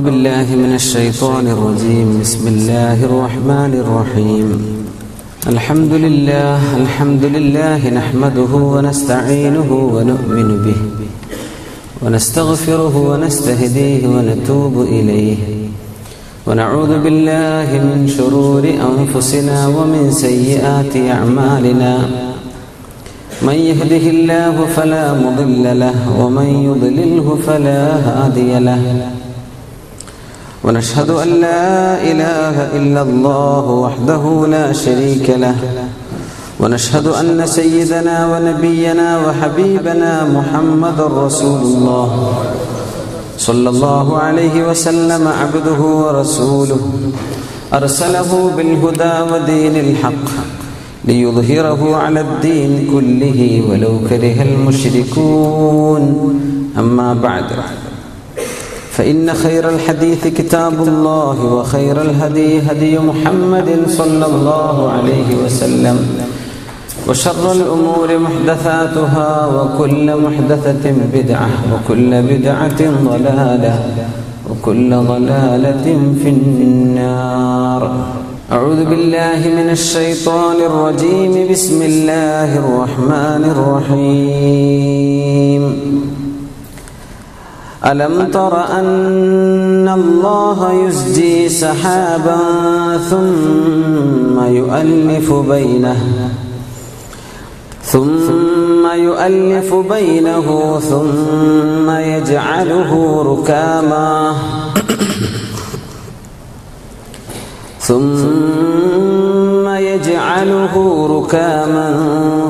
بالله من الشيطان الرجيم. بسم الله الرحمن الرحيم. الحمد لله نحمده ونستعينه ونؤمن به ونستغفره ونستهديه ونتوب إليه ونعوذ بالله من شرور أنفسنا ومن سيئات أعمالنا. من يهده الله فلا مضل له ومن يضلله فلا هادي له. ونشهد أن لا إله إلا الله وحده لا شريك له. ونشهد أن سيدنا ونبينا وحبيبنا محمد رسول الله صلى الله عليه وسلم عبده ورسوله أرسله بالهدى ودين الحق ليظهره على الدين كله ولو كره المشركون. أما بعد، فإن خير الحديث كتاب الله وخير الهدي هدي محمد صلى الله عليه وسلم وشر الأمور محدثاتها وكل محدثة بدعة وكل بدعة ضلالة وكل ضلالة في النار. أعوذ بالله من الشيطان الرجيم. بسم الله الرحمن الرحيم. ألم تر أن الله يزجي سحابا ثم يؤلف بينه ثم يجعله ركاما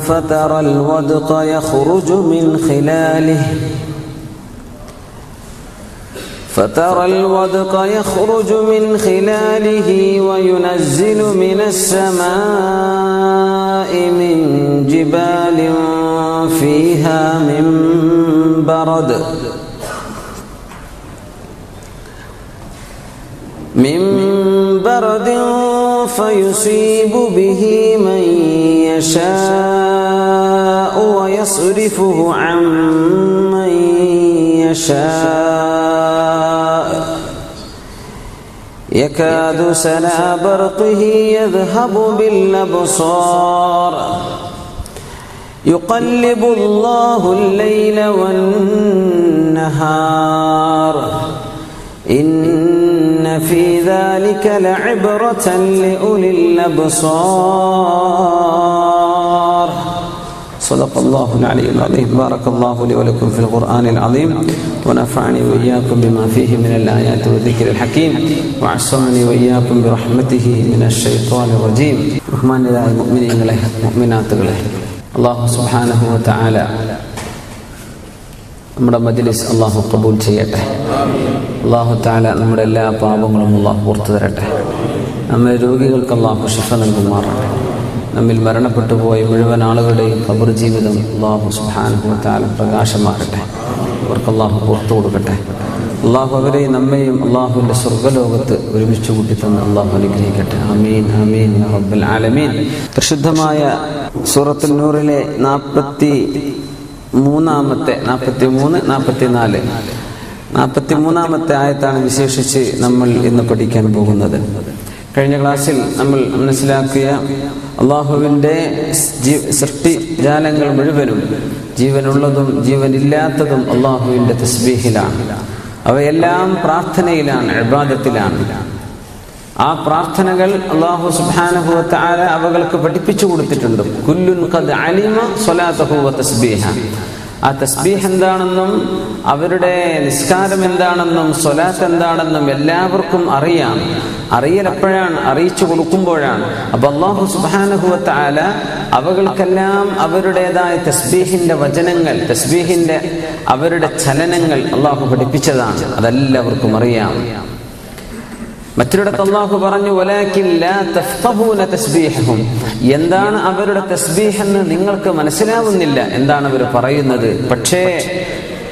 فترى الودق يخرج من خلاله وينزل من السماء من جبال فيها من برد فيصيب به من يشاء ويصرفه عن من يشاء يكاد سنا برقه يذهب بالأبصار يقلب الله الليل والنهار إن في ذلك لعبرة لأولي الأبصار. صدق الله العلي العظيم. بارك الله لي ولكم في القرآن العظيم ونفعني وإياكم بما فيه من الآيات والذكر الحكيم وعصمني وإياكم برحمته من الشيطان الرجيم. رحمن الله المؤمنين له مؤمنات له. الله سبحانه وتعالى നമ്മുടെ മജ്ലിസ് അള്ളാഹു ഖബൂൽ ചെയ്യട്ടെ. അള്ളാഹു തആല നമ്മുടെ എല്ലാ പാപങ്ങളും അള്ളാഹു പുറത്തു തരട്ടെ. നമ്മെ രോഗികൾക്ക് അള്ളാഹു ശിഫ നൽകുമാറാകട്ടെ. നമ്മിൽ മരണപ്പെട്ടു പോയ മുഴുവൻ ആളുകളുടെയും ഖബർ ജീവിതം അള്ളാഹു സുബ്ഹാനഹു വ തആല പ്രകാശമാക്കട്ടെ. അവർക്ക് അള്ളാഹു പുറത്തു കൊടുക്കട്ടെ. അള്ളാഹു അവരെയും നമ്മയും അള്ളാഹുവിൻ്റെ സ്വർഗ്ഗലോകത്ത് ഒരുമിച്ച് കൂട്ടിത്തന്ന് അള്ളാഹു അനുഗ്രഹിക്കട്ടെ. ആമീൻ ആമീൻ യാ റബ്ബൽ ആലമീൻ. പരിശുദ്ധമായ സൂറത്തുൻ നൂറിലെ 43-44 ആയത്താണ് വിശേഷിച്ച് നമ്മൾ ഇന്ന് പഠിക്കാൻ പോകുന്നത്. കഴിഞ്ഞ ക്ലാസ്സിൽ നമ്മൾ മനസ്സിലാക്കിയ അള്ളാഹുവിൻ്റെ സൃഷ്ടിജാലങ്ങൾ മുഴുവനും ജീവനുള്ളതും ജീവനില്ലാത്തതും അള്ളാഹുവിൻ്റെ തസ്ബീഹിലാണ്. അവയെല്ലാം പ്രാർത്ഥനയിലാണ്, ഇബാദത്തിലാണ്. ആ പ്രാർത്ഥനകൾ അല്ലാഹു സുബ്ഹാനഹു വ തആല അവകൾക്ക് പഠിപ്പിച്ചു കൊടുത്തിട്ടുണ്ട്. കുല്ലുൻ ഖദ് അലിമ സ്വലാതഹു വ തസ്ബീഹ. ആ തസ്ബീഹ് എന്താണെന്നും അവരുടെ നിസ്കാരം എന്താണെന്നും സ്വലാത്ത് എന്താണെന്നും എല്ലാവർക്കും അറിയാം. അറിയൽ എപ്പോഴാണ്? അറിയിച്ചു കൊടുക്കുമ്പോഴാണ്. അപ്പൊ അല്ലാഹു സുബ്ഹാനഹു വ തആല അവകൾക്കെല്ലാം അവരുടേതായ തസ്ബീഹിന്റെ വചനങ്ങൾ, തസ്ബീഹിന്റെ അവരുടെ ചലനങ്ങൾ അല്ലാഹു പഠിപ്പിച്ചതാണ്. അതെല്ലാവർക്കും അറിയാം. മറ്റൊരിടത്ത് അല്ലാഹു പറഞ്ഞു, വലാകിൻ ലാ തഫ്ഖഹൂന തസ്ബീഹഹും. എന്താണ് അവരുടെ തസ്ബീഹ് എന്ന് നിങ്ങൾക്ക് മനസ്സിലാവുന്നില്ല. എന്താണ് അവർ പറയുന്നത്? പക്ഷേ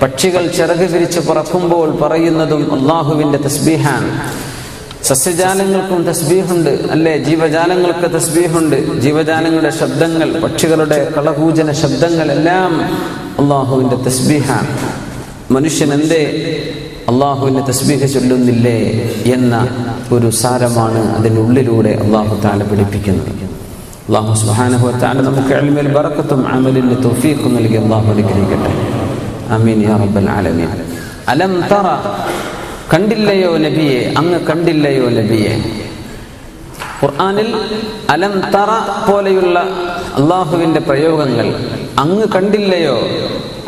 പക്ഷികൾ ചിറക് വിരിച്ച് പറക്കുമ്പോൾ പറയുന്നതും അല്ലാഹുവിന്റെ തസ്ബീഹാണ്. സസ്യജാലങ്ങൾക്കും തസ്ബീഹുണ്ട്, അല്ലേ? ജീവജാലങ്ങൾക്ക് തസ്ബീഹുണ്ട്. ജീവജാലങ്ങളുടെ ശബ്ദങ്ങൾ, പക്ഷികളുടെ കളകൂജന ശബ്ദങ്ങൾ എല്ലാം അല്ലാഹുവിന്റെ തസ്ബീഹാണ്. മനുഷ്യൻ എന്തേ അള്ളാഹുവിനെ തസ്ബീഹ് ചൊല്ലുന്നില്ലേ എന്ന ഒരു സാരമാണ് അതിനുള്ളിലൂടെ അള്ളാഹു തആല പഠിപ്പിക്കുന്നത്. അള്ളാഹു സുബ്ഹാനഹു വ തആല നമുക്ക് ഇൽമിൽ ബറക്കത്തും അമലിന് തൗഫീഖും നൽകി അള്ളാഹു അനുഗ്രഹിക്കട്ടെ. ആമീൻ യാ റബ്ബൽ ആലമീൻ. അലം തറ, കണ്ടില്ലയോ നബിയെ, അങ്ങ് കണ്ടില്ലയോ നബിയെ. ഖുർആനിൽ അലം തറ പോലെയുള്ള അള്ളാഹുവിന്റെ പ്രയോഗങ്ങൾ അങ്ങ് കണ്ടില്ലയോ,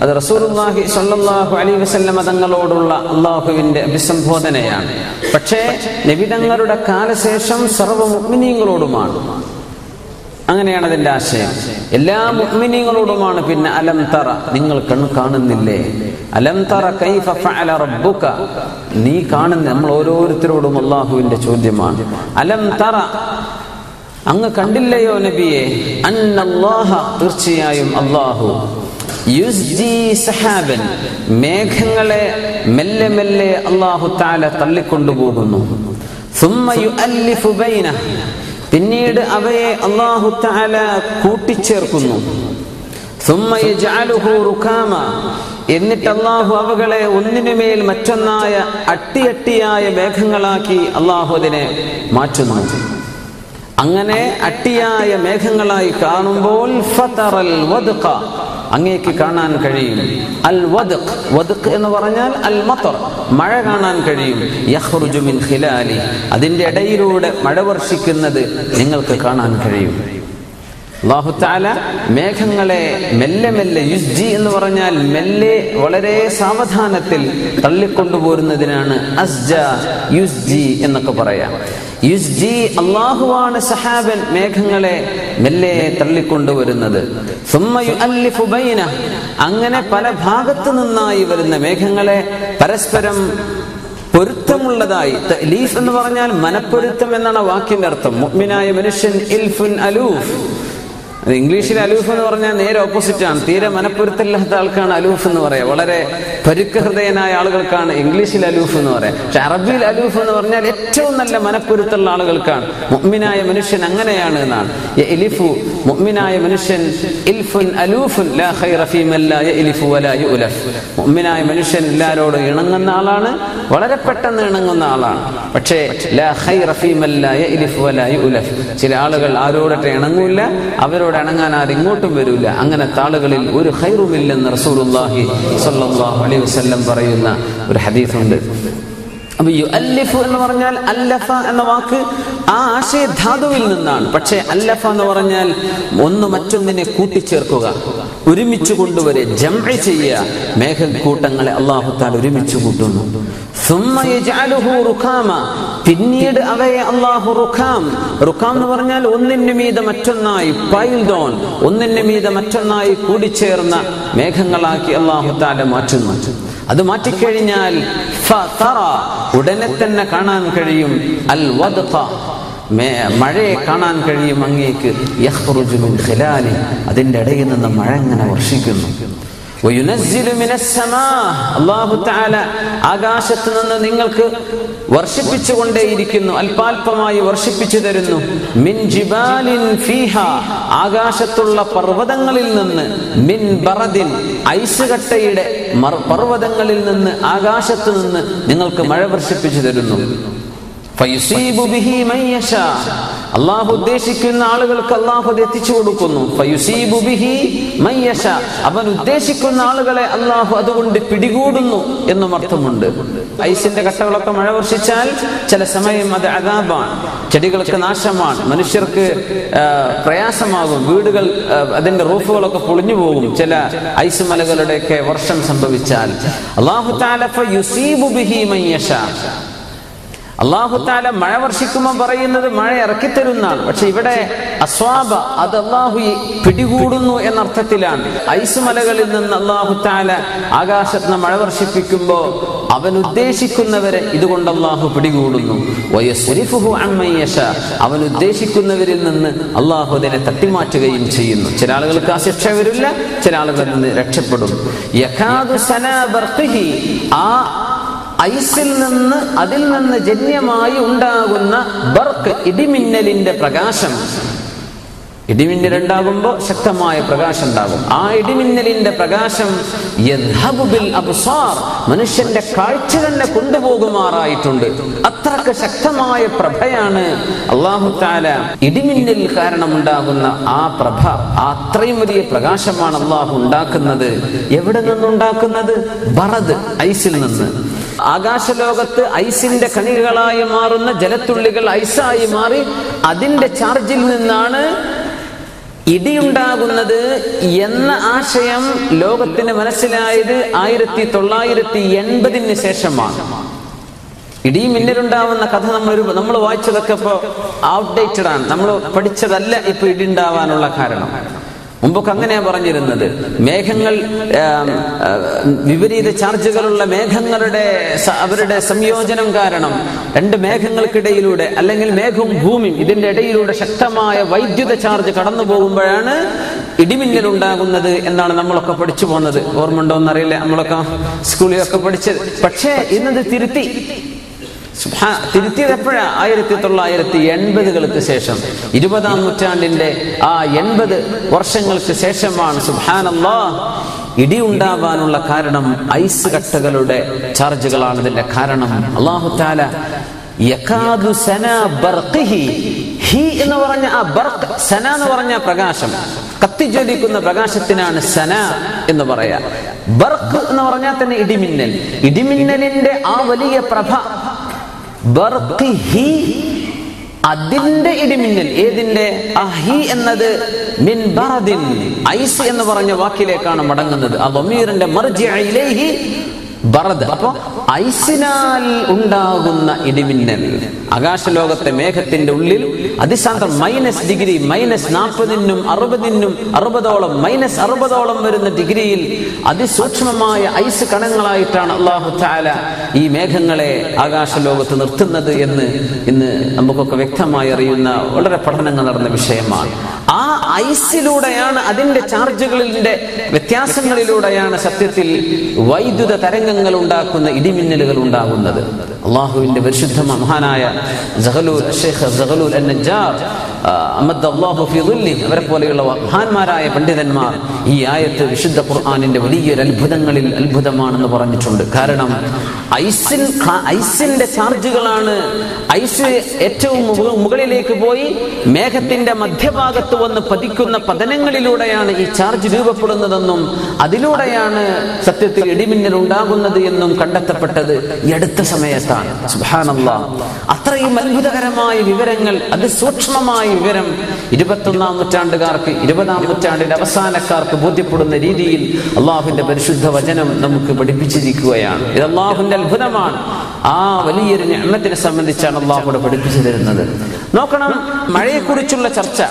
അത് റസൂലുള്ളാഹി സ്വല്ലല്ലാഹു അലൈഹി വസല്ലം തങ്ങളോടുള്ള അള്ളാഹുവിന്റെ അഭിസംബോധനയാണ്. പക്ഷേ നബി തങ്ങളുടെ കാലശേഷം സർവ്വ മുഅ്മിനീങ്ങളോടുമാണ്. അങ്ങനെയാണ് അതിന്റെ ആശയം. എല്ലാ മുഅ്മിനീങ്ങളോടുമാണ്. പിന്നെ അലം തറ, നിങ്ങൾ കാണുന്നില്ലേ. അലം തറ കൈഫ ഫഅല റബ്ബുക, നീ കാണുന്ന, നമ്മൾ ഓരോരുത്തരോടും അള്ളാഹുവിന്റെ ചോദ്യമാണ്. അലം തറ, അങ്ങ് കണ്ടില്ലയോ നബിയെ, അന്നല്ലാഹ, തീർച്ചയായും അള്ളാഹു, യുസ്ജി സഹാബൻ, മേഘങ്ങളെ മെല്ലെ മെല്ലെ അല്ലാഹു തആല തള്ളിക്കൊണ്ടുപോകുന്നു. സുമ്മ യുഅല്ലിഫു ബൈനഹ, പിന്നീട് അവയെ അല്ലാഹു തആല കൂട്ടിച്ചേർക്കുന്നു. സുമ്മ യജ്അലുഹു റുകാമ, എന്നിട്ട് അല്ലാഹു അവകളെ ഒന്നിനുമേൽ മറ്റൊന്നായ അട്ടിയട്ടിയായ മേഘങ്ങളാക്കി അല്ലാഹു അതിനെ മാറ്റുന്നു. അങ്ങനെ അട്ടിയായ മേഘങ്ങളായി കാണുമ്പോൾ ഫതറൽ വദ്ഖ, അങ്ങേക്ക് കാണാൻ കഴിയും. അൽ വദ്ഖ്, വദ്ഖ് എന്ന് പറഞ്ഞാൽ അൽ മത്തർ, മഴ കാണാൻ കഴിയും. യഖ്റുജു മിൻ ഖിലാലി, അതിന്റെ ഇടയിലൂടെ മഴ വർഷിക്കുന്നത് നിങ്ങൾക്ക് കാണാൻ കഴിയും. അല്ലാഹു തആല മേഘങ്ങളെ മെല്ലെ മെല്ലെ, യുസ്ജി എന്ന് പറഞ്ഞാൽ മെല്ലെ, വളരെ സാവധാനത്തിൽ തള്ളിക്കൊണ്ടുപോരുന്നതിനാണ് അസ്ജ, യുസ്ജി എന്നൊക്കെ പറയാം. യുസ്ജി, അല്ലാഹുവാണ് സഹാബൻ, മേഘങ്ങളെ മെല്ലെ തള്ളിക്കൊണ്ടുവരുന്നത്. സുമ്മ യുഅല്ലിഫു ബൈനഹ, അങ്ങനെ പല ഭാഗത്തു നിന്നായി വരുന്ന മേഘങ്ങളെ പരസ്പരം പൊരുത്തമുള്ളതായി. തഅലീഫ് എന്ന് പറഞ്ഞാൽ മനപ്പൊരുത്തം എന്നാണ് വാക്കിന്റെ അർത്ഥം. മുഅ്മിനായ മനുഷ്യൻ ഇൽഫുൻ അലൂഫ്. ഇംഗ്ലീഷിൽ അലൂഫ് എന്ന് പറഞ്ഞാൽ നേരെ ഓപ്പോസിറ്റ് ആണ്. തീരെ മനപ്പൊരുത്തമില്ലാത്ത ആൾക്കാണ് അലൂഫ് എന്ന് പറയാം. വളരെ പരുക്ക ഹൃദയനായ ആളുകൾക്കാണ് ഇംഗ്ലീഷിൽ അലൂഫ് എന്ന് പറയാം. പക്ഷെ അറബിയിൽ അലൂഫ് എന്ന് പറഞ്ഞാൽ ഏറ്റവും നല്ല മനപ്പൊരുത്തുള്ള ആളുകൾക്കാണ്. മുഅ്മിനായ മനുഷ്യൻ അങ്ങനെയാണ് എന്നാണ്. യഅലിഫു, മുഅ്മിനായ മനുഷ്യൻ ഇൽഫുൻ അലൂഫുൻ ലാ ഖൈറ ഫീ മൻ ലാ യഅലിഫു വലാ യുഅലഫ്. മുഅ്മിനായ മനുഷ്യൻ എല്ലാവരോടും ഇണങ്ങുന്ന ആളാണ്, വളരെ പെട്ടെന്ന് ഇണങ്ങുന്ന ആളാണ്. പക്ഷേ ലാ ഖൈറ ഫീ മൻ ലാ യഅലിഫു വലാ യുഅലഫ്, ചില ആളുകൾ ആരോടൊക്കെ ഇണങ്ങൂല, അവരോട് ഇണങ്ങാൻ ആരിങ്ങോട്ടും വരൂല. അങ്ങനത്തെ ആളുകളിൽ ഒരു ഖൈറുമില്ലെന്ന് റസൂലുള്ളാഹി സ്വല്ലല്ലാഹു അലൈഹി വസല്ലം പറയുന്ന ഒരു ഹദീസുണ്ട്. അപ്പൊ യുഅല്ലിഫു എന്ന് പറഞ്ഞാൽ അല്ലഫ എന്ന വാക്ക് ആ ആശയധാതുവിൽ നിന്നാണ്. പക്ഷേ അല്ലഫ എന്ന് പറഞ്ഞാൽ ഒന്ന് മറ്റൊന്നിനെ കൂട്ടിച്ചേർക്കുക, ഒരുമിച്ച് കൊണ്ടുവരെ, ജംഅ് ചെയ്യുക. മേഘക്കൂട്ടങ്ങളെ അല്ലാഹു തആല ഒരുമിച്ച് കൂട്ടുന്നു. സുമ്മ യജ്അലുഹു റുകാമ, പിന്നീട് അവയെ അല്ലാഹു റുകാം, റുകാം എന്ന് പറഞ്ഞാൽ ഒന്നിന് മീതെ മറ്റൊന്നായി, പൈൽഡ് ഓൺ, ഒന്നിന് മീതെ മറ്റൊന്നായി കൂടിച്ചേർന്ന മേഘങ്ങളാക്കി അല്ലാഹു തആല മാറ്റുന്നു. അത് മാറ്റിക്കഴിഞ്ഞാൽ ഫതറ, ഉടനെ തന്നെ കാണാൻ കഴിയും. അൽ വദ്ഖ, മഴയെ കാണാൻ കഴിയും അങ്ങേക്ക്. യഖ്റുജു മിൻ ഖിലാലി, അതിന്റെ ഇടയിൽ നിന്ന് മഴ ഇങ്ങനെ വർഷിക്കുന്നു. വയുനസ്സിലു മിനസ് സമാ, അല്ലാഹു തആല ആകാശത്ത് നിന്ന് നിങ്ങൾക്ക് വർഷിപ്പിച്ചുകൊണ്ടേയിരിക്കുന്നു, അല്പാൽപമായി വർഷിപ്പിച്ചു തരുന്നു. മിൻ ജിബാലിൻ ഫീഹ, ആകാശത്തുള്ള പർവ്വതങ്ങളിൽ നിന്ന്. മിൻ ബറദിൻ, ഐസ് കട്ടയുടെ പർവ്വതങ്ങളിൽ നിന്ന്, ആകാശത്ത് നിന്ന് നിങ്ങൾക്ക് മഴ വർഷിപ്പിച്ചു തരുന്നു. ഫയുസീബു ബിഹി മൻ യശാ, അല്ലാഹു ഉദ്ദേശിക്കുന്ന ആളുകൾക്ക് അല്ലാഹു അത് എത്തിച്ചു കൊടുക്കുന്നു. ഫയുസീബു ബിഹി മൻ യശാ, അവൻ ഉദ്ദേശിക്കുന്ന ആളുകളെ അല്ലാഹു അതുകൊണ്ട് പിടികൂടുന്നു എന്നും അർത്ഥമുണ്ട്. ഐസിന്റെ കട്ടകളൊക്കെ മഴ വർഷിച്ചാൽ ചില സമയം അത് അദാബാണ്, ചെടികൾക്ക് നാശമാണ്, മനുഷ്യർക്ക് പ്രയാസമാകും, വീടുകൾ അതിന്റെ റൂഫുകളൊക്കെ പൊളിഞ്ഞു പോകും ചില ഐസ് മലകളുടെയൊക്കെ വർഷം സംഭവിച്ചാൽ. അല്ലാഹു തആല ഫയുസീബു ബിഹി മൻ യശാ, അല്ലാഹു തആല മഴ വർഷിക്കുമ്പോൾ പറയുന്നത് മഴ ഇറക്കിത്തരുന്നാണ്. പക്ഷെ ഇവിടെ അസ്വാബ, അത് അല്ലാഹു പിടികൂടുന്നു എന്നർത്ഥത്തിലാണ്. ഐസ് മലകളിൽ നിന്ന് അല്ലാഹു തആല ആകാശത്ത് നിന്ന് മഴ വർഷിപ്പിക്കുമ്പോൾ അവൻ ഉദ്ദേശിക്കുന്നവരെ ഇതുകൊണ്ട് അല്ലാഹു പിടികൂടുന്നു. വയസ്രിഫുഹു അമ്മൻ യശാ, അവൻ ഉദ്ദേശിക്കുന്നവരിൽ നിന്ന് അല്ലാഹു അതിനെ തട്ടിമാറ്റുകയും ചെയ്യുന്നു. ചില ആളുകൾക്ക് ആ ശിക്ഷ വരില്ല, ചില ആളുകളിൽ നിന്ന് രക്ഷപ്പെടും. യകാദു സനാ ബർഖിഹി, ആ ഐസിൽ നിന്ന്, അതിൽ നിന്ന് ജന്യമായി ഉണ്ടാകുന്ന ബർക്ക്, ഇടിമിന്നലിന്റെ പ്രകാശം. ഇടിമിന്നലുണ്ടാകുമ്പോൾ ശക്തമായ പ്രകാശം ഉണ്ടാകും. ആ ഇടിമിന്നലിന്റെ പ്രകാശം യദ്ഹബു ബിൽ അബ്സാർ, മനുഷ്യന്റെ കാഴ്ച തന്നെ കൊണ്ടുപോകുമാറായിട്ടുണ്ട്. അത്രക്ക് ശക്തമായ പ്രഭയാണ് അല്ലാഹു തആല ഇടിമിന്നൽ കാരണം ഉണ്ടാകുന്ന ആ പ്രഭ, അത്രയും വലിയ പ്രകാശമാണ് അല്ലാഹു ഉണ്ടാക്കുന്നത്. എവിടെ നിന്നുണ്ടാക്കുന്നത്? ബറദ്, ഐസിൽ നിന്ന്. ആകാശലോകത്ത് ഐസിന്റെ കണികകളായി മാറുന്ന ജലത്തുള്ളികൾ ഐസായി മാറി അതിന്റെ ചാർജിൽ നിന്നാണ് ഇടിയുണ്ടാകുന്നത് എന്ന ആശയം ലോകത്തിന് മനസ്സിലായത് 1980 ശേഷമാണ്. ഇടി മിന്നലുണ്ടാവുന്ന കഥ നമ്മൾ വായിച്ചതൊക്കെ ഇപ്പോൾ ഔട്ട്ഡേറ്റഡ് ആണ്, നമ്മൾ പഠിച്ചതല്ല ഇപ്പൊ ഇടി ഉണ്ടാവാനുള്ള കാരണം. മുമ്പൊക്കെ അങ്ങനെയാ പറഞ്ഞിരുന്നത്. മേഘങ്ങൾ, വിപരീത ചാർജുകളുള്ള മേഘങ്ങളുടെ അവരുടെ സംയോജനം കാരണം രണ്ട് മേഘങ്ങൾക്കിടയിലൂടെ, അല്ലെങ്കിൽ മേഘവും ഭൂമിയും ഇതിന്റെ ഇടയിലൂടെ ശക്തമായ വൈദ്യുത ചാർജ് കടന്നു പോകുമ്പോഴാണ് ഇടിമിന്നൽ ഉണ്ടാകുന്നത് എന്നാണ് നമ്മളൊക്കെ പഠിച്ചു പോകുന്നത്. ഓർമ്മ ഉണ്ടോ എന്നറിയില്ല, നമ്മളൊക്കെ സ്കൂളിലൊക്കെ പഠിച്ചത്. പക്ഷേ ഇന്നത് തിരുത്തിയത് എപ്പോഴാ? 1980 ശേഷം, 20-ാം നൂറ്റാണ്ടിന്റെ ആ 80 വർഷങ്ങൾക്ക് ശേഷമാണ് സുബ്ഹാനല്ലാഹ് ഇടി ഉണ്ടാവാനുള്ള കാരണം ഐസ് കട്ടകളുടെ ചാർജുകളാണ് ഇതിന്റെ കാരണം. അല്ലാഹു തആല യകാദു സനാ ബർഖിഹി, ഹി എന്ന് പറഞ്ഞ ആ ബർഖ്, സന എന്ന് പറഞ്ഞ പ്രകാശം, കത്തിജ്വലിക്കുന്ന പ്രകാശത്തിനാണ് സന എന്ന് പറയാ. ബർഖ് എന്ന് പറഞ്ഞാൽ തന്നെ ഇടിമിന്നൽ. ഇടിമിന്നലിന്റെ ആ വലിയ പ്രഭ, ബർഖിഹി, അതിന്റെ ഇടിമിന്നൽ. ഏതിന്റെ? അഹി എന്നത് മിൻ ബറദിൻ, ഐസ് എന്ന് പറഞ്ഞ വാക്കിലേക്കാണ് മടങ്ങുന്നത്. ആ ളമീറിന്റെ മർജിഅ ഇലൈഹി ബറദ്. അപ്പൊ ഐസിനാൽ ഉണ്ടാകുന്ന ഇടിമിന്നൽ, ആകാശലോകത്തെ മേഘത്തിന്റെ ഉള്ളിൽ അതിശാന്തം -ഡിഗ്രി, -40-നും 60-നും 60ഓളം, -60ഓളം വരുന്ന ഡിഗ്രിയിൽ അതിസൂക്ഷ്മമായ ഐസ് കണങ്ങളായിട്ടാണ് അല്ലാഹു തആല ഈ മേഘങ്ങളെ ആകാശലോകത്ത് നിർത്തുന്നത് എന്ന് ഇന്ന് നമുക്കൊക്കെ വ്യക്തമായി അറിയുന്ന വളരെ പഠനങ്ങൾ നടന്ന വിഷയമാണ്. ആ ഐസിലൂടെയാണ്, അതിന്റെ ചാർജുകളിന്റെ വ്യത്യാസങ്ങളിലൂടെയാണ് സത്യത്തിൽ വൈദ്യുത തരംഗങ്ങൾ ഉണ്ടാക്കുന്ന ഇടിമിന്നലുകൾ ഉണ്ടാകുന്നത്. അള്ളാഹുവിന്റെ പരിശുദ്ധ മഹാനായ ഷെയ്ഖ് സഗലൂൽ അൻ-നജ്ജാർ അമദ്ദല്ലാഹു ഫീ ളില്ലി, അവരെ പോലെയുള്ള മഹാന്മാരായ പണ്ഡിതന്മാർ ഈ ആയത്ത് വിശുദ്ധ ഖുർആനിന്റെ വലിയൊരു അത്ഭുതങ്ങളിൽ അത്ഭുതമാണെന്ന് പറഞ്ഞിട്ടുണ്ട്. കാരണം ഐസിന്റെ ചാർജുകളാണ്, ഐസ് ഏറ്റവും മുകളിലേക്ക് പോയി മേഘത്തിന്റെ മധ്യഭാഗത്ത് വന്ന് പതിക്കുന്ന പതനങ്ങളിലൂടെയാണ് ഈ ചാർജ് രൂപപ്പെടുന്നതെന്നും അതിലൂടെയാണ് സത്യത്തിൽ ഇടിമിന്നൽ ഉണ്ടാകുന്നത് എന്നും കണ്ടെത്തപ്പെട്ടത് ഈ അടുത്ത സമയത്താണ്. സുബ്ഹാനല്ലാഹ്, അത്രയും അത്ഭുതകരമായ വിവരങ്ങൾ, അതിസൂക്ഷ്മമായ വിവരം 21-ാം നൂറ്റാണ്ടുകാർക്ക്, 20-ാം നൂറ്റാണ്ടിന്റെ അവസാനക്കാർക്ക് ബോധ്യപ്പെടുന്ന രീതിയിൽ അള്ളാഹുവിന്റെ പരിശുദ്ധ വചനം നമുക്ക് പഠിപ്പിച്ചിരിക്കുകയാണ്. ഇത് അള്ളാഹുവിന്റെ അത്ഭുതമാണ്. ആ വലിയൊരു നിഅമത്തിനെ സംബന്ധിച്ചാണ് അള്ളാഹു പഠിപ്പിച്ചു തരുന്നത്. നോക്കണം, മഴയെക്കുറിച്ചുള്ള ചർച്ച,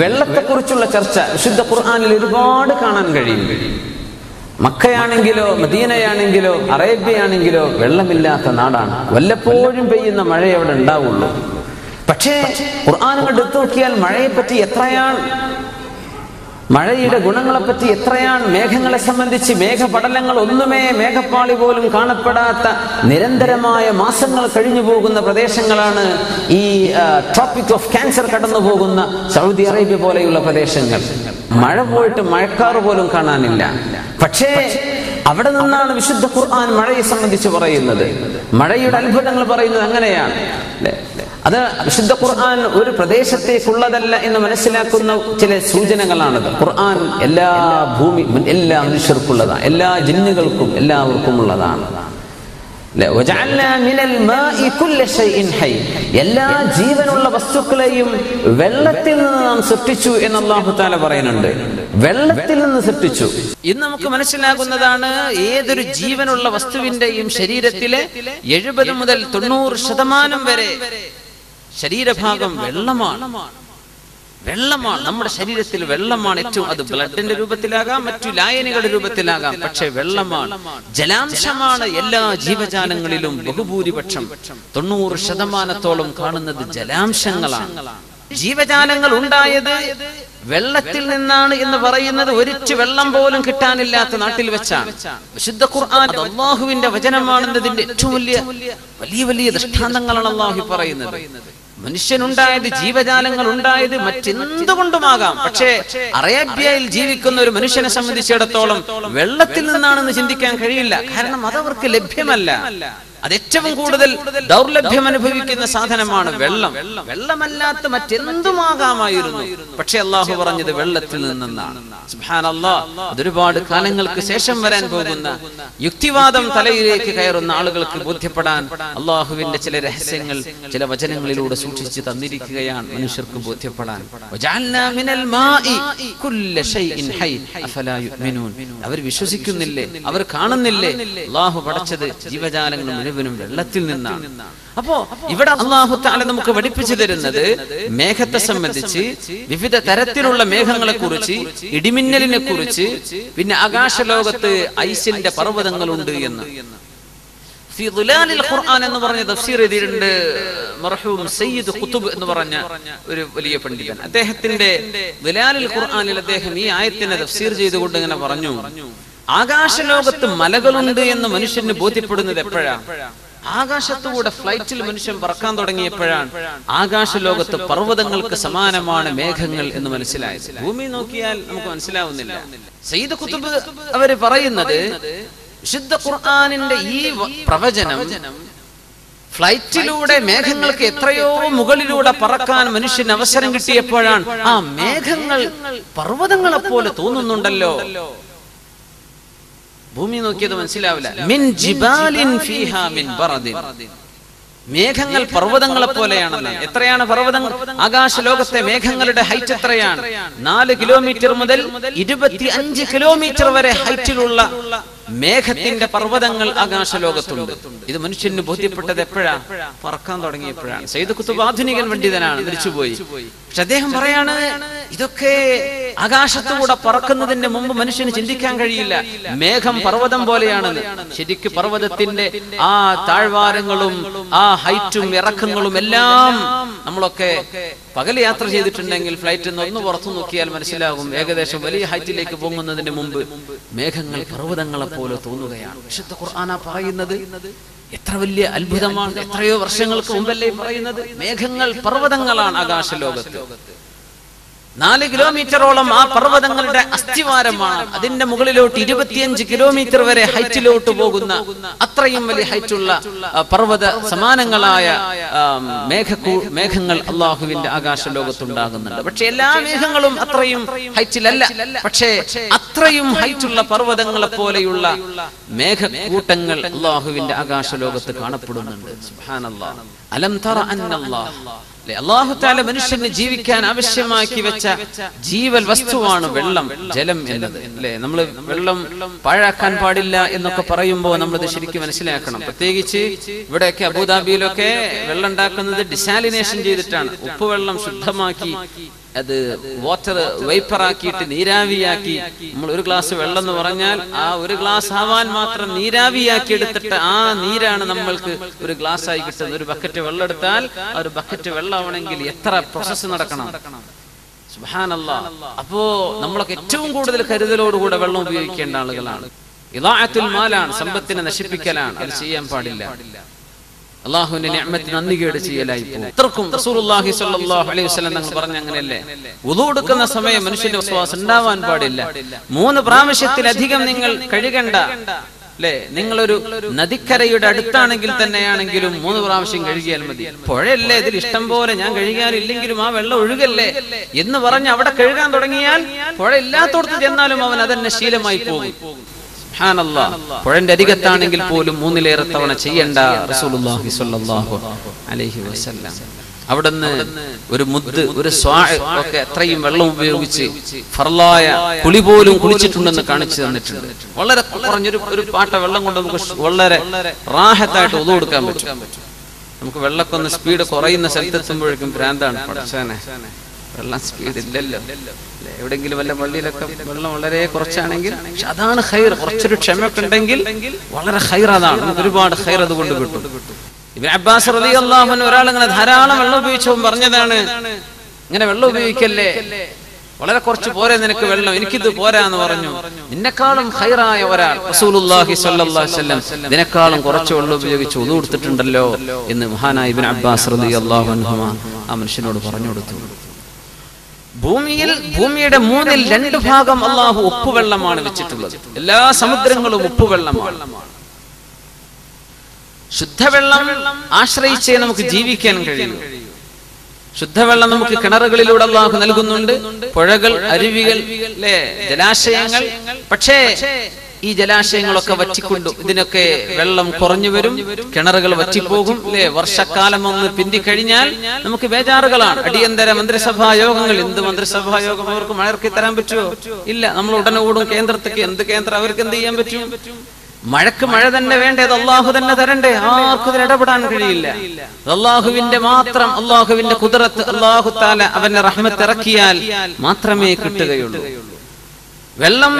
വെള്ളത്തെക്കുറിച്ചുള്ള ചർച്ച വിശുദ്ധ ഖുർആനിൽ ഒരുപാട് കാണാൻ കഴിയും. മക്കയാണെങ്കിലോ മദീനയാണെങ്കിലോ അറേബ്യയാണെങ്കിലോ വെള്ളമില്ലാത്ത നാടാണ്. വല്ലപ്പോഴും പെയ്യുന്ന മഴ അവിടെ ഉണ്ടാവുള്ളൂ. പക്ഷേ ഖുർആൻ എടുത്തു നോക്കിയാൽ മഴയെപ്പറ്റി എത്രയാണ്, മഴയുടെ ഗുണങ്ങളെപ്പറ്റി എത്രയാണ്. മേഘങ്ങളെ സംബന്ധിച്ച് മേഘപടലങ്ങൾ ഒന്നുമേ, മേഘപ്പാളി പോലും കാണപ്പെടാത്ത നിരന്തരമായ മാസങ്ങൾ കഴിഞ്ഞു പോകുന്ന പ്രദേശങ്ങളാണ് ഈ ട്രോപ്പിക് ഓഫ് ക്യാൻസർ കടന്നു പോകുന്ന സൗദി അറേബ്യ പോലെയുള്ള പ്രദേശങ്ങൾ. മഴ പോയിട്ട് മഴക്കാറ് പോലും കാണാനില്ല. പക്ഷേ അവിടെ നിന്നാണ് വിശുദ്ധ ഖുർആൻ മഴയെ സംബന്ധിച്ച് പറയുന്നത്. മഴയുടെ അത്ഭുതങ്ങൾ പറയുന്നത് അങ്ങനെയാണ്. അത് വിശുദ്ധ ഖുർആൻ ഒരു പ്രദേശത്തേക്കുള്ളതല്ല എന്ന് മനസ്സിലാക്കുന്ന ചില സൂചനകളാണത്. ഖുർആൻ എല്ലാ എല്ലാ മനുഷ്യർക്കുള്ളതാണ്, എല്ലാ ജിന്നുകൾക്കും എല്ലാവർക്കും ഉള്ളതാണ്. എല്ലാ ജീവനുള്ള വസ്തുക്കളെയും വെള്ളത്തിൽ നിന്ന് നാം സൃഷ്ടിച്ചു എന്ന് അല്ലാഹു തആല പറയുന്നുണ്ട്. വെള്ളത്തിൽ നിന്ന് സൃഷ്ടിച്ചു. ഇന്ന് നമുക്ക് മനസ്സിലാകുന്നതാണ്, ഏതൊരു ജീവനുള്ള വസ്തുവിന്റെയും ശരീരത്തിലെ 70 മുതൽ 90% വരെ ശരീരഭാഗം വെള്ളമാണ്. നമ്മുടെ ശരീരത്തിൽ വെള്ളമാണ് ഏറ്റവും. അത് ബ്ലഡിന്റെ രൂപത്തിലാകാം, മറ്റു ലായനികളുടെ രൂപത്തിലാകാം, പക്ഷെ വെള്ളമാണ്, ജലാംശമാണ്. എല്ലാ ജീവജാലങ്ങളിലും ബഹുഭൂരിപക്ഷം 90% കാണുന്നത് ജലാംശങ്ങളാണ്. ജീവജാലങ്ങൾ ഉണ്ടായത് വെള്ളത്തിൽ നിന്നാണ് എന്ന് പറയുന്നത് ഒരിറ്റു വെള്ളം പോലും കിട്ടാനില്ലാത്ത നാട്ടിൽ വെച്ചാണ്. വിശുദ്ധ ഖുർആൻ അല്ലാഹുവിന്റെ വചനമാണെന്നതിന്റെ ഏറ്റവും വലിയ ദൃഷ്ടാന്തങ്ങളാണ് അല്ലാഹു പറയുന്നത്. മനുഷ്യനുണ്ടായത്, ജീവജാലങ്ങൾ ഉണ്ടായത് മറ്റെന്തുകൊണ്ടുമാകാം. പക്ഷേ അറേബ്യയിൽ ജീവിക്കുന്ന ഒരു മനുഷ്യനെ സംബന്ധിച്ചിടത്തോളം വെള്ളത്തിൽ നിന്നാണെന്ന് ചിന്തിക്കാൻ കഴിയില്ല. കാരണം അതവർക്ക് ലഭ്യമല്ല. അത് ഏറ്റവും കൂടുതൽ ദൗർലഭ്യം അനുഭവിക്കുന്ന സാധനമാണ് വെള്ളം. വെള്ളമല്ലാത്ത മറ്റെന്തുമാകാമായിരുന്നു. പക്ഷെ അള്ളാഹു പറഞ്ഞത് വെള്ളത്തിൽ നിന്നാണ്. സുബ്ഹാനല്ലാഹ്. അതൊരുപാട് കാലങ്ങൾക്ക് ശേഷം വരാൻ പോകുന്ന യുക്തിവാദം തലയിലേക്ക് കയറുന്ന ആളുകൾക്ക് ബോധ്യപ്പെടാൻ അള്ളാഹുവിന്റെ ചില രഹസ്യങ്ങൾ ചില വചനങ്ങളിലൂടെ സൂക്ഷിച്ച് തന്നിരിക്കുകയാണ് മനുഷ്യർക്ക് ബോധ്യപ്പെടാൻ. അവർ വിശ്വസിക്കുന്നില്ലേ? അവർ കാണുന്നില്ലേ? അള്ളാഹു പടച്ചത് ജീവജാലങ്ങൾ മുഴുവനും വെള്ളത്തിൽ നിന്നാണ്. അപ്പോ ഇവിടെ അല്ലാഹു തആല നമുക്ക് പഠിപ്പിച്ചു തരുന്നത് മേഘത്തെ സംബന്ധിച്ച്, വിവിധ തരത്തിലുള്ള മേഘങ്ങളെ കുറിച്ച്, ഇടിമിന്നലിനെ കുറിച്ച്, പിന്നെ ആകാശലോകത്ത് ഐസിന്റെ പർവ്വതങ്ങളുണ്ട് എന്ന്. ഫി ദുലാലിൽ ഖുർആൻ എന്ന് പറഞ്ഞ തഫ്സീർ എഴുതിയിട്ടുണ്ട് മർഹൂം സയ്യിദ് ഖുതുബ് എന്ന് പറഞ്ഞ ഒരു വലിയ പണ്ഡിതൻ. അദ്ദേഹത്തിന്റെ ദുലാലിൽ ഖുർആനിൽ അദ്ദേഹം ഈ ആയത്തിനെ തഫ്സീർ ചെയ്തുകൊണ്ട് ഇങ്ങനെ പറഞ്ഞു, ആകാശലോകത്ത് മലകളുണ്ട് എന്ന് മനുഷ്യന് ബോധ്യപ്പെടുന്നത് എപ്പോഴാണ്? ആകാശത്തുകൂടെ ഫ്ലൈറ്റിൽ മനുഷ്യൻ പറക്കാൻ തുടങ്ങിയപ്പോഴാണ് ആകാശലോകത്ത് പർവ്വതങ്ങൾക്ക് സമാനമാണ് മേഘങ്ങൾ എന്ന് മനസ്സിലായത്. ഭൂമി നോക്കിയാൽ നമുക്ക് മനസ്സിലാവുന്നില്ല. സയ്യിദ് ഖുതുബ് അവര് പറയുന്നത് വിശുദ്ധ ഖുർആനിന്റെ ഈ പ്രവചനം ഫ്ലൈറ്റിലൂടെ മേഘങ്ങൾക്ക് എത്രയോ മുകളിലൂടെ പറക്കാൻ മനുഷ്യന് അവസരം കിട്ടിയപ്പോഴാണ് ആ മേഘങ്ങൾ പർവ്വതങ്ങളെ പോലെ തോന്നുന്നുണ്ടല്ലോ. ഭൂമി നോക്കിയത് മനസ്സിലാവില്ല. മിൻ ജിബാലിൻ ഫീഹാ മിൻ ബറദിൻ. മേഘങ്ങൾ പർവ്വതങ്ങളെ പോലെയാണെന്ന്. എത്രയാണ് പർവ്വതങ്ങൾ? ആകാശലോകത്തെ മേഘങ്ങളുടെ ഹൈറ്റ് എത്രയാണ്? 4 കിലോമീറ്റർ മുതൽ 25 കിലോമീറ്റർ വരെ ഹൈറ്റിലുള്ള മേഘത്തിന്റെ പർവ്വതങ്ങൾ ആകാശലോകത്തുണ്ട്. ഇത് മനുഷ്യന് ബോധ്യപ്പെട്ടത് എപ്പോഴാ? പറക്കാൻ തുടങ്ങിയപ്പോഴാണ്. സയ്യിദ് ഖുതുബ് ആധുനികൻ പണ്ഡിതനാണ്, മരിച്ചുപോയി. പക്ഷെ അദ്ദേഹം പറയാണ്, ഇതൊക്കെ ആകാശത്തുകൂടെ പറക്കുന്നതിന് മുമ്പ് മനുഷ്യന് ചിന്തിക്കാൻ കഴിയില്ല. മേഘം പർവ്വതം പോലെയാണെന്ന്. ശരിക്കും പർവ്വതത്തിന്റെ ആ താഴ്വാരങ്ങളും ആ ഹൈറ്റും ഇറക്കങ്ങളും എല്ലാം നമ്മളൊക്കെ പകൽ യാത്ര ചെയ്തിട്ടുണ്ടെങ്കിൽ ഫ്ലൈറ്റിൽ നിന്ന് ഒന്ന് പുറത്തു നോക്കിയാൽ മനസ്സിലാകും. ഏകദേശം വലിയ ഹൈറ്റിലേക്ക് പോകുന്നതിന് മുമ്പ് മേഘങ്ങൾ പർവ്വതങ്ങളെ പോലെ തോന്നുകയാണ്. വിശുദ്ധ ഖുർആന പറയുന്നത് എത്ര വലിയ അത്ഭുതമാണ്. എത്രയോ വർഷങ്ങൾക്ക് മുമ്പല്ലേ പറയുന്നത്? മേഘങ്ങൾ പർവ്വതങ്ങളാണ് ആകാശലോകത്ത്. 4 കിലോമീറ്ററോളം ആ പർവ്വതങ്ങളുടെ അസ്ഥിവാരമാണ്. അതിന്റെ മുകളിലോട്ട് 25 കിലോമീറ്റർ വരെ ഹൈറ്റിലോട്ട് പോകുന്ന അത്രയും വലിയ ഹൈറ്റുള്ള പർവ്വത സമാനങ്ങളായ മേഘങ്ങൾ അള്ളാഹുവിന്റെ ആകാശലോകത്തുണ്ടാകുന്നുണ്ട്. പക്ഷെ എല്ലാ മേഘങ്ങളും അത്രയും ഹൈറ്റിലല്ല. പക്ഷേ അത്രയും ഹൈറ്റുള്ള പർവ്വതങ്ങളെ പോലെയുള്ള മേഘക്കൂട്ടങ്ങൾ അള്ളാഹുവിന്റെ ആകാശലോകത്ത് കാണപ്പെടുന്നുണ്ട്. സുബ്ഹാനല്ലാഹ്. അലം തറ അന്നല്ലാഹ്, അല്ലാഹു തആല മനുഷ്യന് ജീവിക്കാൻ ആവശ്യമാക്കി വെച്ച ജീവൽ വസ്തുവാണ് വെള്ളം, ജലം എന്നത്. അല്ലെ, നമ്മൾ വെള്ളം പാഴാക്കാൻ പാടില്ല എന്നൊക്കെ പറയുമ്പോൾ നമ്മളത് ശരിക്കും മനസ്സിലാക്കണം. പ്രത്യേകിച്ച് ഇവിടെയൊക്കെ അബുദാബിയിലൊക്കെ വെള്ളം ഉണ്ടാക്കുന്നത് ഡിസാലിനേഷൻ ചെയ്തിട്ടാണ്. ഉപ്പുവെള്ളം ശുദ്ധമാക്കി അത് വാട്ടർ വേപ്പറാക്കിയിട്ട് നീരാവിയാക്കി. നമ്മൾ ഒരു ഗ്ലാസ് വെള്ളം എന്ന് പറഞ്ഞാൽ ആ ഒരു ഗ്ലാസ് ആവാൻ മാത്രം നീരാവിയാക്കി എടുത്തിട്ട് ആ നീരാണ് നമ്മൾക്ക് ഒരു ഗ്ലാസ് ആയി കിട്ടുന്നത്. ഒരു ബക്കറ്റ് വെള്ളം എടുത്താൽ ആ ഒരു ബക്കറ്റ് വെള്ളമാണെങ്കിൽ എത്ര പ്രോസസ്സ് നടക്കണം. സുബ്ഹാനല്ലാഹ്. അപ്പോ നമ്മളൊക്കെ ഏറ്റവും കൂടുതൽ കരുതലോടുകൂടെ വെള്ളം ഉപയോഗിക്കേണ്ട ആളുകളാണ്. ഇദാഅത്തുൽ മാലാണ്, സമ്പത്തിനെ നശിപ്പിക്കലാണ്. അത് ചെയ്യാൻ പാടില്ല. അല്ലാഹുവിന്റെ നിഅമത്ത് നന്ദികേട് ചെയ്യലായി പോകും. അത്രക്കും റസൂലുള്ളാഹി സ്വല്ലല്ലാഹു അലൈഹി വസല്ലം തങ്ങൾ പറഞ്ഞ അങ്ങനെയല്ലേ, വുളു എടുക്കുന്ന സമയം മനുഷ്യന്റെ വസ്വാസ് ഉണ്ടാവാൻ പാടില്ല. 3 പ്രാവശ്യത്തിലധികം നിങ്ങൾ കഴുകണ്ട. അല്ലെ, നിങ്ങളൊരു നദിക്കരയുടെ അടുത്താണെങ്കിൽ തന്നെയാണെങ്കിലും 3 പ്രാവശ്യം കഴുകിയാൽ മതി. പുഴയല്ലേ, ഇതിൽ ഇഷ്ടം പോലെ ഞാൻ കഴുകിയാലില്ലെങ്കിലും ആ വെള്ളം ഒഴുകല്ലേ എന്ന് പറഞ്ഞ് അവിടെ കഴുകാൻ തുടങ്ങിയാൽ പുഴ ഇല്ലാത്തോടത്ത് ചെന്നാലും അവൻ അതന്നെ ശീലമായി പോകും. പുഴന്റെ അരികത്താണെങ്കിൽ പോലും 3-ലേറെ തവണ ചെയ്യണ്ട റസൂലുള്ളാഹി സ്വല്ലല്ലാഹു അലൈഹി വസല്ലം. അവിടുന്ന് ഒരു മുദ്ദ്, ഒരു സ്വാഅ് ഒക്കെ അത്രയും വെള്ളം ഉപയോഗിച്ച് ഫർളായ കുളി പോലും കുളിച്ചിട്ടുണ്ടെന്ന് കാണിച്ചു തന്നിട്ടുണ്ട്. വളരെ കുറഞ്ഞൊരു പാട്ട വെള്ളം കൊണ്ട് നമുക്ക് വളരെ റാഹത്തായിട്ട് ഒതു കൊടുക്കാൻ പറ്റും. നമുക്ക് വെള്ളക്കൊന്ന് സ്പീഡ് കുറയുന്ന സ്ഥലത്തെത്തുമ്പോഴേക്കും ഭ്രാന്താണ്. പടച്ചോനെ, വെള്ളം സ്പീഡ് ഇല്ലല്ലോ. എവിടെങ്കിലും വല്ല പള്ളിയിലൊക്കെ വെള്ളം വളരെ കുറച്ചാണെങ്കിൽ അതാണ് ഖൈർ. കുറച്ചൊരു ക്ഷമയൊക്കെ ഉണ്ടെങ്കിൽ വളരെ ഖൈർ. അതാണ് നമുക്ക് ഒരുപാട് ഖൈർ അതുകൊണ്ട് കിട്ടും. ഇബ്നു അബ്ബാസ് റളിയല്ലാഹു അൻഹു ഒരാൾ ഇങ്ങനെ ധാരാളം വെള്ളം ഉപയോഗിച്ചപ്പോൾ പറഞ്ഞതാണ്, ഇങ്ങനെ വെള്ളം ഉപയോഗിക്കല്ലേ, വളരെ കുറച്ച് പോരെ നിനക്ക് വെള്ളം, എനിക്കിത് പോരാന്ന് പറഞ്ഞു. നിന്നെക്കാളും ഖൈറായ ഒരാൾ റസൂലുള്ളാഹി സ്വല്ലല്ലാഹു അലൈഹി വസല്ലം നിന്നെക്കാളും കുറച്ച് വെള്ളം ഉപയോഗിച്ച് ഉളു കൊടുത്തിട്ടുണ്ടല്ലോ എന്ന് മഹാനായ ഇബ്നു അബ്ബാസ് റളിയല്ലാഹു അൻഹുമ ആ മനുഷ്യനോട് പറഞ്ഞു കൊടുത്തു. ഭൂമിയുടെ 2/3 ഭാഗം അല്ലാഹു ഉപ്പുവെള്ളമാണ് വെച്ചിട്ടുള്ളത്. എല്ലാ സമുദ്രങ്ങളും ഉപ്പുവെള്ളമാണ്. ശുദ്ധവെള്ളം ആശ്രയിച്ചേ നമുക്ക് ജീവിക്കാൻ കഴിയും. ശുദ്ധവെള്ളം നമുക്ക് കിണറുകളിലൂടെ അല്ലാഹു നൽകുന്നുണ്ട്, പുഴകൾ, അരുവികൾ, ജലാശയങ്ങൾ. പക്ഷേ ഈ ജലാശയങ്ങളൊക്കെ വറ്റിക്കൊണ്ടു ഇതിനൊക്കെ വെള്ളം കുറഞ്ഞു വരും, കിണറുകൾ വറ്റിപ്പോകും. വർഷക്കാലം ഒന്ന് പിന്തിക്കഴിഞ്ഞാൽ നമുക്ക് ബേജാറുകളാണ്. അടിയന്തര മന്ത്രിസഭാ യോഗങ്ങൾ. എന്ത് മന്ത്രിസഭാ യോഗം? അവർക്ക് മഴയ്ക്ക് തരാൻ പറ്റുമോ? ഇല്ല. നമ്മൾ ഉടനെ ഓടും കേന്ദ്രത്തേക്ക്. എന്ത് കേന്ദ്രം? അവർക്ക് എന്ത് ചെയ്യാൻ പറ്റും? മഴക്ക് മഴ തന്നെ വേണ്ടേ? അത് അള്ളാഹു തന്നെ തരണ്ടേ? ആർക്കും ഇതിൽ ഇടപെടാൻ കഴിയില്ല. അള്ളാഹുവിന്റെ മാത്രം, അള്ളാഹുവിന്റെ ഖുദ്റത്ത്, അള്ളാഹു തആല അവന്റെ റഹ്മത്ത് ഇറക്കിയാൽ മാത്രമേ കിട്ടുകയുള്ളൂ. വെള്ളം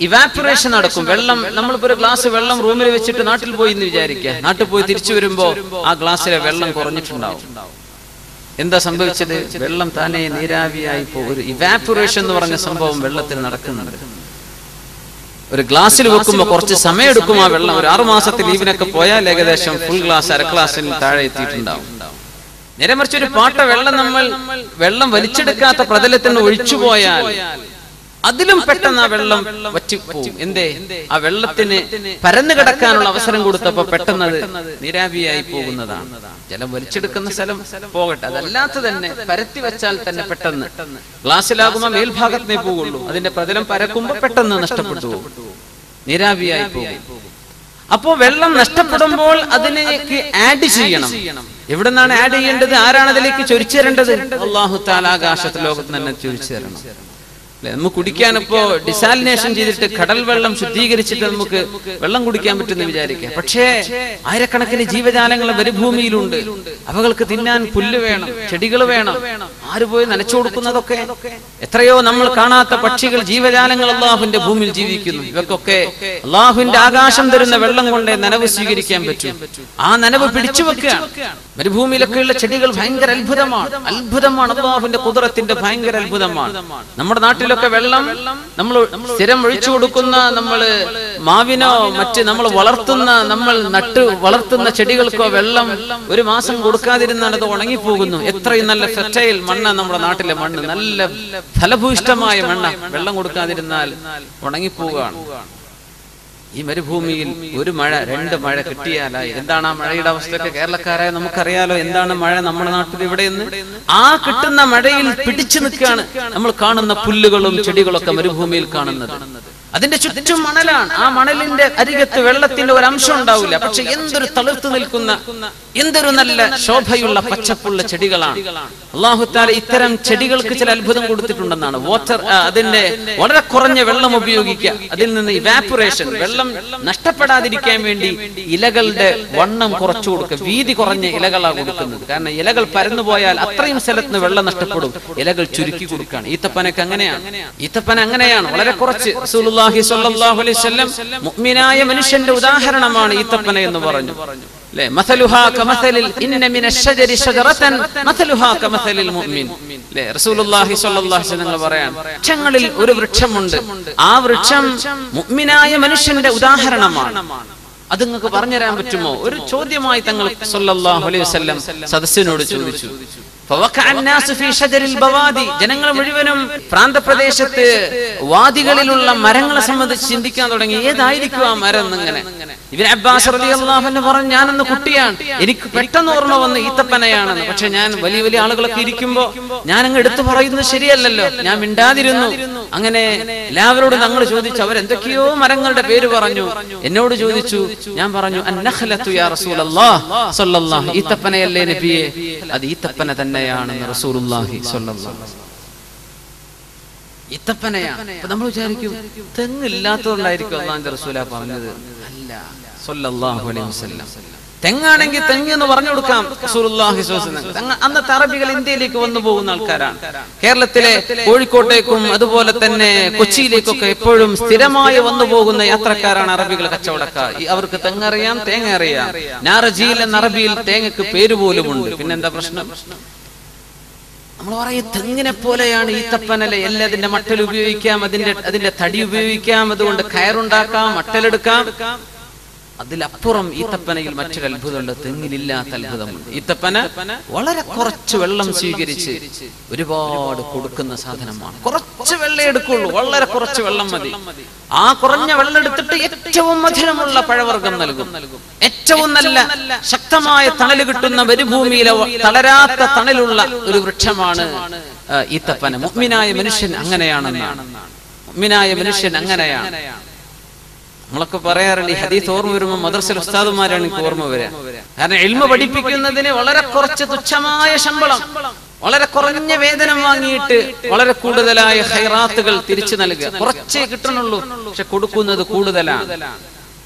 ഇവാപറേഷൻ നടക്കും. വെള്ളം, നമ്മളിപ്പോ ഒരു ഗ്ലാസ് വെള്ളം റൂമിൽ വെച്ചിട്ട് നാട്ടിൽ പോയി എന്ന് വിചാരിക്കുക. നാട്ടിൽ പോയി തിരിച്ചു വരുമ്പോ ആ ഗ്ലാസ്സിലെ വെള്ളം കുറഞ്ഞിട്ടുണ്ടാവും. എന്താ സംഭവിച്ചത്? വെള്ളം താനെ നീരാവിയായി പോകും. ഒരു ഇവാപറേഷൻ എന്ന് പറഞ്ഞ സംഭവം വെള്ളത്തിൽ നടക്കുന്നുണ്ട്. ഒരു ഗ്ലാസ്സിൽ വെക്കുമ്പോൾ കുറച്ച് സമയം എടുക്കും ആ വെള്ളം. ഒരു 6 മാസത്തെ ലീവിനൊക്കെ പോയാൽ ഏകദേശം ഫുൾ ഗ്ലാസ്, അര ഗ്ലാസ്സിന് താഴെ എത്തിയിട്ടുണ്ടാവും. നേരെ മറിച്ച് ഒരു പാട്ട വെള്ളം നമ്മൾ വെള്ളം വലിച്ചെടുക്കാത്ത പ്രതലത്തിന് ഒഴിച്ചു പോയാൽ അതിലും പെട്ടെന്ന് ആ വെള്ളം വറ്റിപ്പോവും. എന്തേ? ആ വെള്ളത്തിന് പരന്നു കിടക്കാനുള്ള അവസരം കൊടുത്തപ്പോ പെട്ടെന്ന് അത് നീരാവിയായി പോകുന്നതാണ്. ജലം വലിച്ചെടുക്കുന്ന സ്ഥലം പോകട്ടെ, അതല്ലാത്ത തന്നെ പരത്തി വെച്ചാൽ തന്നെ പെട്ടെന്ന് ഗ്ലാസ്സിലാകുമ്പോൾ മേൽഭാഗത്തിനേ പോകുള്ളൂ. അതിന്റെ പ്രതലം പരക്കുമ്പോ പെട്ടെന്ന് നഷ്ടപ്പെട്ടു പോകും, നീരാവിയായി പോകും. അപ്പോ വെള്ളം നഷ്ടപ്പെടുമ്പോൾ അതിലേക്ക് ആഡ് ചെയ്യണം. എവിടെ നിന്നാണ് ആഡ് ചെയ്യേണ്ടത്? ആരാണ് അതിലേക്ക് ചൊരിച്ചു തരേണ്ടത്? അല്ലാഹു തആല ആകാശത്ത് ലോകത്ത് തന്നെ ചൊരിച്ചു തരണം. നമുക്ക് കുടിക്കാൻ ഇപ്പോ ഡിസാലിനേഷൻ ചെയ്തിട്ട് കടൽ വെള്ളം ശുദ്ധീകരിച്ചിട്ട് നമുക്ക് വെള്ളം കുടിക്കാൻ പറ്റുമെന്ന് വിചാരിക്കാം. പക്ഷേ ആയിരക്കണക്കിന് ജീവജാലങ്ങൾ മരുഭൂമിയിലുണ്ട്. അവകൾക്ക് തിന്നാൻ പുല്ല് വേണം, ചെടികൾ വേണം. ആര് പോയി നനച്ചു കൊടുക്കുന്നതൊക്കെ? എത്രയോ നമ്മൾ കാണാത്ത പക്ഷികൾ, ജീവജാലങ്ങൾ അള്ളാഹുവിന്റെ ഭൂമിയിൽ ജീവിക്കുന്നു. ഇവക്കൊക്കെ അള്ളാഹുവിന്റെ ആകാശം തരുന്ന വെള്ളം കൊണ്ടേ നനവ് സ്വീകരിക്കാൻ പറ്റും. ആ നനവ് പിടിച്ചു വെക്കുകയാണ്. മരുഭൂമിയിലൊക്കെയുള്ള ചെടികൾ ഭയങ്കര അത്ഭുതമാണ്. അള്ളാഹുവിന്റെ ഖുദ്റത്തിന്റെ ഭയങ്കര അത്ഭുതമാണ്. നമ്മുടെ നാട്ടിലൊക്കെ വെള്ളം നമ്മൾ സ്ഥിരം ഒഴിച്ചു കൊടുക്കുന്ന, നമ്മള് മാവിനോ മറ്റ് നമ്മൾ വളർത്തുന്ന, നമ്മൾ നട്ട് വളർത്തുന്ന ചെടികൾക്കോ വെള്ളം 1 മാസം കൊടുക്കാതിരുന്നാൽ അത് ഉണങ്ങിപ്പോകുന്നു. എത്രയും നല്ല ഫെർട്ടൈൽ മണ്ണ നമ്മുടെ നാട്ടിലെ മണ്ണ്, നല്ല ഫലഭൂയിഷ്ടമായ മണ്ണ. വെള്ളം കൊടുക്കാതിരുന്നാൽ ഉണങ്ങിപ്പോവുകയാണ്. ഈ മരുഭൂമിയിൽ 1 മഴ 2 മഴ കിട്ടിയാലായി. എന്താണ് ആ മഴയുടെ അവസ്ഥയൊക്കെ? കേരളക്കാരായ നമുക്കറിയാലോ എന്താണ് മഴ നമ്മുടെ നാട്ടിൽ ഇവിടെയെന്ന്. ആ കിട്ടുന്ന മഴയിൽ പിടിച്ചു നിൽക്കുകയാണ് നമ്മൾ കാണുന്ന പുല്ലുകളും ചെടികളൊക്കെ മരുഭൂമിയിൽ കാണുന്നത്. അതിന്റെ ചുറ്റും മണലാണ്. ആ മണലിന്റെ അരികത്ത് വെള്ളത്തിന്റെ ഒരു അംശം ഉണ്ടാവില്ല. പക്ഷെ എന്തൊരു തളിർത്തു നിൽക്കുന്ന, എന്തൊരു നല്ല ശോഭയുള്ള പച്ചപ്പുള്ള ചെടികളാണ്. അല്ലാഹു തആല ഇത്തരം ചെടികൾക്ക് ചില അത്ഭുതം കൊടുത്തിട്ടുണ്ടെന്നാണ്. വാട്ടർ, അതിന്റെ വളരെ കുറഞ്ഞ വെള്ളം ഉപയോഗിക്കുക, അതിൽ നിന്ന് ഇവാപറേഷൻ, വെള്ളം നഷ്ടപ്പെടാതിരിക്കാൻ വേണ്ടി ഇലകളുടെ വണ്ണം കുറച്ചു കൊടുക്കുക. വീതി കുറഞ്ഞ ഇലകളാണ് കൊടുക്കുന്നത്. കാരണം ഇലകൾ പരന്നു പോയാൽ അത്രയും സ്ഥലത്ത് വെള്ളം നഷ്ടപ്പെടും. ഇലകൾ ചുരുക്കി കൊടുക്കുകയാണ്. ഈത്തപ്പനൊക്കെ അങ്ങനെയാണ്. ഈത്തപ്പന അങ്ങനെയാണ്, വളരെ കുറച്ച്. റസൂലുള്ളാഹി സ്വല്ലല്ലാഹു അലൈഹി വസല്ലം മുഅ്മിനായ മനുഷ്യന്റെ ഉദാഹരണമാണ് ഈത്തപ്പന എന്ന് പറഞ്ഞു. മസലുഹാ കമസലിൽ ഇന്ന മിനശ് ശജരി ശജറതൻ മസലുഹാ കമസലിൽ മുഅ്മിൻ. റസൂലുള്ളാഹി സ്വല്ലല്ലാഹു അലൈഹി വസല്ലം പറയാൻ, വൃക്ഷങ്ങളിൽ ഒരു വൃക്ഷമുണ്ട്, ആ വൃക്ഷം മുഅ്മിനായ മനുഷ്യന്റെ ഉദാഹരണമാണ്. അത് നിങ്ങൾക്ക് പറഞ്ഞുതരാൻ പറ്റുമോ? ഒരു ചോദ്യമായി തങ്ങൾ സ്വല്ലല്ലാഹു അലൈഹി വസല്ലം സദസ്സിനോട് ചോദിച്ചു. ജനങ്ങൾ മുഴുവനും പ്രാന്തപ്രദേശത്ത് വാദികളിലുള്ള മരങ്ങളെ സംബന്ധിച്ച് ചിന്തിക്കാൻ തുടങ്ങി. ഏതായിരിക്കും ആ മരം എന്നിങ്ങനെ. ഇബ്നു അബ്ബാസ് റളിയല്ലാഹു അൻഹു പറഞ്ഞു, ഞാനന്ന് കുട്ടിയാണ്, എനിക്ക് പെട്ടെന്ന് ഓർമ്മ വന്ന് ഈത്തപ്പനയാണെന്ന്. പക്ഷെ ഞാൻ വലിയ വലിയ ആളുകളൊക്കെ ഇരിക്കുമ്പോ ഞാൻ അങ്ങ് എടുത്തു പറയുന്നത് ശരിയല്ലല്ലോ, ഞാൻ മിണ്ടാതിരുന്നു. അങ്ങനെ എല്ലാവരോടും ഞങ്ങൾ ചോദിച്ചു. അവരെന്തൊക്കെയോ മരങ്ങളുടെ പേര് പറഞ്ഞു. എന്നോട് ചോദിച്ചു. ഞാൻ പറഞ്ഞു, അന്നഖലത്തു യാ റസൂലല്ലാഹ് സ്വല്ലല്ലാഹു, ഈത്തപ്പനയല്ലേ നബിയേ? അത് ഈത്തപ്പന തന്നെയാണെന്ന് റസൂലുള്ളാഹി സ്വല്ലല്ലാഹു അലൈഹി വസല്ലം. ഈത്തപ്പനയാണ്. അപ്പൊ നമ്മൾ വിചാരിക്കും തെങ്ങില്ലാത്തതുകൊണ്ടായിരിക്കും അല്ലാഹുവിന്റെ റസൂലാ പറഞ്ഞത്. അല്ല, സ്വല്ലല്ലാഹു അലൈഹി വസല്ലം. തെങ്ങാണെങ്കിൽ തെങ്ങ് എന്ന് പറഞ്ഞു കൊടുക്കാം റസൂലുള്ളാഹി സ്വല്ലല്ലാഹു അലൈഹി വസല്ലം. അന്നത്തെ അറബികൾ ഇന്ത്യയിലേക്ക് വന്നു പോകുന്ന ആൾക്കാരാണ്. കേരളത്തിലെ കോഴിക്കോട്ടേക്കും അതുപോലെ തന്നെ കൊച്ചിയിലേക്കൊക്കെ എപ്പോഴും സ്ഥിരമായി വന്നു പോകുന്ന യാത്രക്കാരാണ് അറബികൾ, കച്ചവടക്കാർ. അവർക്ക് തെങ്ങറിയാം, തേങ്ങ അറിയാം. നാറജീൽ എന്ന അറബിയിൽ തേങ്ങക്ക് പേര് പോലുമുണ്ട്. പിന്നെന്താ പ്രശ്നം? നമ്മൾ പറയും തെങ്ങിനെ പോലെയാണ് ഈത്തപ്പനലെ. എല്ലാതിന്റെ മട്ടൽ ഉപയോഗിക്കാം, അതിന്റെ തടി ഉപയോഗിക്കാം, അതുകൊണ്ട് കയറുണ്ടാക്കാം, മട്ടലെടുക്കാം. അതിലപ്പുറം ഈത്തപ്പനയിൽ മറ്റൊരു അത്ഭുതമുണ്ട്, തെങ്ങിലില്ലാത്ത അത്ഭുതമുണ്ട്. ഈത്തപ്പന വളരെ കുറച്ച് വെള്ളം സ്വീകരിച്ച് ഒരുപാട് കൊടുക്കുന്ന സാധനമാണ്. കുറച്ച് വെള്ളം എടുക്കുള്ളൂ, വളരെ കുറച്ച് വെള്ളം മതി. ആ കുറഞ്ഞ വെള്ളം എടുത്തിട്ട് ഏറ്റവും മധുരമുള്ള പഴവർഗം നൽകും. ഏറ്റവും നല്ല ശക്തമായ തണല് കിട്ടുന്ന മരുഭൂമിയിലെ തളരാത്ത തണലുള്ള ഒരു വൃക്ഷമാണ് ഈത്തപ്പന. മുഅ്മിനായ മനുഷ്യൻ അങ്ങനെയാണെന്നാണ്. മുഅ്മിനായ മനുഷ്യൻ അങ്ങനെയാണ്. നമ്മളൊക്കെ പറയാറുണ്ട്, ഈ ഹദീസ് ഓർമ്മ വരുമ്പോൾ മദ്രസയിൽ ഉസ്താദുമാരാണ് എനിക്ക് ഓർമ്മ വരിക. കാരണം ഇൽമ പഠിപ്പിക്കുന്നതിന് വളരെ കുറച്ച് തുച്ഛമായ ശമ്പളം, വളരെ കുറഞ്ഞ വേതനം വാങ്ങിയിട്ട് വളരെ കൂടുതലായ ഖൈറാത്തുകൾ തിരിച്ചു നൽകുക. കുറച്ചേ കിട്ടണുള്ളൂ, പക്ഷെ കൊടുക്കുന്നത് കൂടുതലാണ്.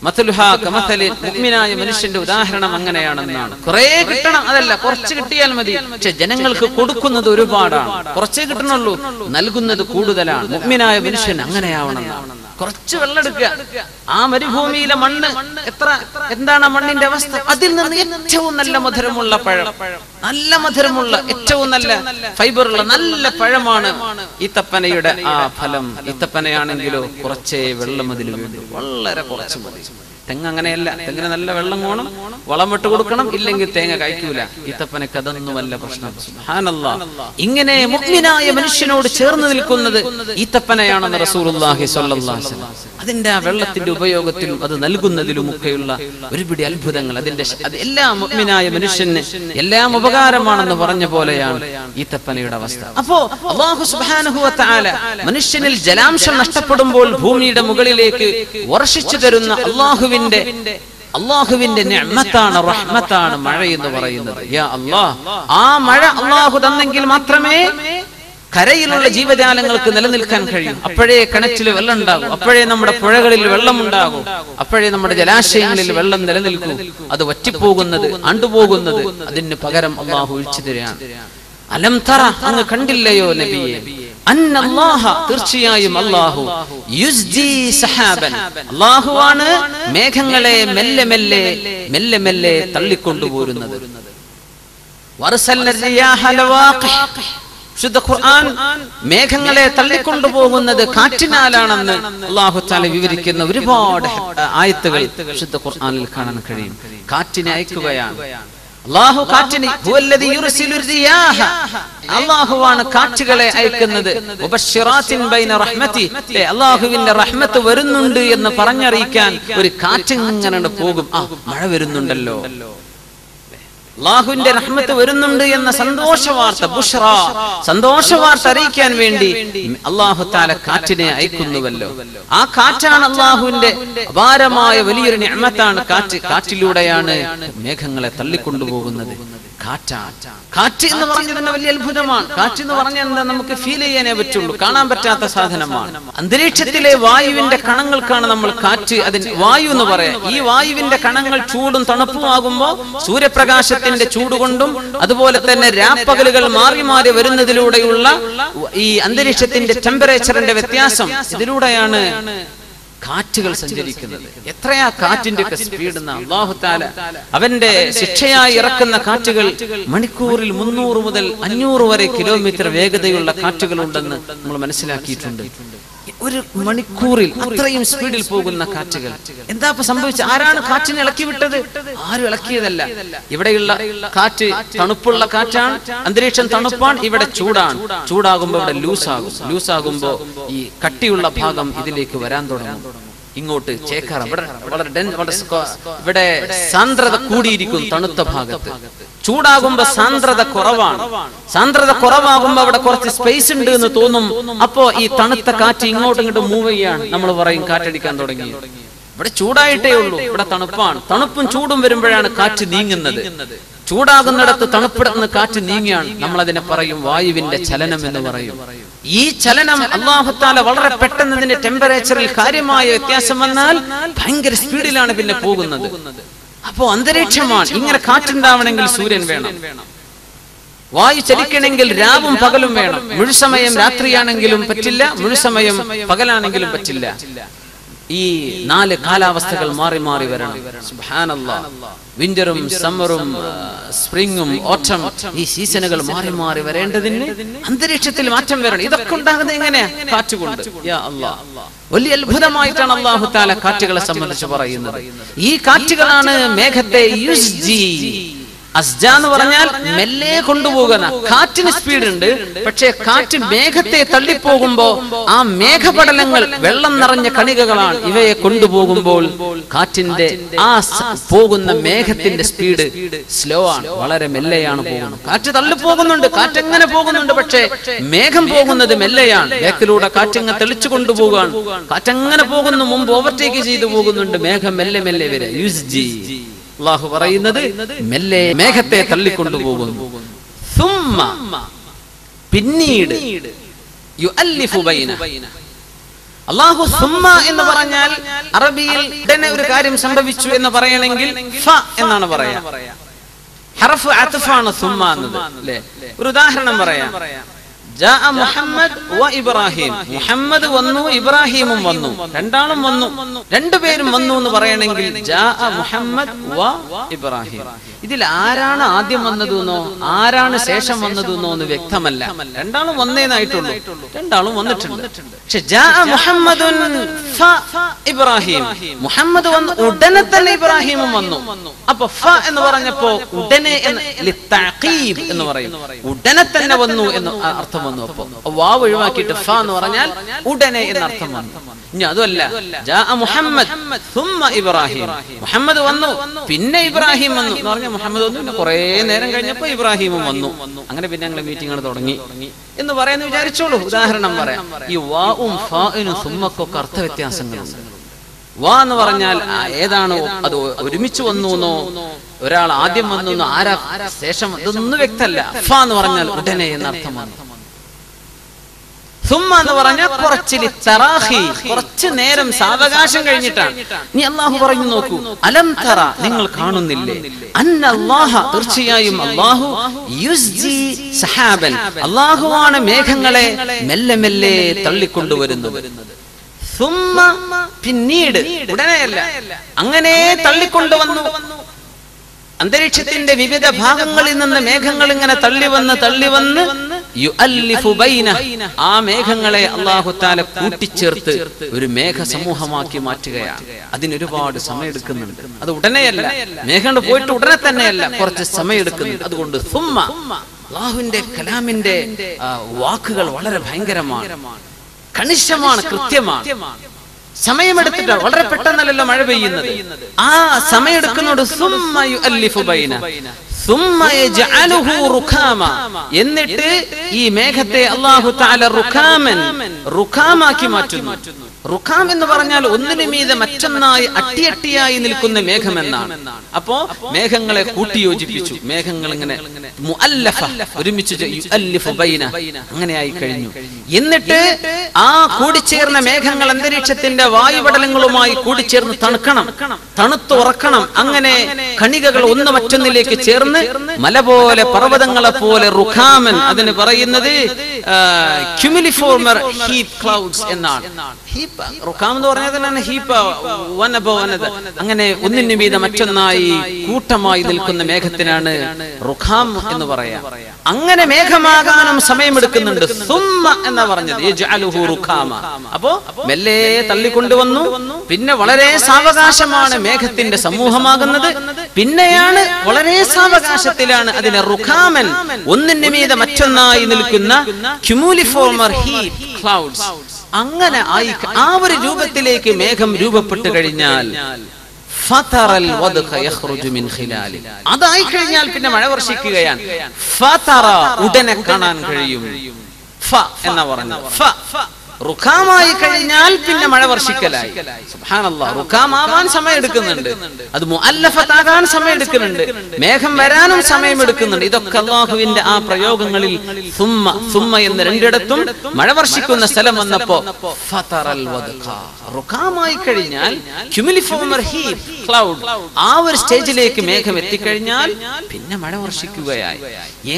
മുഅ്മിനായ മനുഷ്യന്റെ ഉദാഹരണം അങ്ങനെയാണെന്നാണ്. കുറെ കിട്ടണം, അതല്ല, കുറച്ച് കിട്ടിയാൽ മതി, പക്ഷെ ജനങ്ങൾക്ക് കൊടുക്കുന്നത് ഒരുപാടാണ്. കുറച്ചേ കിട്ടണുള്ളൂ, നൽകുന്നത് കൂടുതലാണ്. മുഅ്മിനായ മനുഷ്യൻ അങ്ങനെയാവണമെന്നാണ്. കുറച്ച് വെള്ളം എടുക്കുക. ആ മരുഭൂമിയിലെ മണ്ണ് എന്താണ് ആ മണ്ണിന്റെ അവസ്ഥ? അതിൽ നിന്ന് ഏറ്റവും നല്ല മധുരമുള്ള പഴം, നല്ല മധുരമുള്ള ഏറ്റവും നല്ല ഫൈബറുള്ള നല്ല പഴമാണ് ഈത്തപ്പനയുടെ ആ ഫലം. ഈത്തപ്പനയാണെങ്കിലോ കുറച്ചേ വെള്ളം അതിൽ വേണ്ടു, വളരെ കുറച്ച് മതി. തെങ്ങ് അങ്ങനെയല്ല. തെങ്ങിന് നല്ല വെള്ളം വേണം, വളം വിട്ട് കൊടുക്കണം, ഇല്ലെങ്കിൽ തേങ്ങ കഴിക്കൂല. ഈത്തപ്പനക്ക് അതൊന്നുമല്ല പ്രശ്നം. സുബ്ഹാനല്ലാഹ്. ഇങ്ങനെ മുഅ്മിനായ മനുഷ്യനോട് ചേർന്ന് നിൽക്കുന്നത് ഈത്തപ്പനയാണെന്ന് റസൂലുള്ളാഹി സ്വല്ലല്ലാഹു അലൈഹി വസല്ലം. അതിന്റെ ആ വെള്ളത്തിന്റെ ഉപയോഗത്തിലും അത് നൽകുന്നതിലുമൊക്കെയുള്ള ഒരുപിടി അത്ഭുതങ്ങൾ. അത് എല്ലാ മുഅ്മിനായ മനുഷ്യന് എല്ലാം ഉപകാരമാണെന്ന് പറഞ്ഞ പോലെയാണ് ഈത്തപ്പനയുടെ അവസ്ഥ. അപ്പോ അല്ലാഹു സുബ്ഹാനഹു വ തആല മനുഷ്യനിൽ ജലാംശം നഷ്ടപ്പെടുമ്പോൾ ഭൂമിയുടെ മുകളിലേക്ക് വർഷിച്ചു തരുന്ന അല്ലാഹുവിന്റെ നിഅമത്താണ്, റഹ്മത്താണ് മഴ എന്ന് പറയുന്നത്. യാ അല്ലാഹ്, ആ മഴ അല്ലാഹു തന്നെങ്കിൽ മാത്രമേ കരയിലുള്ള ജീവജാലങ്ങൾക്ക് നിലനിൽക്കാൻ കഴിയും. അപ്പോഴേ കിണറ്റിൽ വെള്ളം ഉണ്ടാകും, അപ്പോഴേ നമ്മുടെ പുഴകളിൽ വെള്ളം ഉണ്ടാകും, അപ്പോഴേ നമ്മുടെ ജലാശയങ്ങളിൽ വെള്ളം നിലനിൽക്കും. അത് വറ്റിപ്പോകുന്നത്, ആണ്ടുപോകുന്നത് അതിന് പകരം അല്ലാഹു ഒഴിച്ചു തരികയാണ്. അലം തറ, അങ്ങ് കണ്ടില്ലയോ നബിയെ, അന്നല്ലാഹ, തീർച്ചയായും അല്ലാഹു, യുസ്ജി സഹാബൻ, അല്ലാഹുവാണ് മേഘങ്ങളെ മെല്ലെ മെല്ലെ മെല്ലെ മെല്ലെ തള്ളിക്കൊണ്ടുപോരുന്നത്. വറസൽന റിയാഹ ലവാഖിഹ്, ശുദ്ധ ഖുർആൻ മേഘങ്ങളെ തള്ളിക്കൊണ്ടുപോകുന്നത് കാറ്റിനാലാണെന്ന് അല്ലാഹു തആല വിവരിക്കുന്ന ഒരുപാട് ആയത്തുകൾ ശുദ്ധ ഖുർആനിൽ കാണാൻ കഴിയും. കാറ്റിനെ അയക്കുകയാണ് അല്ലാഹു. കാറ്റിനെ ഹുവല്ലദീ യുർസിലു റിയാഹ, അല്ലാഹുവാണ് കാറ്റുകളെ അയക്കുന്നത്. മുബശ്ശിറാത്തിൻ ബൈന റഹ്മതി, അല്ലാഹുവിന്റെ റഹ്മത്ത് വരുന്നുണ്ട് എന്ന് പറഞ്ഞറിയിക്കാൻ ഒരു കാറ്റ് ഇങ്ങനെ പോകും. ആ മഴ വരുന്നുണ്ടല്ലോ, അല്ലാഹുവിന്റെ റഹ്മത്ത് വരുന്നുണ്ട് എന്ന സന്തോഷ വാർത്ത, ബുഷ്റ, സന്തോഷ വാർത്ത അറിയിക്കാൻ വേണ്ടി അല്ലാഹു തആല കാറ്റിനെ അയക്കുന്നുവല്ലോ. ആ കാറ്റാണ് അല്ലാഹുവിന്റെ അപാരമായ വലിയൊരു നിഅമത്താണ് കാറ്റ്. കാറ്റിലൂടെയാണ് മേഘങ്ങളെ തള്ളിക്കൊണ്ടുപോകുന്നത്. കാറ്റ് എന്ന് പറഞ്ഞത് തന്നെ വലിയ അത്ഭുതമാണ്. കാറ്റ് എന്ന് പറഞ്ഞാൽ എന്താ, നമുക്ക് ഫീൽ ചെയ്യാനേ പറ്റുള്ളൂ, കാണാൻ പറ്റാത്ത സാധനമാണ്. അന്തരീക്ഷത്തിലെ വായുവിന്റെ കണങ്ങൾക്കാണ് നമ്മൾ കാറ്റ്, അതിന് വായു എന്ന് പറയാം. ഈ വായുവിന്റെ കണങ്ങൾ ചൂടും തണുപ്പും ആകുമ്പോൾ സൂര്യപ്രകാശത്തിന്റെ ചൂടുകൊണ്ടും അതുപോലെ തന്നെ രാപ്പകലുകൾ മാറി മാറി വരുന്നതിലൂടെയുള്ള ഈ അന്തരീക്ഷത്തിന്റെ ടെമ്പറേച്ചറിന്റെ വ്യത്യാസം, ഇതിലൂടെയാണ് കാറ്റുകൾ സഞ്ചരിക്കുന്നത്. എത്രയാ കാറ്റിന്റെ ഒക്കെ സ്പീഡ്! അല്ലാഹു തആല അവന്റെ ശിക്ഷയായി ഇറക്കുന്ന കാറ്റുകൾ മണിക്കൂറിൽ 300 മുതൽ 500 വരെ കിലോമീറ്റർ വേഗതയുള്ള കാറ്റുകൾ ഉണ്ടെന്ന് നമ്മൾ മനസ്സിലാക്കിയിട്ടുണ്ട്. ഒരു മണിക്കൂറിൽ അത്രയും സ്പീഡിൽ പോകുന്ന കാറ്റുകൾ. എന്താ ഇപ്പൊ സംഭവിച്ചത്? ആരാണ് കാറ്റിനെ ഇളക്കി വിട്ടത്? ആരും ഇളക്കിയതല്ല. ഇവിടെയുള്ള കാറ്റ് തണുപ്പുള്ള കാറ്റാണ്, അന്തരീക്ഷം തണുപ്പാണ്, ഇവിടെ ചൂടാണ്. ചൂടാകുമ്പോ ഇവിടെ ലൂസാകും. ലൂസാകുമ്പോ ഈ കട്ടിയുള്ള ഭാഗം ഇതിലേക്ക് വരാൻ തുടങ്ങും. ഇങ്ങോട്ട് ചേക്കാറ ഇവിടെ സാന്ദ്രത കൂടിയിരിക്കും തണുത്ത ഭാഗത്ത്. ചൂടാകുമ്പോ സാന്ദ്രത കുറവാണ്. സാന്ദ്രത കുറവാകുമ്പോ അവിടെ കുറച്ച് സ്പേസ് ഉണ്ട് എന്ന് തോന്നും. അപ്പോ ഈ തണുത്ത കാറ്റ് ഇങ്ങോട്ടും ഇങ്ങോട്ട് മൂവ് ചെയ്യാണ്. നമ്മൾ പറയും കാറ്റടിക്കാൻ തുടങ്ങി. ഇവിടെ ചൂടായിട്ടേ ഉള്ളൂ, ഇവിടെ തണുപ്പാണ്. തണുപ്പും ചൂടും വരുമ്പോഴാണ് കാറ്റ് നീങ്ങുന്നത്. ചൂടാകുന്നിടത്ത് തണുപ്പിടന്ന് കാറ്റ് നീങ്ങിയാണ്. നമ്മൾ അതിനെ പറയും വായുവിന്റെ ചലനം എന്ന് പറയും. ഈ ചലനം അല്ലാഹു തആല വളരെ പെട്ടെന്ന് ഇതിന്റെ ടെമ്പറേച്ചറിൽ കാര്യമായ വ്യത്യാസം വന്നാൽ ഭയങ്കര സ്പീഡിലാണ് പിന്നെ പോകുന്നത്. അപ്പോ അന്തരീക്ഷമാണ്. ഇങ്ങനെ കാറ്റുണ്ടാവണമെങ്കിൽ സൂര്യൻ വേണം. വായു ചലിക്കണമെങ്കിൽ രാവും പകലും വേണം. മുഴുസമയം രാത്രിയാണെങ്കിലും പറ്റില്ല, മുഴുസമയം പകലാണെങ്കിലും പറ്റില്ല. ഈ 4 കാലാവസ്ഥകൾ മാറി മാറി വരണം. സുബ്ഹാനല്ലാഹ്. വിന്ററും സമ്മറും സ്പ്രിങ്ങും ഓട്ടം, ഈ സീസണുകൾ മാറി മാറി വരേണ്ടതിന് അന്തരീക്ഷത്തിൽ മാറ്റം വരണം. ഇതൊക്കെ ഉണ്ടാകുന്നത് എങ്ങനെയാ? കാറ്റുകൊണ്ട്. യാ അല്ലാഹ്, വലിയ അത്ഭുതമായിട്ടാണ് അല്ലാഹു തആല കാറ്റുകളെ സംബന്ധിച്ച് പറയുന്നത്. ഈ കാറ്റുകളാണ് മേഘത്തെ യുസ്ജി. അസ്ജ എന്ന് പറഞ്ഞാൽ മെല്ലെ കൊണ്ടുപോകുന്ന. കാറ്റിന് സ്പീഡ് ഉണ്ട്, പക്ഷേ കാറ്റ് മേഘത്തെ തള്ളിപ്പോകുമ്പോ ആ മേഘപടലങ്ങൾ വെള്ളം നിറഞ്ഞ കണികകളാണ്. ഇവയെ കൊണ്ടുപോകുമ്പോൾ കാറ്റിന്റെ ആ പോകുന്ന മേഘത്തിന്റെ സ്പീഡ് സ്ലോ ആണ്, വളരെ മെല്ലെയാണ് പോകുന്നത്. കാറ്റ് തള്ളിപ്പോകുന്നുണ്ട്, കാറ്റെങ്ങനെ പോകുന്നുണ്ട്, പക്ഷേ മേഘം പോകുന്നത് മെല്ലെയാണ്. ബേക്കിലൂടെ കാറ്റങ്ങ് തെളിച്ചു കൊണ്ടുപോകാണ്. കാറ്റെങ്ങനെ പോകുന്നു, മുമ്പ് ഓവർടേക്ക് ചെയ്തു പോകുന്നുണ്ട്. മേഘം മെല്ലെ മെല്ലെ വരെ. യുസ്ജി, അല്ലാഹു പറയുന്നത് മെല്ലെ മേഘത്തെ തള്ളിക്കൊണ്ടുപോകുന്നു. പിന്നീട് യുഅല്ലിഫു ബൈന. അല്ലാഹു സുമ്മ എന്ന് പറഞ്ഞാൽ അറബിയിൽ ഉടനെ ഒരു കാര്യം സംഭവിച്ചു എന്ന് പറയണമെങ്കിൽ ഫ എന്നാണ് പറയാ. ഹർഫ് അത്ഫാണ് സുമ്മ എന്നത്, അല്ലേ? ഒരു ഉദാഹരണം പറയാം. ജാഅ മുഹമ്മദ് വ ഇബ്രാഹിം. മുഹമ്മദ് വന്നു, ഇബ്രാഹിമും വന്നു. രണ്ടാളും വന്നു, രണ്ടുപേരും വന്നു എന്ന് പറയണമെങ്കിൽ ജാഅ മുഹമ്മദ് വ ഇബ്രാഹിം. ഇതിൽ ആരാണ് ആദ്യം വന്നതെന്നോ ആരാണ് ശേഷം വന്നതെന്നോ എന്ന് വ്യക്തമല്ല. രണ്ടാളും വന്നേനായിട്ടുള്ളൂ, രണ്ടാളും വന്നിട്ടുണ്ട്. പക്ഷെ ജാഅ മുഹമ്മദുൻ ഫ ഇബ്രാഹിം, മുഹമ്മദ് വന്നു ഉടനെ തന്നെ ഇബ്രാഹിമും വന്നു. അപ്പൊ ഫ എന്ന് പറഞ്ഞപ്പോ ഉടനെ ലിത്തഅഖീബ് എന്ന് പറയും. ഉടനെ തന്നെ വന്നു എന്ന് അർത്ഥം വന്നു. അപ്പൊ വാവ് ഒഴിവാക്കിയിട്ട് ഫ എന്ന് പറഞ്ഞാൽ ഉടനെ എന്ന അർത്ഥം വന്നു. ഇനി അതുമല്ല, ജാഅ മുഹമ്മദ് സുമ്മ ഇബ്രാഹിം, മുഹമ്മദ് വന്നു പിന്നെ ഇബ്രാഹിം വന്നു എന്ന് പറഞ്ഞാൽ മുഹമ്മദ് വന്നു, പിന്നെ കുറെ നേരം കഴിഞ്ഞപ്പോ ഇബ്രാഹിമും വന്നു. അങ്ങനെ പിന്നെ ഞങ്ങൾ മീറ്റിംഗുകൾ തുടങ്ങി എന്ന് പറയാന്ന് വിചാരിച്ചോളൂ. ഉദാഹരണം പറയാം. ഈ വാവും ഫാഇനും സുമ്മക്കൊക്കെ അർത്ഥ വ്യത്യാസങ്ങളുണ്ട്. വാ എന്ന് പറഞ്ഞാൽ ഏതാണോ അത് ഒരുമിച്ച് വന്നു എന്നോ ഒരാൾ ആദ്യം വന്നു എന്നോ ആരാ ശേഷം, ഇതൊന്നും വ്യക്തമല്ല. ഫ എന്ന് പറഞ്ഞാൽ ഉടനെ എന്ന അർത്ഥം വന്നു. സുമ്മ എന്ന് പറഞ്ഞാൽ കുറച്ച് നേരം സാവകാശം കഴിഞ്ഞിട്ടാണ്. നീ അല്ലാഹു പറഞ്ഞു നോക്കൂ, അലം തറ, നിങ്ങൾ കാണുന്നില്ലേ, അന്നല്ലാഹ, തീർച്ചയായും അല്ലാഹു, യുസ്ജി സഹാബൻ, അല്ലാഹുവാണ് മേഘങ്ങളെ മെല്ലെ മെല്ലെ തള്ളിക്കൊണ്ടുവരുന്നത്. സുമ്മ, പിന്നീട്, ഉടനെയല്ല, അങ്ങനെ തള്ളിക്കൊണ്ടുവന്നു. അന്തരീക്ഷത്തിന്റെ വിവിധ ഭാഗങ്ങളിൽ നിന്ന് മേഘങ്ങൾ ഇങ്ങനെ തള്ളി വന്ന് യുഅല്ലിഫു ബൈന, ആ മേഘങ്ങളെ അല്ലാഹു തആല കൂട്ടിച്ചേർത്ത് ഒരു മേഘ സമൂഹമാക്കി മാറ്റുകയാണ്. അതിനൊരുപാട് സമയം എടുക്കുന്നുണ്ട്. അത് ഉടനെയല്ല, മേഘം പോയിട്ട് ഉടനെ തന്നെയല്ല, കുറച്ച് സമയം എടുക്കുന്നുണ്ട്. അതുകൊണ്ട് സുമ്മ, അല്ലാഹുവിന്റെ കലാമിന്റെ വാക്കുകൾ വളരെ ഭയങ്കരമാണ്, കണിശമാണ്, കൃത്യമാണ്. സമയമെടുത്തിട്ട് വളരെ പെട്ടെന്നല്ലല്ലോ മഴ പെയ്യുന്നത്. ആ സമയെടുക്കുന്നോട് സുമ്മ യുഅല്ലിഫു ബൈന സുമ്മ യജ്അലുഹു റുഖാമ, എന്നിട്ട് ഈ മേഘത്തെ അല്ലാഹു തആല റുഖാമാക്കി മാറ്റുന്നു. റുഖാം എന്ന് പറഞ്ഞാൽ ഒന്നിനു മീതെ മറ്റൊന്നായി അട്ടിയട്ടിയായി നിൽക്കുന്ന മേഘം എന്നാണ്. അപ്പോ മേഘങ്ങളെ കൂട്ടിയോജിപ്പിച്ചു. മേഘങ്ങൾ ഇങ്ങനെ മുഅല്ലഫ, ഒരുമിച്ച് യുഅല്ലിഫു ബൈന, അങ്ങനെയായി കഴിഞ്ഞു. എന്നിട്ട് ആ കൂടിച്ചേർന്ന മേഘങ്ങൾ അന്തരീക്ഷത്തിന്റെ വായുപടലങ്ങളുമായി കൂടിച്ചേർന്ന് തണുക്കണം, തണുത്തുറക്കണം. അങ്ങനെ കണികകൾ ഒന്ന് മറ്റൊന്നിലേക്ക് ചേർന്ന് മല പോലെ, പർവ്വതങ്ങളെ പോലെ, റുഖാമൻ, അതിന് പറയുന്നത് ക്യുമുലിഫോർമർ ഹീപ്പ് ക്ലൗഡ്സ് എന്നാണ്. റുഖാം എന്ന് പറഞ്ഞാൽ തന്നെ ഹീപ്പ്, അങ്ങനെ ഒന്നിനു മീതെ മറ്റൊന്നായി കൂട്ടമായി നിൽക്കുന്ന മേഘത്തിനാണ് റുഖാം എന്ന് പറയാം. അങ്ങനെ മേഘമാകാനും സമയമെടുക്കുന്നുണ്ട്. സുമ്മ എന്നാ പറഞ്ഞത്, യജ്അലുഹു റുഖാമ. അപ്പോ മെല്ലെ തള്ളിക്കൊണ്ടുവന്നു. പിന്നെ വളരെ സാവകാശമാണ് മേഘത്തിന്റെ സമൂഹമാകുന്നത്. പിന്നെയാണ് വളരെ സാവകാശത്തിലാണ് അതിനെ റുഖാമൻ, ഒന്നിനു മീതെ മറ്റൊന്നായി നിൽക്കുന്ന ക്യുമുലിഫോർമർ ഹീപ്പ് ക്ലൗഡ്സ്, അങ്ങനെ ആ ഒരു രൂപത്തിലേക്ക് മേഘം രൂപപ്പെട്ടു കഴിഞ്ഞാൽ അതായി കഴിഞ്ഞാൽ പിന്നെ മഴ വർഷിക്കുകയാണ്. ഉടനെ കാണാൻ കഴിയും. ഫ എന്നാ പറഞ്ഞത്. റുഖാമായി കഴിഞ്ഞാൽ പിന്നെ മഴ വർഷിക്കലായി. സുബ്ഹാനല്ലാഹ്, റുഖാമാവാൻ സമയം എടുക്കുന്നുണ്ട്, അത് മുഅല്ലഫത്താകാൻ സമയം എടുക്കുന്നുണ്ട്, മേഘം വരാനും സമയം എടുക്കുന്നുണ്ട്. ഇതൊക്കെ അല്ലാഹുവിന്റെ ആ പ്രയോഗങ്ങളിൽ സുമ്മ എന്ന് രണ്ടിടത്തും മഴ വർഷിക്കുന്ന സ്ഥലം വന്നപ്പോ ഫതറൽ വദ്ഖ, റുഖാമായി കഴിഞ്ഞാൽ ക്യുമുലിഫോർമർ ഹീപ്പ് ക്ലൗഡ്, ആ ഒരു സ്റ്റേജിലേക്ക് മേഘം എത്തിക്കഴിഞ്ഞാൽ പിന്നെ മഴ വർഷിക്കുകയായി.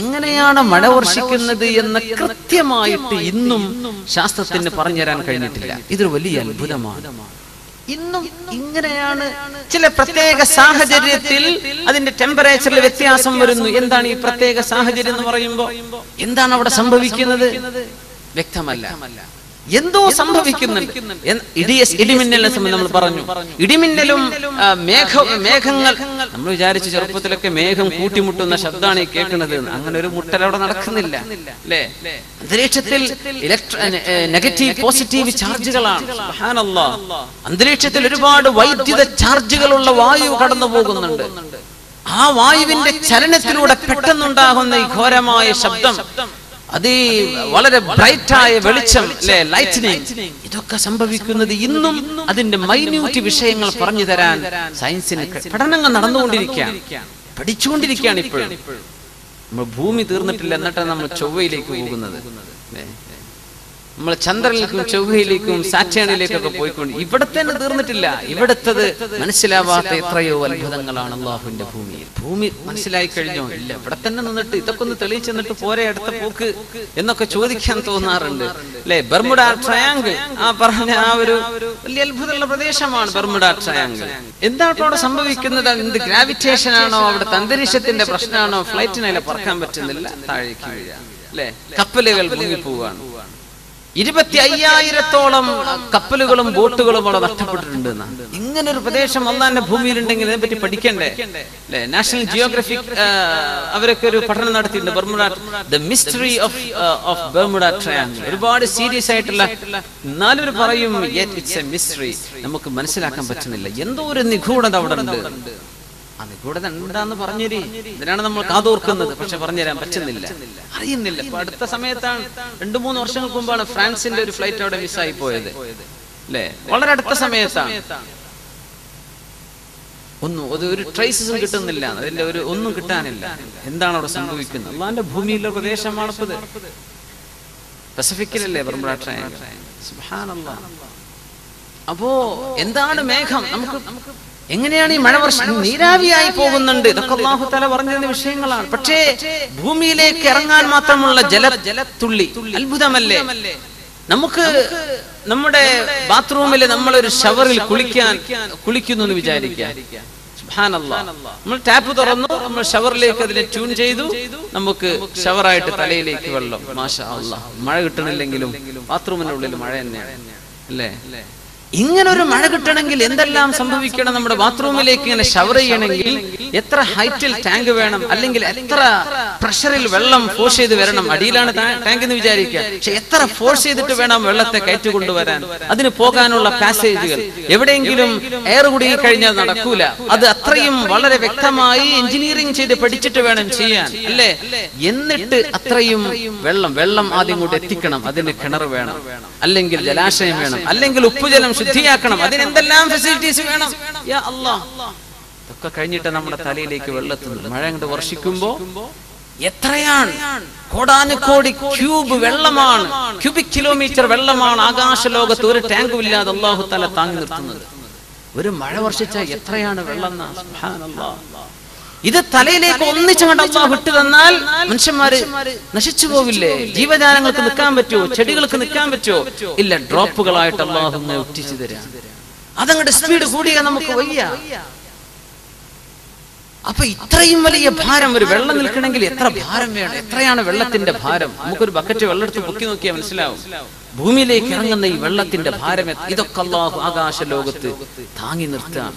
എങ്ങനെയാണ് മഴ വർഷിക്കുന്നത് എന്ന് കൃത്യമായിട്ട് ഇന്നും ശാസ്ത്രത്തിന് പറഞ്ഞുതരാൻ കഴിഞ്ഞിട്ടില്ല. ഇതൊരു വലിയ അത്ഭുതമാണ്. ഇന്നും ഇങ്ങനെയാണ്. ചില പ്രത്യേക സാഹചര്യത്തിൽ അതിന്റെ ടെമ്പറേച്ചറിൽ വ്യത്യാസം വരുന്നു. എന്താണ് ഈ പ്രത്യേക സാഹചര്യം എന്ന് പറയുമ്പോൾ? എന്താണ് അവിടെ സംഭവിക്കുന്നത്? വ്യക്തമല്ല. എന്തോ സംഭവിക്കുന്നുണ്ട്. ഇടിമിന്നലിനെ സംബന്ധിച്ച് നമ്മൾ പറഞ്ഞു. ഇടിമിന്നലും മേഘങ്ങൾ, നമ്മൾ വിചാരിച്ചു ചെറുപ്പത്തിലൊക്കെ മേഘം കൂട്ടിമുട്ടുന്ന ശബ്ദമാണ് ഈ കേൾക്കുന്നത്. അങ്ങനെ ഒരു മുട്ടൽ അവിടെ നടക്കുന്നില്ല അല്ലേ? അന്തരീക്ഷത്തിൽ നെഗറ്റീവ് പോസിറ്റീവ് ചാർജുകളാണ്. സുബ്ഹാനല്ലാഹ്. അന്തരീക്ഷത്തിൽ ഒരുപാട് വൈദ്യുത ചാർജുകളുള്ള വായു കടന്നു പോകുന്നുണ്ട്. ആ വായുവിന്റെ ചലനത്തിലൂടെ പെട്ടെന്നുണ്ടാകുന്ന ഈ ഘോരമായ ശബ്ദം, അത് വളരെ ബ്രൈറ്റായ വെളിച്ചം, ലൈറ്റ്നിങ്, ഇതൊക്കെ സംഭവിക്കുന്നത് ഇന്നും അതിന്റെ മൈന്യൂട്ട് വിഷയങ്ങൾ പറഞ്ഞു തരാൻ സയൻസിന് പഠനങ്ങൾ നടന്നുകൊണ്ടിരിക്കുകയാണ്, പഠിച്ചുകൊണ്ടിരിക്കുകയാണ്. ഇപ്പോഴും നമ്മൾ ഭൂമി തീർന്നിട്ടില്ല, എന്നിട്ടാണ് നമ്മൾ ചൊവ്വയിലേക്ക് പോകുന്നത്. നമ്മൾ ചന്ദ്രനിലേക്കും ചൊവ്വയിലേക്കും സാറ്റേണിലേക്കൊക്കെ പോയിക്കൊണ്ട് ഇവിടെ തന്നെ തീർന്നിട്ടില്ല. ഇവിടുത്തത് മനസ്സിലാവാത്ത എത്രയോ അത്ഭുതങ്ങളാണ് അള്ളാഹുവിന്റെ ഭൂമിയിൽ. ഭൂമി മനസ്സിലായി കഴിഞ്ഞോ? ഇല്ല. ഇവിടെ തന്നെ നിന്നിട്ട് ഇതൊക്കെ ഒന്ന് തെളിയിച്ചെന്നിട്ട് പോരെ അടുത്ത പോക്ക് എന്നൊക്കെ ചോദിക്കാൻ തോന്നാറുണ്ട് അല്ലെ? ബർമുഡ ട്രയാങ്കിൾ, ആ പറഞ്ഞ ആ ഒരു വലിയ അത്ഭുതമുള്ള പ്രദേശമാണ് ബർമുഡ ട്രയാങ്കിൾ. എന്താണ് അവിടെ സംഭവിക്കുന്നത്? എന്ത് ഗ്രാവിറ്റേഷൻ ആണോ? അവിടുത്തെ അന്തരീക്ഷത്തിന്റെ പ്രശ്നമാണോ? ഫ്ലൈറ്റിനെ പറക്കാൻ പറ്റുന്നില്ല, താഴേക്ക് വീഴുക അല്ലെ? കപ്പലുകൾ മുങ്ങിപ്പോവാണ്. 25,000-ഓളം കപ്പലുകളും ബോട്ടുകളും അവിടെ നഷ്ടപ്പെട്ടിട്ടുണ്ട്. ഇങ്ങനൊരു പ്രദേശം അള്ളാന്റെ ഭൂമിയിലുണ്ടെങ്കിൽ ഇതിനെപ്പറ്റി പഠിക്കണ്ടേ അല്ലെ? നാഷണൽ ജിയോഗ്രഫിക് അവരൊക്കെ ഒരു പഠനം നടത്തിയിട്ടുണ്ട്. Bermuda, the mystery of Bermuda triangle. ഒരുപാട് സീരിയസ് ആയിട്ടുള്ള, എന്നാലും പറയും ഇറ്റ്സ് എ മിസ്റ്ററി, നമുക്ക് മനസ്സിലാക്കാൻ പറ്റുന്നില്ല. എന്തോ ഒരു നിഗൂഢത അവിടെ ഉണ്ട്. ആ നിഗൂഢത എന്താന്ന് പറഞ്ഞേരി. ഇതിനാണ് നമ്മൾ കാതോർക്കുന്നത്. പക്ഷെ പറഞ്ഞുതരാൻ പറ്റുന്നില്ല, അറിയുന്നില്ല. ഇപ്പൊ അടുത്ത സമയത്താണ്, 2-3 വർഷങ്ങൾക്ക് മുമ്പാണ് ഫ്രാൻസിന്റെ ഒരു ഫ്ലൈറ്റ് അവിടെ മിസ്സായി പോയത് അല്ലെ? വളരെ അടുത്ത സമയത്താണ്. ഒരു ട്രേസസും കിട്ടുന്നില്ല, അതിന്റെ ഒന്നും കിട്ടാനില്ല. എന്താണ് അവിടെ സംഭവിക്കുന്നത്? അള്ളാന്റെ ഭൂമിയിലെ പ്രദേശമാണത്. പസഫിക്കിലല്ലേ ബർമുഡ ട്രയാങ്കിൾ? സുബ്ഹാനല്ലാഹ്. അപ്പോ എന്താണ് മേഘം? നമുക്ക് എങ്ങനെയാണ് ഈ മഴ വർഷം നീരാവിയായി പോകുന്നുണ്ട്? ഇതൊക്കെ അല്ലാഹു തആല പറഞ്ഞിരുന്ന വിഷയങ്ങളാണ്. പക്ഷേ ഭൂമിയിലേക്ക് ഇറങ്ങാൻ മാത്രമുള്ള ജലത്തുള്ളി അത്ഭുതമല്ലേ? നമുക്ക് നമ്മുടെ ബാത്റൂമിൽ നമ്മളൊരു ഷവറിൽ കുളിക്കുന്നു എന്ന് വിചാരിക്കാം. സുബ്ഹാനല്ലാഹ്. നമ്മൾ ടാപ്പ് തുറന്നു, നമ്മൾ ഷവറിലേക്ക് അതിനെ ട്യൂൺ ചെയ്തു, നമുക്ക് ഷവറായിട്ട് തലയിലേക്ക് വെള്ളം. മാഷാ അല്ലാഹ്. മഴ കിട്ടണില്ലെങ്കിലും ബാത്റൂമിന്റെ ഉള്ളിൽ മഴ തന്നെയാണ് അല്ലേ? ഇങ്ങനെ ഒരു മഴ കിട്ടണമെങ്കിൽ എന്തെല്ലാം സംഭവിക്കണം? നമ്മുടെ ബാത്റൂമിലേക്ക് ഇങ്ങനെ ഷവർ ചെയ്യണമെങ്കിൽ എത്ര ഹൈറ്റിൽ ടാങ്ക് വേണം, അല്ലെങ്കിൽ എത്ര പ്രഷറിൽ വെള്ളം ഫോഴ്സ് ചെയ്ത് വരണം? അടിയിലാണ് ടാങ്ക് എന്ന് വിചാരിക്കുക, പക്ഷെ എത്ര ഫോഴ്സ് ചെയ്തിട്ട് വേണം വെള്ളത്തെ കയറ്റിക്കൊണ്ടുവരാൻ? അതിന് പോകാനുള്ള പാസേജുകൾ, എവിടെയെങ്കിലും എയർ കുടുങ്ങി കഴിഞ്ഞാൽ നടക്കൂല. അത് അത്രയും വളരെ വ്യക്തമായി എഞ്ചിനീയറിംഗ് ചെയ്ത് പഠിച്ചിട്ട് വേണം ചെയ്യാൻ അല്ലേ? എന്നിട്ട് അത്രയും വെള്ളം ആദ്യം കൂടെ എത്തിക്കണം. അതിന് കിണർ വേണം, അല്ലെങ്കിൽ ജലാശയം വേണം, അല്ലെങ്കിൽ ഉപ്പുജലം ശുദ്ധിയാക്കണം. അതിനെന്തെല്ലാം ഫെസിലിറ്റീസ് വേണം? യാ അല്ലാഹ്. ഇതൊക്കെ കഴിഞ്ഞിട്ട് നമ്മുടെ തലയിലേക്ക് വെള്ളത്തുന്നത്. മഴ അങ്ങോട്ട് വർഷിക്കുമ്പോ എത്രയാണ്? കോടാനുകോടി ക്യൂബ് വെള്ളമാണ്, ക്യൂബിക് കിലോമീറ്റർ വെള്ളമാണ് ആകാശലോകത്ത് ഒരു ടാങ്കും ഇല്ലാതെ അല്ലാഹു തആല താങ്ങി നിർത്തുന്നത്. ഒരു മഴ വർഷിച്ചാൽ എത്രയാണ് വെള്ളം? സുബ്ഹാനല്ലാഹ്. ഇത് തലയിലേക്ക് ഒന്നിച്ചങ്ങോട്ട് അല്ലാഹു വിട്ടു തന്നാൽ മനുഷ്യന്മാര് നശിച്ചു പോവില്ലേ? ജീവജാലങ്ങൾക്ക് നിൽക്കാൻ പറ്റുമോ? ചെടികൾക്ക് നിൽക്കാൻ പറ്റുമോ? ഇല്ല. ഡ്രോപ്പുകളായിട്ട് അല്ലാഹു ഒറ്റിച്ചു തരാം. അതങ്ങോട്ട് സ്പീഡ് കൂടിയാൽ നമുക്ക് വയ്യ. അപ്പൊ ഇത്രയും വലിയ ഭാരം, ഒരു വെള്ളം നിൽക്കണമെങ്കിൽ എത്ര ഭാരം വേണം? എത്രയാണ് വെള്ളത്തിന്റെ ഭാരം? നമുക്കൊരു ബക്കറ്റ് വെള്ളം എടുത്ത് പൊക്കി നോക്കിയാൽ മനസ്സിലാവും. ഭൂമിയിലേക്ക് ഇറങ്ങുന്ന ഈ വെള്ളത്തിന്റെ ഭാരം ഇതൊക്കെ അല്ലാഹു ആകാശ ലോകത്ത് താങ്ങി നിർത്താം.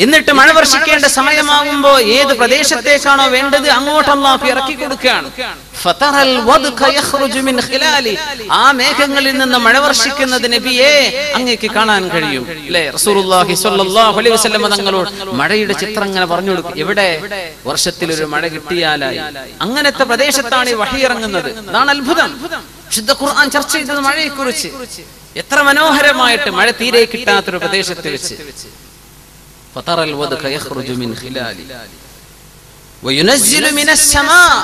എന്നിട്ട് മഴ വർഷിക്കേണ്ട സമയമാകുമ്പോ ഏത് പ്രദേശത്തേക്കാണോ വേണ്ടത് അങ്ങോട്ട് അല്ലാഹു ഇറക്കി കൊടുക്കുകയാണ്. ഫതറൽ വദ്ക യഖ്റുജു മിൻ ഖിലാലി. ആ മേഘങ്ങളിൽ നിന്ന് മഴ വർഷിക്കുന്നത് നബിയെ അങ്ങേക്ക് കാണാൻ കഴിയും അല്ലേ? റസൂലുള്ളാഹി സ്വല്ലല്ലാഹു അലൈഹി വസല്ലം തങ്ങളോട് മഴയുടെ ചിത്രം ഇങ്ങനെ പറഞ്ഞു കൊടുക്കും. എവിടെ വർഷത്തിൽ ഒരു മഴ കിട്ടിയാലായി. അങ്ങനത്തെ പ്രദേശത്താണ് ഈ വഹി ഇറങ്ങുന്നത്. അതാണ് അത്ഭുതം. വിശുദ്ധ ഖുർആൻ ചർച്ച ചെയ്തത് മഴയെക്കുറിച്ച്. എത്ര മനോഹരമായിട്ട് മഴ തീരെ കിട്ടാത്തൊരു പ്രദേശത്ത് വെച്ച് فَتَرَى الْوَدْقَ يَخْرُجُ مِنْ خِلَالِ وَيُنَزِّلُ مِنَ السَّمَاءِ.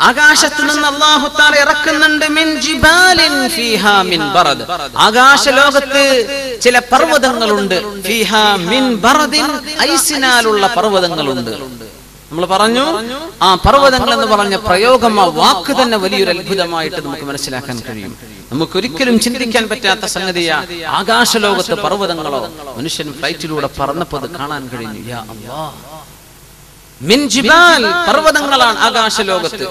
ആകാശത്ത് നിന്ന് അല്ലാഹു തആല ഇറക്കുന്നുണ്ട് മിൻ ജിബാലിൻ ഫീഹാ മിൻ ബറദ്. ആകാശ ലോകത്ത് ചില പർവ്വതങ്ങളുണ്ട്. ഫീഹാ മിൻ ബറദിൻ, ഐസിനാലുള്ള പർവ്വതങ്ങളുണ്ട്. നമ്മൾ പറഞ്ഞു ആ പർവ്വതങ്ങൾ എന്ന് പറഞ്ഞ പ്രയോഗം, ആ വാക്ക് തന്നെ വലിയൊരു അത്ഭുതമായിട്ട് നമുക്ക് മനസ്സിലാക്കാൻ കഴിയും. നമുക്കൊരിക്കലും ചിന്തിക്കാൻ പറ്റാത്ത സംഗതിയാ. ആകാശലോകത്ത് പർവ്വതങ്ങളോ. മനുഷ്യൻ ഫ്ലൈറ്റിലൂടെ പറന്നപ്പോൾ അത് കാണാൻ കഴിഞ്ഞു. യാ അല്ലാഹ്, മിൻ ജിബാൽ, പർവ്വതങ്ങളാണ് ആകാശലോകത്ത്.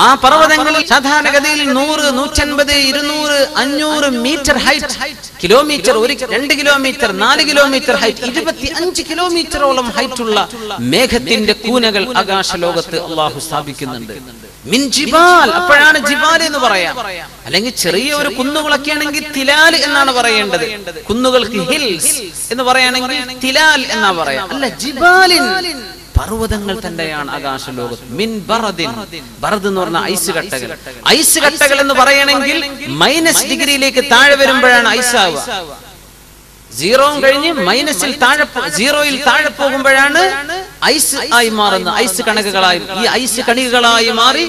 ആ പർവ്വതങ്ങളിൽ സാധാരണഗതിയിൽ 100, 150, 200, 500 metre height, kilometre, 2 kilometre, 4 kilometre height, 25 കിലോമീറ്ററോളം ഹൈറ്റുള്ള മേഘത്തിന്റെ കൂനകൾ ആകാശലോകത്ത് അള്ളാഹു സ്ഥാപിക്കുന്നുണ്ട്. മിൻ ജിബാൽ, അപ്പോഴാണ് ജിബാൽ എന്ന് പറയാം. അല്ലെങ്കിൽ ചെറിയ ഒരു കുന്നുകളൊക്കെ ആണെങ്കിൽ തിലാൽ എന്നാണ് പറയേണ്ടത്. കുന്നുകൾക്ക് ഹിൽസ് എന്ന് പറയുകയാണെങ്കിൽ തിലാൽ എന്നാ പറയാം. അല്ല, ജിബാലിൻ, പർവ്വതങ്ങൾ തന്നെയാണ് ആകാശലോകത്ത്. മിൻ ബറദിൻ, ബറദ് എന്ന് പറഞ്ഞ ഐസ് കട്ടകൾ. ഐസ് കട്ടകൾ എന്ന് പറയണമെങ്കിൽ -ഡിഗ്രിയിലേക്ക് താഴെ വരുമ്പോഴാണ് ഐസ് ആവുക. 0 കഴിഞ്ഞ് -0 താഴെ പോകുമ്പോഴാണ് ഐസ് ആയി മാറുന്ന ഐസ് കണക്കുകളായി. ഈ ഐസ് കണികകളായി മാറി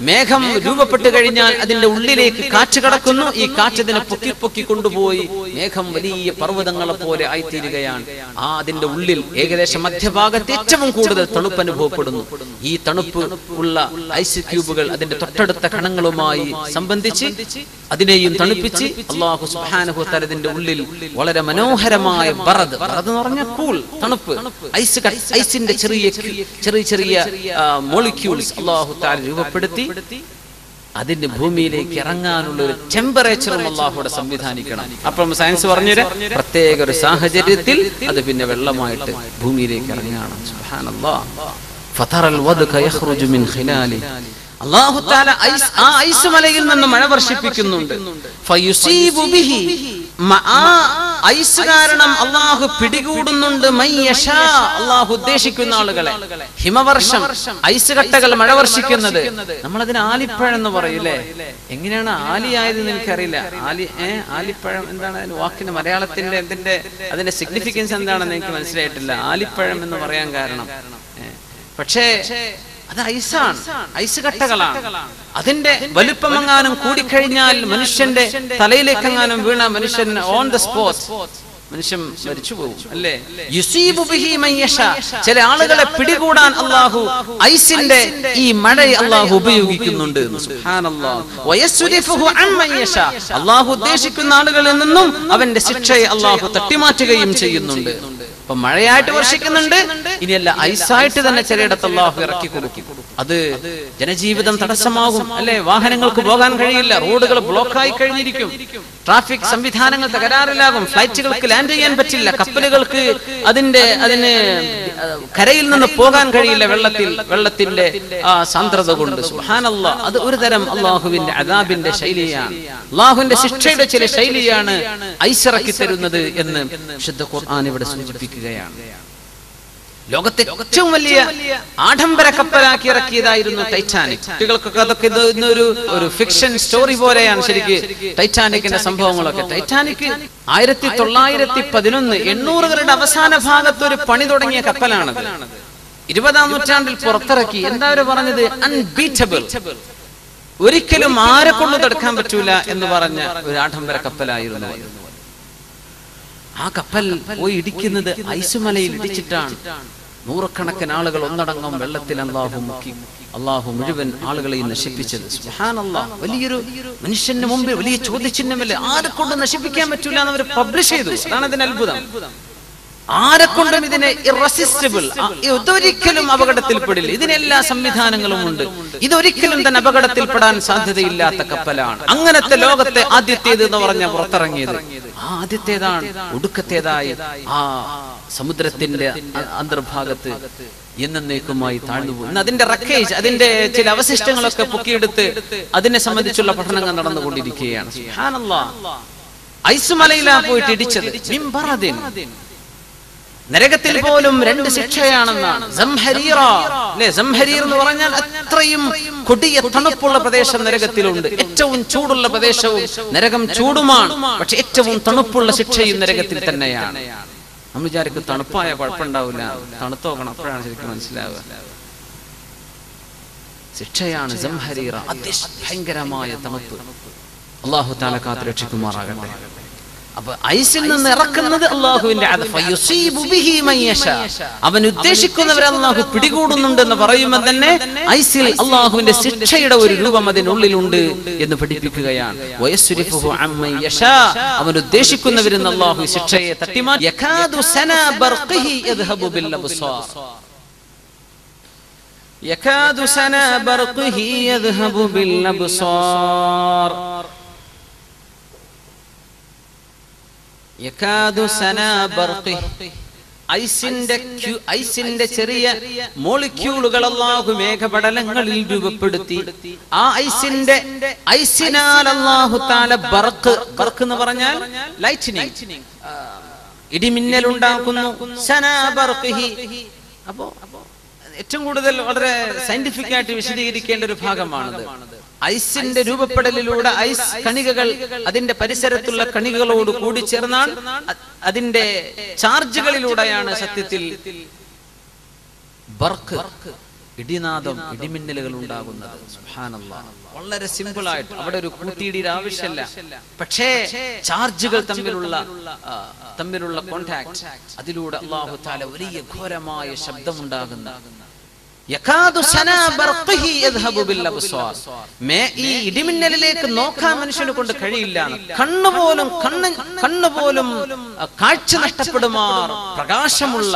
മേഘം രൂപപ്പെട്ട് കഴിഞ്ഞാൽ അതിന്റെ ഉള്ളിലേക്ക് കാറ്റ് കടക്കുന്നു. ഈ കാറ്റ് അതിനെ പൊക്കി കൊണ്ടുപോയി മേഘം വലിയ പർവ്വതങ്ങളെ പോലെ ആയിത്തീരുകയാണ്. അതിന്റെ ഉള്ളിൽ ഏകദേശം മധ്യഭാഗത്ത് ഏറ്റവും കൂടുതൽ തണുപ്പ് അനുഭവപ്പെടുന്നു. ഈ തണുപ്പ് ഉള്ള ഐസ് ക്യൂബുകൾ അതിന്റെ തൊട്ടടുത്ത കണങ്ങളുമായി സംബന്ധിച്ച് അതിനെയും തണുപ്പിച്ച് അല്ലാഹു സുബ്ഹാനഹു വ തആല ഇതിന്റെ ഉള്ളിൽ വളരെ മനോഹരമായ ബറദ് എന്ന് പറഞ്ഞാൽ കൂൾ, തണുപ്പ്, ഐസിന്റെ ചെറിയ മോളിക്യൂൾസ് അല്ലാഹു തആല രൂപപ്പെടുത്തി അതിന്റെ ഭൂമിയിലേക്ക് ഇറങ്ങാനുള്ള ഒരു ടെമ്പറേച്ചറും അല്ലാഹുവിടെ സംവിധാനിക്കണം. അപ്പം സയൻസ് പറഞ്ഞൊരു പ്രത്യേക ഒരു സാഹചര്യത്തിൽ അത് പിന്നെ വെള്ളമായിട്ട് ഭൂമിയിലേക്ക് ഇറങ്ങണം. സുബ്ഹാനല്ലാഹ്. ഫതറൽ വദ്ക യഖ്റുജു മിൻ ഖിലാലി, അല്ലാഹു തആല ആ ഐസ് മലയിൽ നിന്ന് മഴ വർഷിപ്പിക്കുന്നുണ്ട്. ഫയുസീബു ബിഹി, ഐസ് കാരണം അല്ലാഹു പിടികൂടുന്നുണ്ട് മയ്യശാ, അല്ലാഹു ഉദ്ദേശിക്കുന്ന ആളുകളെ. ഹിമവർഷം, ഐസ് കട്ടകൾ മഴ വർഷിക്കുന്നത്. നമ്മളതിന് ആലിപ്പഴം എന്ന് പറയൂലേ. എങ്ങനെയാണ് ആലിയായതെന്ന് എനിക്കറിയില്ല. ആലിപ്പഴം എന്താണ് അതിന് വാക്കിന് മലയാളത്തിന്റെ അതിന്റെ സിഗ്നിഫിക്കൻസ് എന്താണെന്ന് എനിക്ക് മനസ്സിലായിട്ടില്ല. ആലിപ്പഴം എന്ന് പറയാൻ കാരണം പക്ഷേ അത് ഐസാണ്, ഐസ് കട്ടകളാണ്. അതിന്റെ വലുപ്പമെങ്ങാനും കൂടിക്കഴിഞ്ഞാൽ മനുഷ്യന്റെ തലയിലേക്കെങ്ങാനും വീണ മനുഷ്യൻ ഓൺ ദ സ്പോട്ട് മനുഷ്യൻ മരിച്ചു പോകും. അല്ലേ? യുസീബു ബിഹി മയ്യശാ, ചില ആളുകളെ പിടികൂടാൻ അല്ലാഹു ഐസിന്റെ ഈ മഴയെ അല്ലാഹു ഉപയോഗിക്കുന്നുണ്ട്. സുബ്ഹാനല്ലാഹ്. വയസ്രിഫുഹു അൻ മയ്യശാ, അല്ലാഹു ഉദ്ദേശിക്കുന്ന ആളുകളിൽ നിന്നും അവന്റെ ശിക്ഷയെ അല്ലാഹു തട്ടിമാറ്റുകയും ചെയ്യുന്നുണ്ട്. അപ്പൊ മഴയായിട്ട് വർഷിക്കുന്നുണ്ട്, ഇനിയല്ല ഐസായിട്ട് തന്നെ ചിലയിടത്ത് അല്ലാഹു ഇറക്കി കൊടുക്കും. അത് ജനജീവിതം തടസ്സമാകും. അല്ലെ? വാഹനങ്ങൾക്ക് പോകാൻ കഴിയില്ല, റോഡുകൾ ബ്ലോക്കായി കഴിഞ്ഞിരിക്കും, ട്രാഫിക് സംവിധാനങ്ങൾ തകരാറിലാകും, ഫ്ലൈറ്റുകൾക്ക് ലാൻഡ് ചെയ്യാൻ പറ്റില്ല, കപ്പലുകൾക്ക് അതിന് കരയിൽ നിന്ന് പോകാൻ കഴിയില്ല വെള്ളത്തിന്റെ സാന്ദ്രത കൊണ്ട്. സുബ്ഹാനല്ലാഹ്. അത് ഒരു തരം അല്ലാഹുവിന്റെ അദാബിന്റെ ശൈലിയാണ്, അല്ലാഹുവിന്റെ ശിക്ഷയുടെ ചില ശൈലിയാണ് ഐസിറക്കി തരുന്നത് എന്ന് വിശുദ്ധ ഖുർആൻ ഇവിടെ സൂചിപ്പിക്കുകയാണ്. ലോകത്തെ ഏറ്റവും വലിയ ആഡംബര കപ്പലാക്കി ഇറക്കിയതായിരുന്നു ടൈറ്റാനിക്. കുട്ടികൾക്കൊക്കെ അതൊക്കെ ഒരു ഫിക്ഷൻ സ്റ്റോറി പോലെയാണ് ശരിക്ക് ടൈറ്റാനിക്കിന്റെ സംഭവങ്ങളൊക്കെ. ടൈറ്റാനിക് 1911 800കളുടെ അവസാന ഭാഗത്ത് ഒരു പണി തുടങ്ങിയ കപ്പലാണത്. 20ാം നൂറ്റാണ്ടിൽ പുറത്തിറക്കി. എന്താ അവർ പറഞ്ഞത്? അൺബീറ്റബിൾ, ഒരിക്കലും ആരെ കൊണ്ട് തടുക്കാൻ പറ്റൂല എന്ന് പറഞ്ഞ ഒരു ആഡംബര കപ്പലായിരുന്നു. ആ കപ്പൽ പോയി ഇടിക്കുന്നത് ഐസുമലയിൽ ഇടിച്ചിട്ടാണ്. നൂറുകണക്കിന് ആളുകൾ ഒന്നടങ്കം വെള്ളത്തിൽ അല്ലാഹു മുക്കി. അല്ലാഹു മുഴുവൻ ആളുകളെയും നശിപ്പിച്ചത്. സുബ്ഹാനല്ലാഹ്. വലിയൊരു മനുഷ്യന് മുമ്പ് വലിയ ചോദ്യചിഹ്നമല്ലേ, ആരെ കൊണ്ട് നശിപ്പിക്കാൻ പറ്റൂല എന്ന് അവർ പബ്ലിഷ് ചെയ്തു. അതാണ് അതിന്റെ അത്ഭുതം. ആരെക്കൊണ്ടും ഇതിനെ ഇറസിസ്റ്റബിൾ, ഇതൊരിക്കലും അപകടത്തിൽപ്പെടില്ല, ഇതിനെല്ലാ സംവിധാനങ്ങളും ഉണ്ട്, ഇതൊരിക്കലും തന്നെ അപകടത്തിൽപ്പെടാൻ സാധ്യതയില്ലാത്ത കപ്പലാണ്. അങ്ങനത്തെ ലോകത്തെ ആദ്യത്തേത് എന്ന് പറഞ്ഞ പുറത്തിറങ്ങിയത് ആദ്യത്തേതാണ്. ഒടുക്കത്തേതായി ആ സമുദ്രത്തിന്റെ അന്തർഭാഗത്ത് എന്നേക്കുമായി താഴ്ന്നുപോയി. അതിന്റെ റക്കേജ്, അതിന്റെ ചില അവശിഷ്ടങ്ങളൊക്കെ പൊക്കിയെടുത്ത് അതിനെ സംബന്ധിച്ചുള്ള പഠനങ്ങൾ നടന്നുകൊണ്ടിരിക്കുകയാണ്. സുബ്ഹാനല്ലാഹ്. ഐസുമലയിലാ പോയിട്ട് ഇടിച്ചത്. നരകത്തിൽ പോലും 2 ശിക്ഷയാണെന്നാണ്. സംഹരീറ, അല്ലേ? സംഹരീർ എന്ന് പറഞ്ഞാൽ അത്രയും കൊടിയ തണുപ്പുള്ള പ്രദേശം നരകത്തിലുണ്ട്. ഏറ്റവും ചൂടുള്ള പ്രദേശവും നരകം ചൂടുമാണ്, പക്ഷെ ഏറ്റവും തണുപ്പുള്ള ശിക്ഷയും നരകത്തിൽ തന്നെയാണ്. നമ്മൾ വിചാരിക്കും തണുപ്പായ കുഴപ്പമുണ്ടാവില്ല, തണുത്ത് നോക്കണം, അപ്പോഴാണ് ശരിക്കും മനസ്സിലാവുക. ശിക്ഷയാണ് സംഹരീറ, അതിഭയങ്കരമായ തണുപ്പ്. അല്ലാഹു തആല കാത്ത് രക്ഷിക്കുമാറാകട്ടെ. അപ്പൊ ഐസിൽ നിന്ന് ഇറക്കുന്നത് അള്ളാഹുവിന്റെ അവൻ ഉദ്ദേശിക്കുന്നവരെ അള്ളാഹു പിടികൂടുന്നുണ്ട് എന്ന് പറയുമ്പോൾ തന്നെ ഐസിൽ അള്ളാഹുവിന്റെ ശിക്ഷയുടെ ഒരു രൂപം അതിനുള്ളിലുണ്ട് എന്ന് പഠിപ്പിക്കുകയാണ്. അവൻ ഉദ്ദേശിക്കുന്നവരിൽ നിന്ന് അള്ളാഹു ശിക്ഷയെ തട്ടിമാറ്റി. ഐസിന്റെ ചെറിയ മോളിക്യൂളുകൾ അല്ലാഹു മേഘപടലങ്ങളിൽ രൂപപ്പെടുത്തി. ആ ഐസിനാൽ അല്ലാഹു തആല ബർഖ് എന്ന് പറഞ്ഞാൽ ലൈറ്റ്നിങ്, ഇടിമിന്നൽ ഉണ്ടാക്കുന്നു. സനാ ബർഖിഹി. അപ്പോ ഏറ്റവും കൂടുതൽ വളരെ സയന്റിഫിക് ആയിട്ട് വിശദീകരിക്കേണ്ട ഒരു ഭാഗമാണത്. ഐസിന്റെ രൂപപ്പെടലിലൂടെ ഐസ് കണികകൾ അതിന്റെ പരിസരത്തുള്ള കണികകളോട് കൂടി ചേർന്നാൽ അതിന്റെ ചാർജുകളിലൂടെയാണ് സത്യത്തിൽ ബർക്ക്, ഇടിനാദം, ഇടിമിന്നലുകൾ ഉണ്ടാകുന്നത്. സുബ്ഹാനല്ലാഹ്. വളരെ സിമ്പിൾ ആയിട്ട് അവിടെ ഒരു കൂട്ടിയിടിയുടെ ആവശ്യമില്ല. പക്ഷേ ചാർജുകൾ തമ്മിലുള്ള കോണ്ടാക്ട്, അതിലൂടെ അല്ലാഹു തആല വലിയ ഘോരമായ ശബ്ദമുണ്ടാകുന്ന ഈ ഇടിമിന്നലിലേക്ക് നോക്കാൻ മനുഷ്യനെ കൊണ്ട് കഴിയില്ല. കണ്ണുപോലും കാഴ്ച നഷ്ടപ്പെടുമാർ പ്രകാശമുള്ള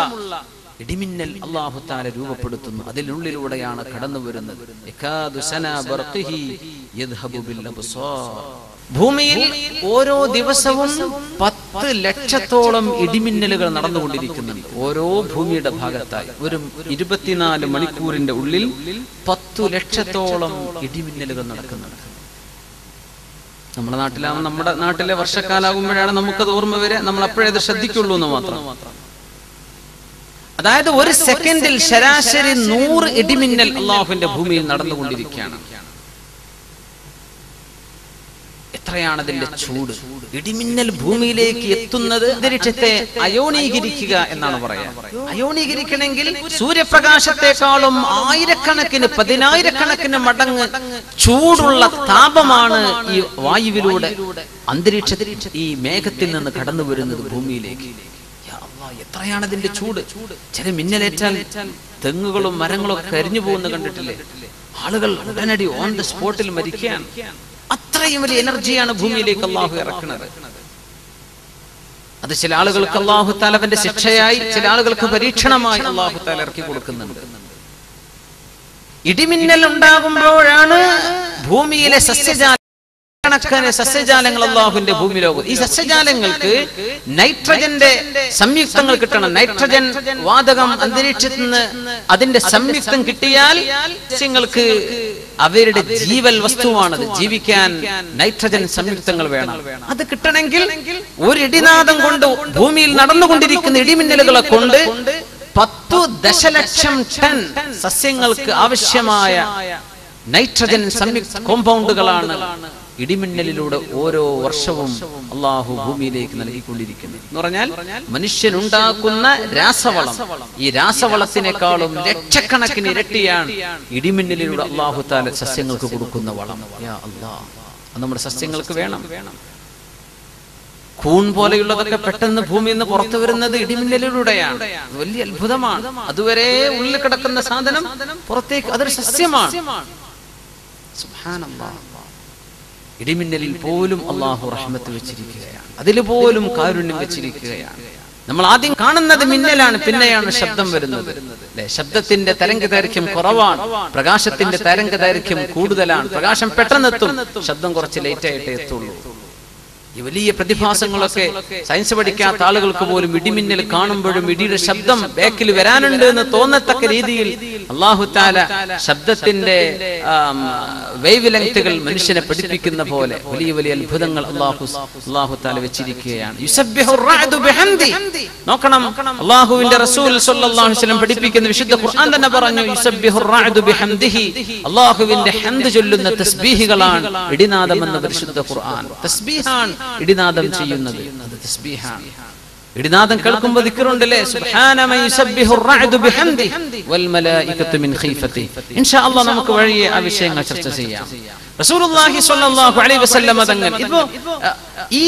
ഇടിമിന്നൽ അല്ലാഹു തആല രൂപപ്പെടുത്തുന്നു. അതിനുള്ളിലൂടെയാണ് കടന്നു വരുന്നത്. ഭൂമിയിൽ ഓരോ ദിവസവും 10 ലക്ഷത്തോളം ഇടിമിന്നലുകൾ നടന്നുകൊണ്ടിരിക്കുന്നുണ്ട്. ഓരോ ഭൂമിയുടെ ഭാഗത്തായി ഒരു 24 മണിക്കൂറിന്റെ ഉള്ളിൽ 10 ലക്ഷത്തോളം ഇടിമിന്നലുകൾ നടക്കുന്നുണ്ട്. നമ്മുടെ നാട്ടിലെ വർഷക്കാലാകുമ്പോഴാണ് നമുക്കത് ഓർമ്മ വരെ, നമ്മൾ അപ്പോഴേ അത് ശ്രദ്ധിക്കുള്ളൂ എന്ന് മാത്രം. അതായത് ഒരു സെക്കൻഡിൽ ശരാശരി 100 ഇടിമിന്നൽ അല്ലാഹുവിന്റെ ഭൂമിയിൽ നടന്നുകൊണ്ടിരിക്കുകയാണ്. എത്രയാണ് അതിന്റെ ചൂട്! ഇടിമിന്നൽ ഭൂമിയിലേക്ക് എത്തുന്നത് അന്തരീക്ഷത്തെ അയോണീകരിക്കുക എന്നാണ് പറയാ. അയോണീകരിക്കണമെങ്കിൽ സൂര്യപ്രകാശത്തെക്കാളും ആയിരക്കണക്കിന് 10,000-കണക്കിന് മടങ്ങ് ചൂടുള്ള താപമാണ് ഈ വായുവിലൂടെ അന്തരീക്ഷത്തിൽ ഈ മേഘത്തിൽ നിന്ന് കടന്നു വരുന്നത് ഭൂമിയിലേക്ക്. എത്രയാണ് അതിന്റെ ചൂട്! ചില മിന്നലേറ്റാൽ തെങ്ങുകളും മരങ്ങളും ഒക്കെ കരിഞ്ഞു പോകുന്ന കണ്ടിട്ടില്ലേ? ആളുകൾ ഉടനടി ഓൺ ദ സ്പോട്ടിൽ മരിക്കുകയാണ്. അത്രയും വലിയ എനർജിയാണ് ഭൂമിയിലേക്ക് അല്ലാഹു ഇറക്കുന്നത്. അത് ചില ആളുകൾക്ക് അല്ലാഹു തആല അവന്റെ ശിക്ഷയായി, ചില ആളുകൾക്ക് പരീക്ഷണമായി അല്ലാഹു തആല ഇറക്കി കൊടുക്കുന്നുണ്ട്. ഇടിമിന്നൽ ഉണ്ടാകുമ്പോഴാണ് ഭൂമിയിലെ സസ്യജാലങ്ങൾ അല്ലാഹുവിന്റെ ഭൂമിയിലോകം. ഈ സസ്യജാലങ്ങൾക്ക് നൈട്രജന്റെ സംയുക്തങ്ങൾ കിട്ടണം. നൈട്രജൻ വാതകം അന്തരീക്ഷത്തിൽ നിന്ന് അതിന്റെ സംയുക്തം കിട്ടിയാൽ സസ്യങ്ങൾക്ക് അവരുടെ ജീവൽ വസ്തുവാണത്. ജീവിക്കാൻ നൈട്രജൻ സംയുക്തങ്ങൾ വേണം. അത് കിട്ടണമെങ്കിൽ ഒരു ഇടിനാദം കൊണ്ട് ഭൂമിയിൽ നടന്നുകൊണ്ടിരിക്കുന്ന ഇടിമിന്നലുകളെ കൊണ്ട് 10 ദശലക്ഷം ടൺ സസ്യങ്ങൾക്ക് ആവശ്യമായ നൈട്രജൻ സംയുക്ത കോമ്പൗണ്ടുകളാണ് ഇടിമിന്നലിലൂടെ ഓരോ വർഷവും അല്ലാഹു ഭൂമിയിലേക്ക് നൽകിക്കൊണ്ടിരിക്കുന്നത്. എന്ന് പറഞ്ഞാൽ മനുഷ്യനുണ്ടാക്കുന്ന രാസവളം, ഈ രാസവളത്തിനേക്കാളും ലക്ഷക്കണക്കിന് ഇരട്ടിയാണ് ഇടിമിന്നലിലൂടെ അല്ലാഹു തആല സസ്യങ്ങൾക്ക് കൊടുക്കുന്ന വളം. യാ അല്ലാഹ്, അത് നമ്മുടെ സസ്യങ്ങൾക്ക് വേണം. കൂൺ പോലെയുള്ളതൊക്കെ പെട്ടെന്ന് ഭൂമിയിൽ നിന്ന് പുറത്തു വരുന്നത് ഇടിമിന്നലിലൂടെയാണ്. വലിയ അത്ഭുതമാണ്. അതുവരെ ഉള്ളിൽ കിടക്കുന്ന സാധനം പുറത്തേക്ക്, അതൊരു സസ്യമാണ്. സുബ്ഹാനല്ലാഹ്. ഇടിമിന്നലിൽ പോലും അല്ലാഹു റഹ്മത്ത് വെച്ചിരിക്കുകയാണ്. അതിൽ പോലും കാരുണ്യം വെച്ചിരിക്കുകയാണ്. നമ്മൾ ആദ്യം കാണുന്നത് മിന്നലാണ്, പിന്നെയാണ് ശബ്ദം വരുന്നത്. ശബ്ദത്തിന്റെ തരംഗദൈർഘ്യം കുറവാണ്, പ്രകാശത്തിന്റെ തരംഗദൈർഘ്യം കൂടുതലാണ്. പ്രകാശം പെട്ടെന്നെത്തും, ശബ്ദം കുറച്ച് ലേറ്റ് ആയിട്ടേ എത്തുള്ളൂ. ഈ വലിയ പ്രതിഭാസങ്ങളൊക്കെ സയൻസ് പഠിക്കാത്ത ആളുകൾക്ക് പോലും ഇടിമിന്നൽ കാണുമ്പോഴും ഇടിയുടെ ശബ്ദം ബാക്കിൽ വരാനുണ്ട് എന്ന് തോന്നത്തക്ക രീതിയിൽ അല്ലാഹു തആല ശബ്ദത്തിന്റെ വേവ് ലെങ്തുകൾ മനുഷ്യനെ പഠിപ്പിക്കുന്ന പോലെ വലിയ വലിയ അത്ഭുതങ്ങൾ അല്ലാഹു തആല വെച്ചിരിക്കുകയാണ്. യുസബ്ബിഹുർ റഅദു ബിഹംദി. നോക്കണം, അല്ലാഹുവിന്റെ റസൂൽ സ്വല്ലല്ലാഹു അലൈഹി വസല്ലം പഠിപ്പിക്കുന്ന വിശുദ്ധ ഖുർആൻ തന്നെ പറഞ്ഞു, യുസബ്ബിഹുർ റഅദു ബിഹംദിഹി. അല്ലാഹുവിന്റെ ഹംദ് ചൊല്ലുന്ന തസ്ബീഹുകളാണ് ഇടിനാദം എന്ന പരിശുദ്ധ ഖുർആൻ. തസ്ബീഹാണ് ഇടിനാദം ചെയ്യുന്നത്, അത് തസ്ബീഹാണ്. ഇടിനാദം കേൾക്കുമ്പോൾ ദിക്റുണ്ടല്ലേ, സുബ്ഹാന മൻ യുസബ്ബിഹുർ റഅദു ബിഹംദിഹി വൽ മലായികതു മിൻ ഖൈഫതിഹി. ഇൻഷാ അല്ലാഹ് നമുക്ക് വഴിയെ ആ വിഷയങ്ങൾ ചർച്ച ചെയ്യാം. റസൂലുള്ളാഹി സ്വല്ലല്ലാഹു അലൈഹി വസല്ലം തങ്ങൾ ഇപ്പോ ഈ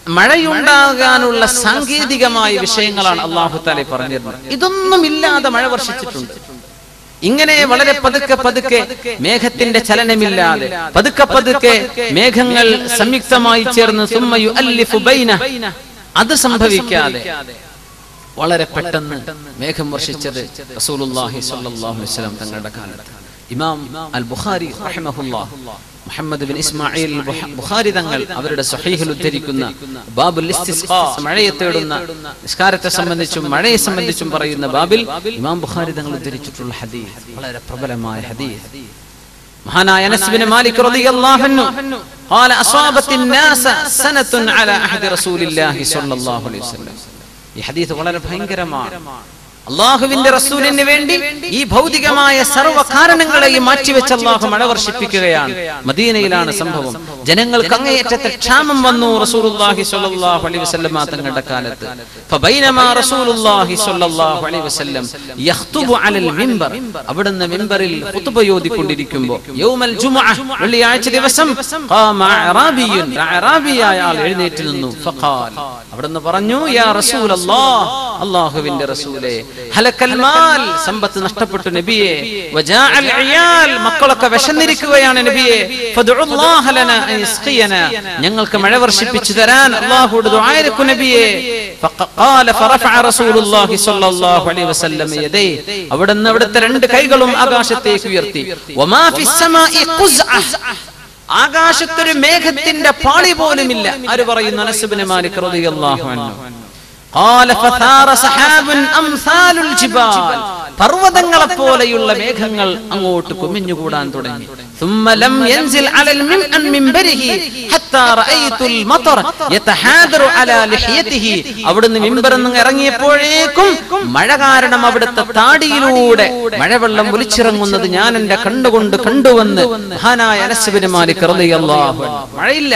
മഴയുണ്ടാകാനുള്ള സാങ്കേതികമായ വിഷയങ്ങളാണ് അല്ലാഹു തആല പറഞ്ഞിരുന്നത്. ഇതൊന്നും ഇല്ലാതെ മഴ വർഷിച്ചിട്ടുണ്ട്. ഇങ്ങനെ വളരെ പതുക്കെ പതുക്കെ മേഘത്തിന്റെ ചലനമില്ലാതെ പതുക്കെ പതുക്കെ മേഘങ്ങൾ സംയുക്തമായി ചേർന്ന് സുമ്മ യുഅല്ലിഫു ബൈന, അത് സംഭവിക്കാതെ വളരെ പെട്ടെന്ന് മേഘം വർഷിച്ചത് റസൂലുള്ളാഹി സ്വല്ലല്ലാഹു അലൈഹി വസല്ലം തങ്ങളുടെ കാലത്ത്. ഇമാം അൽ ബുഖാരി റഹിമഹുല്ലാഹ്, മുഹമ്മദ് ബിൻ ഇസ്മായിൽ ബുഖാരി തങ്ങൾ അവരുടെ സ്വഹീഹിൽ ഉദ്ധരിക്കുന്ന ബാബുൽ ഇസ്തിസ്ഖാ, മഴയെ തേടുന്ന നിസ്കാരത്തെ സംബന്ധിച്ചും മഴയെ സംബന്ധിച്ചും പറയുന്ന ബാബിൽ ഇമാം ബുഖാരി തങ്ങൾ ഉദ്ധരിച്ചിട്ടുള്ള ഹദീസ് വളരെ പ്രബലമായ ഹദീസ്. മഹാനായ അനസ് ബിൻ മാലിക് റളിയല്ലാഹു അൻഹു ഖാല അസ്വാബത്തിൻ നാസ സനത്തുൻ അലാ അഹദി റസൂലില്ലാഹി സ്വല്ലല്ലാഹു അലൈഹി വസല്ലം. ഈ ഹദീസ് വളരെ ഭയങ്കരമാണ്. അല്ലാഹുവിന്റെ റസൂലിന് വേണ്ടി ഈ ഭൗതികമായ സർവ്വ കാരണങ്ങളെയും മാറ്റിവെച്ച് അല്ലാഹു മഴ വർഷിപ്പിക്കുകയാണ്. മദീനയിലാണ് സംഭവം. ജനങ്ങൾക്ക് അങ്ങേയറ്റത്തെ ക്ഷാമം വന്നു റസൂലുള്ളാഹി സ്വല്ലല്ലാഹു അലൈഹി വസല്ലം തങ്ങളുടെ കാലത്ത്. ഫബൈനമാ റസൂലുള്ളാഹി സ്വല്ലല്ലാഹു അലൈഹി വസല്ലം യഖ്തുബു അലൽ മിൻബർ, അവിടുന്ന് മിൻബറിൽ ഖുതുബ ഓതിക്കൊണ്ടിരിക്കുമ്പോൾ യൗമൽ ജുമുഅ, വെള്ളിയാഴ്ച ദിവസം, ഖാമ അറാബിയുൻ, അറാബിയായ ആൾ എഴുന്നേറ്റ് നിന്നു. ഫഖാൽ, അവിടുന്ന് പറഞ്ഞു, യാ റസൂലല്ലാഹ്, അല്ലാഹുവിന്റെ റസൂലേ, ഹലക്കൽ മാൽ, സമ്പത്ത് നഷ്ടപ്പെട്ടു നബിയേ, വജാഅൽ ഇയാൽ, മക്കളൊക്കെ വിശന്നിരിക്കുകയാണ് നബിയേ, ഫദ്ഉല്ലാഹ ലനാ യസ്ഖിയനാ, ഞങ്ങൾക്ക് മഴ വർഷിപ്പിച്ചു തരാൻ അല്ലാഹുവോട് ദുആ ചെയ്യൂ നബിയേ. ഫഖാല ഫറഫഅ റസൂലുള്ളാഹി സ്വല്ലല്ലാഹു അലൈഹി വസല്ലം യദൈ, അവിടുന്ന് അവിടുത്തെ രണ്ട് കൈകളും ആകാശത്തേക്ക് ഉയർത്തി. വമാ ഫിസ് സമാഇ ഖുസ്അ, ആകാശത്തൊരു മേഘത്തിന്റെ പാളി പോലുമില്ല. ആര് പറയുന്നു? അനസ് ഇബ്നു മാലിക് റളിയല്ലാഹു അൻഹു. ഖാല ഫസാറ സഹാബുൻ അംസാലുൽ ജിബാൽ, പർവതങ്ങളെ പോലെയുള്ള മേഘങ്ങൾ അങ്ങോട്ട് കുമിഞ്ഞുകൂടാൻ തുടങ്ങി. ثم لم ينزل على المنبر منبره حتى رأيت المطر يتحادر على لحيته, അവിടുന്ന് മിമ്പറിൽ നിന്ന് ഇറങ്ങിയപ്പോഴേക്കും മഴ കാരണം അവിടുത്തെ താടിയിലൂടെ മഴവെള്ളം ഒലിച്ചിറങ്ങുന്നത് ഞാൻ എന്റെ കണ്ണുകൊണ്ട് കണ്ടുവന്ന് മഹാനായ അനസ് ഇബ്നു മാലിക് റളിയല്ലാഹു അൻഹു. മഴയില്ല,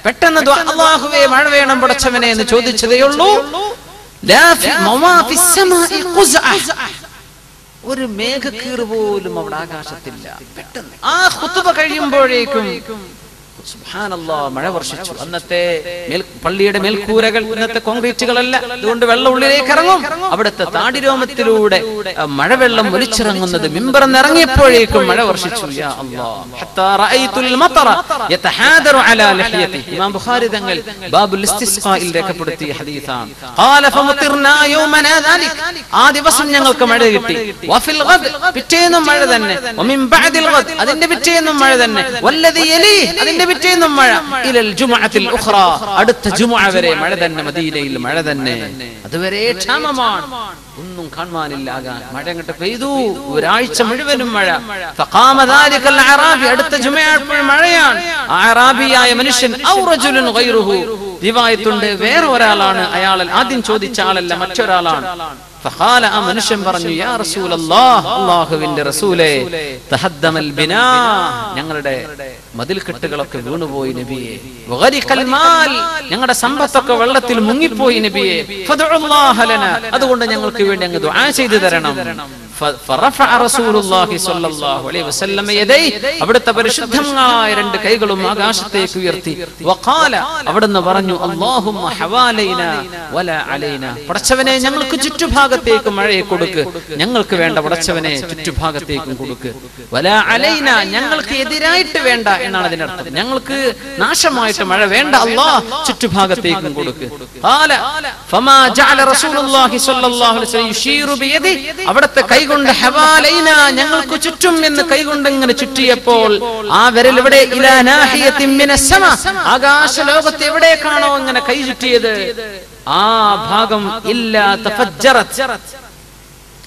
പെട്ടെന്ന് അല്ലാഹുവേ മഴ വേണം പടച്ചവനെ എന്ന് ചോദിച്ചതേയുള്ളൂ. ഒരു മേഘക്കീറ് പോലും അവിടെ ആകാശത്തില്ല. പെട്ടെന്ന് ആ ഖുതുബ കഴിയുമ്പോഴേക്കും സുബ്ഹാനല്ലാഹ് മഴ വർഷിച്ചു. അന്നത്തെ പള്ളിയുടെ മേൽക്കൂരകൾ ഇന്നത്തെ കോൺക്രീറ്റുകളല്ല, അതുകൊണ്ട് വെള്ളം ഉള്ളിലേക്ക് ഇറങ്ങും. അവിടുത്തെ താടിരോമത്തിലൂടെ മഴവെള്ളം ഒലിച്ചിറങ്ങുന്നത് മിമ്പറിൽ ഇറങ്ങിയപ്പോഴേക്കും മഴ വർഷിച്ചു. യാ അല്ലാഹ്, ഹത്താ റഅയ്തുൽ മതറ യതഹാദറു അലാ ലഹിയതി. ഇമാം ബുഖാരി തങ്ങൾ ബാബുൽ ഇസ്തിസ്ഖായിൽ രേഖപ്പെടുത്തിയ ഹദീസാണ്. ഖാല ഫമുതിർനാ യൗമനാ ദാലിക്, ആ ദിവസം ഞങ്ങൾക്ക് മഴ കിട്ടി. വഫിൽ ഗദ്, പിറ്റേന്നും മഴ തന്നെ. വമിൻ ബഅദിൽ ഗദ്, അതിന്റെ പിറ്റേന്നും മഴ തന്നെ. വല്ലദി യലി, അതിന്റെ പിറ്റേന്നും മഴ. ഇലൽ ജുമുഅത്തിൽ ഉഖ്റാ, അടുത്ത ജുമുഅ വരെ മഴ തന്നെ. മദീനയിൽ മഴ തന്നെ. അതുവരെ ക്ഷാമമാണ്, ഒന്നും കാണാനില്ല. മഴ അങ്ങോട്ട് പെയ്തു, ഒരാഴ്ച മുഴുവനും മഴ. ഫഖാമ ദാലികൽ അറാബി, അടുത്ത ജുമുഅ മഴയാണ്. അറാബിയായ മനുഷ്യൻ ഔ റജുലുൻ ഗൈറുഹു, റിവായത്തുണ്ട് വേറെ ഒരാളാണ്, അയാൾ ആദ്യം ചോദിച്ച ആളല്ല, മറ്റൊരാളാണ്. ഫഖാല, ആ മനുഷ്യൻ പറഞ്ഞു, യാ റസൂലല്ലാഹ്, അല്ലാഹുവിന്റെ റസൂലേ, തഹദ്ദമൽ ബിനാ, ഞങ്ങളുടെ മതിൽക്കെട്ടുകളൊക്കെ വീണുപോയി നബിയേ. വഗരിഖൽ മാൽ, ഞങ്ങളുടെ സമ്പത്തൊക്കെ വെള്ളത്തിൽ മുങ്ങിപ്പോയി നബിയേ. ഫദ്ഉല്ലാഹ ലനാ, അതുകൊണ്ട് ഞങ്ങൾക്ക് വേണ്ടി അങ്ങ് ദുആ ചെയ്തു തരണം. ഫറഫഅ റസൂലുള്ളാഹി സ്വല്ലല്ലാഹു അലൈഹി വസല്ലം യദൈ, അവിടുത്തെ പരിശുദ്ധമായ രണ്ട് കൈകളും ആകാശത്തേക്ക് ഉയർത്തി. വഖാല, അവിടുന്ന് പറഞ്ഞു, അല്ലാഹുമ്മ ഹവാലൈനാ വലാ അലൈനാ, പടച്ചവനെ ഞങ്ങൾക്ക് ചുറ്റുഭാഗത്തേക്ക് മഴയെ കൊടുക്ക്, ഞങ്ങൾക്ക് വേണ്ട പടച്ചവനെ ചുറ്റുഭാഗത്തേക്കും കൊടുക്ക്. വലാ അലൈനാ, ഞങ്ങൾക്ക് എതിരായിട്ട് വേണ്ട എന്നാണ് അതിനർത്ഥം. ഞങ്ങൾക്ക് നാശമായിട്ട് മഴ വേണ്ട അല്ലാഹ്, ചുറ്റുഭാഗത്തേക്കും കൊടുക്ക്. ഖാല ഫമാ ജഅല റസൂലുള്ളാഹി സ്വല്ലല്ലാഹു അലൈഹി വസല്ലം യുശീറു ബിയദി, അവിടുത്തെ കൈ കൊണ്ട് ഹവാലൈന, ഞങ്ങൾക്ക് ചുറ്റും എന്ന് കൈകൊണ്ട് ഇങ്ങനെ ചുറ്റിയപ്പോൾ ആ വിരൽ എവിടെ? ഇലാ നാഹിയത്തിൻ മിനസ് സമാ, ആകാശ ലോകത്ത് എവിടേക്കാണോ ഇങ്ങനെ കൈ ചുറ്റിയത് ആ ഭാഗം ഇല്ലാ തഫജ്ജറത്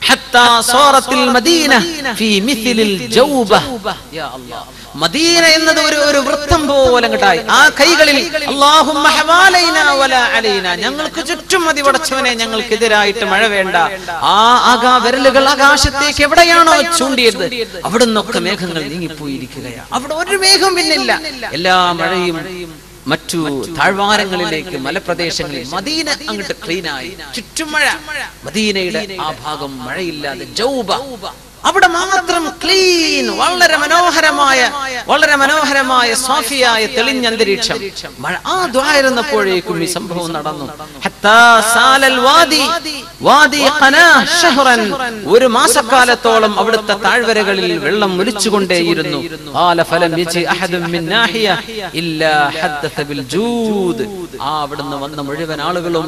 ഹത്താ സോറത്തിൽ മദീന ഫീ മിഥിലിൽ ജൗബ. യാ അല്ലാഹ്, മദീന എന്നത് ഒരു വൃത്തം പോലെ അങ്ങട്ടായി. ആ കൈകളിൽ അല്ലാഹുമ്മ ഹവാലൈനാ വലാ അലൈനാ, ഞങ്ങൾക്ക് ചുറ്റും മതി പടച്ചവനെ, ഞങ്ങൾക്കെതിരായിട്ട് മഴ വേണ്ട. ആ വിരലുകൾ ആകാശത്തേക്ക് എവിടെയാണോ ചൂണ്ടിയത് അവിടുന്നൊക്കെ മേഘങ്ങൾ നീങ്ങിപ്പോയിരിക്കുകയാണ്. അവിടെ ഒരു മേഘം പിന്നില്ല. എല്ലാ മഴയും മറ്റു താഴ്വാരങ്ങളിലേക്ക്, മലപ്രദേശങ്ങളിൽ, മദീന അങ്ങോട്ട് ക്ലീനായി, ചുറ്റും മഴ. മദീനയുടെ ആ ഭാഗം മഴയില്ലാതെ ജൗബ, അവിടെ മാത്രം ക്ലീൻ വളരെ മനോഹരമായ സാഫിയായ തെളിഞ്ഞ അന്തരീക്ഷം. ആ ദുആ ഇരുന്നപ്പോഴേക്കും ഈ സംഭവം നടന്നു. ഒരു മാസക്കാലത്തോളം അവിടുത്തെ താഴ്വരകളിൽ വെള്ളം ഒലിച്ചുകൊണ്ടേയിരുന്നു. അവിടുന്ന് വന്ന മുഴുവൻ ആളുകളും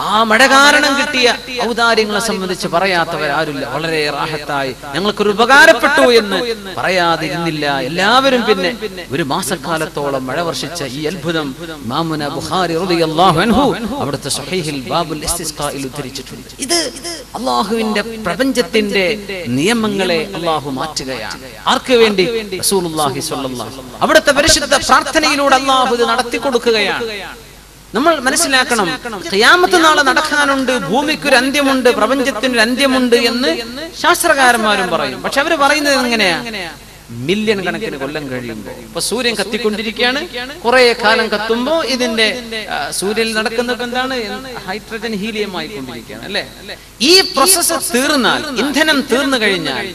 ആ മഴ കാരണം കിട്ടിയ ഔദാര്യങ്ങളെ സംബന്ധിച്ച് പറയാത്തവരാരുമില്ല. വളരെ റാഹത്തായി ഞങ്ങൾക്കൊരു ഉപകാരപ്പെട്ടു എന്ന് പറയാതിരുന്നില്ല എല്ലാവരും. പിന്നെ ഒരു മാസക്കാലത്തോളം മഴ വർഷിച്ച ഈ അത്ഭുതം ഇമാമുന ബുഖാരി റളിയല്ലാഹു അൻഹു അവിടുത്തെ സ്വഹീഹിൽ ബാബുൽ ഇസ്തിസ്ഖായിൽ ഉദ്ധരിച്ചിട്ടുണ്ട്. ഇത് അല്ലാഹുവിന്റെ പ്രപഞ്ചത്തിന്റെ നിയമങ്ങളെ അല്ലാഹു മാറ്റുകയാണ്. ആർക്ക് വേണ്ടി? റസൂലുള്ളാഹി സ്വല്ലല്ലാഹു അലൈഹി വസല്ലം. അവിടുത്തെ പരിശുദ്ധ പ്രാർത്ഥനയിലൂടെ അല്ലാഹു ഇത് നടത്തി കൊടുക്കുകയാണ്. നമ്മൾ മനസ്സിലാക്കണം, ഖിയാമത്ത് നാളെ നടക്കാനുണ്ട്, ഭൂമിക്കൊരു അന്ത്യമുണ്ട്, പ്രപഞ്ചത്തിനൊരു അന്ത്യമുണ്ട് എന്ന് ശാസ്ത്രകാരന്മാരും പറയും. പക്ഷെ അവര് പറയുന്നത് എങ്ങനെയാ? മില്യൺ കണക്കിന് കൊല്ലം കഴിയുമ്പോൾ. ഇപ്പൊ സൂര്യൻ കത്തിക്കൊണ്ടിരിക്കുകയാണ്. കുറെ കാലം കത്തുമ്പോ ഇതിന്റെ സൂര്യനിൽ നടക്കുന്നത് എന്താണ്? ഹൈഡ്രജൻ ഹീലിയം ആയിക്കൊണ്ടിരിക്കുകയാണ് അല്ലെ. ഈ പ്രോസസ് തീർന്നാൽ, ഇന്ധനം തീർന്നു കഴിഞ്ഞാൽ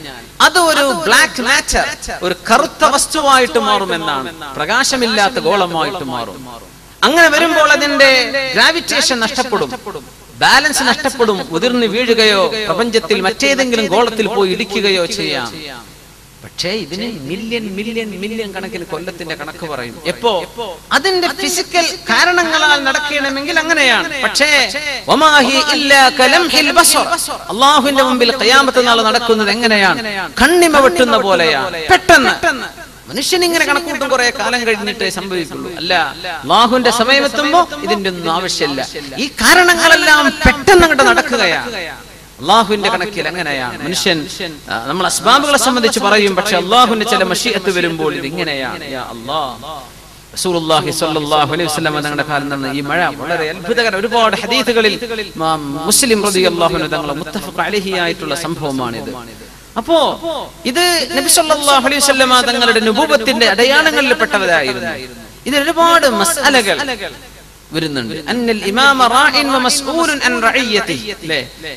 അത് ഒരു ബ്ലാക്ക് മാറ്റർ, ഒരു കറുത്ത വസ്തുവായിട്ട് മാറുമെന്നാണ്. പ്രകാശമില്ലാത്ത ഗോളമായിട്ട് മാറും. അങ്ങനെ വരുമ്പോൾ അതിന്റെ ഗ്രാവിറ്റേഷൻ നഷ്ടപ്പെടും, ബാലൻസ് നഷ്ടപ്പെടും, ഉതിർന്നു വീഴുകയോ പ്രപഞ്ചത്തിൽ മറ്റേതെങ്കിലും ഗോളത്തിൽ പോയി ഇടിക്കുകയോ ചെയ്യാം. പക്ഷേ ഇതിന് മില്യൺ കണക്കിന് കൊല്ലത്തിന്റെ കണക്ക് പറയും. എപ്പോ? അതിന്റെ ഫിസിക്കൽ കാരണങ്ങളാൽ നടക്കണമെങ്കിൽ അങ്ങനെയാണ്. പക്ഷേ അല്ലാഹുവിന്റെ മുമ്പിൽ ഖിയാമത്ത് നാൾ നടക്കുന്നത് എങ്ങനെയാണ്? കണ്ണിമ വെട്ടുന്ന പോലെയാണ്. പെട്ടെന്ന് മനുഷ്യൻ ഇങ്ങനെ കണക്കൂട്ടും കുറെ കാലം കഴിഞ്ഞിട്ടേ സംഭവിക്കുള്ളൂ. അല്ല, അല്ലാഹുവിന്റെ സമയമെത്തുമ്പോ ഇതിന്റെ ഒന്നും ആവശ്യമില്ല. ഈ കാരണങ്ങളെല്ലാം പെട്ടെന്ന് അങ്ങോട്ട് നടക്കുകയാണ്. അല്ലാഹുവിന്റെ കണക്കിൽ അങ്ങനെയാണ്. മനുഷ്യൻ നമ്മൾ അസ്ബാബുകളെ സംബന്ധിച്ച് പറയും, പക്ഷെ അല്ലാഹുവിന്റെ ചില മശീഅത്ത് വരുമ്പോൾ ഇത് ഇങ്ങനെയാണ്. യാ അല്ലാഹ്. റസൂലുള്ളാഹി സ്വല്ലല്ലാഹു അലൈഹി വസല്ലം തങ്ങളുടെ കാലം നടന്ന ഈ മഴ വളരെ അത്ഭുതകരം. ഒരുപാട് ഹദീസുകളിൽ മുസ്ലിം റളിയല്ലാഹു അൻഹു തങ്ങളുടെ മുത്തഫഖ് അലൈഹി ആയിട്ടുള്ള സംഭവമാണിത്. അപ്പോ ഇത് നബി സല്ലല്ലാഹു അലൈഹി വസല്ലം തങ്ങളുടെ നുബുവത്തിന്റെ അടയാളങ്ങളിൽ പെട്ടവരായിരുന്നു. ഇതിൽ ഒരുപാട് മസ്അലകൾ വരുന്നുണ്ട്. അന്നൽ ഇമാമ റാഇൻ വ മസ്ഊലുൻ അൻ റഇയതിഹി.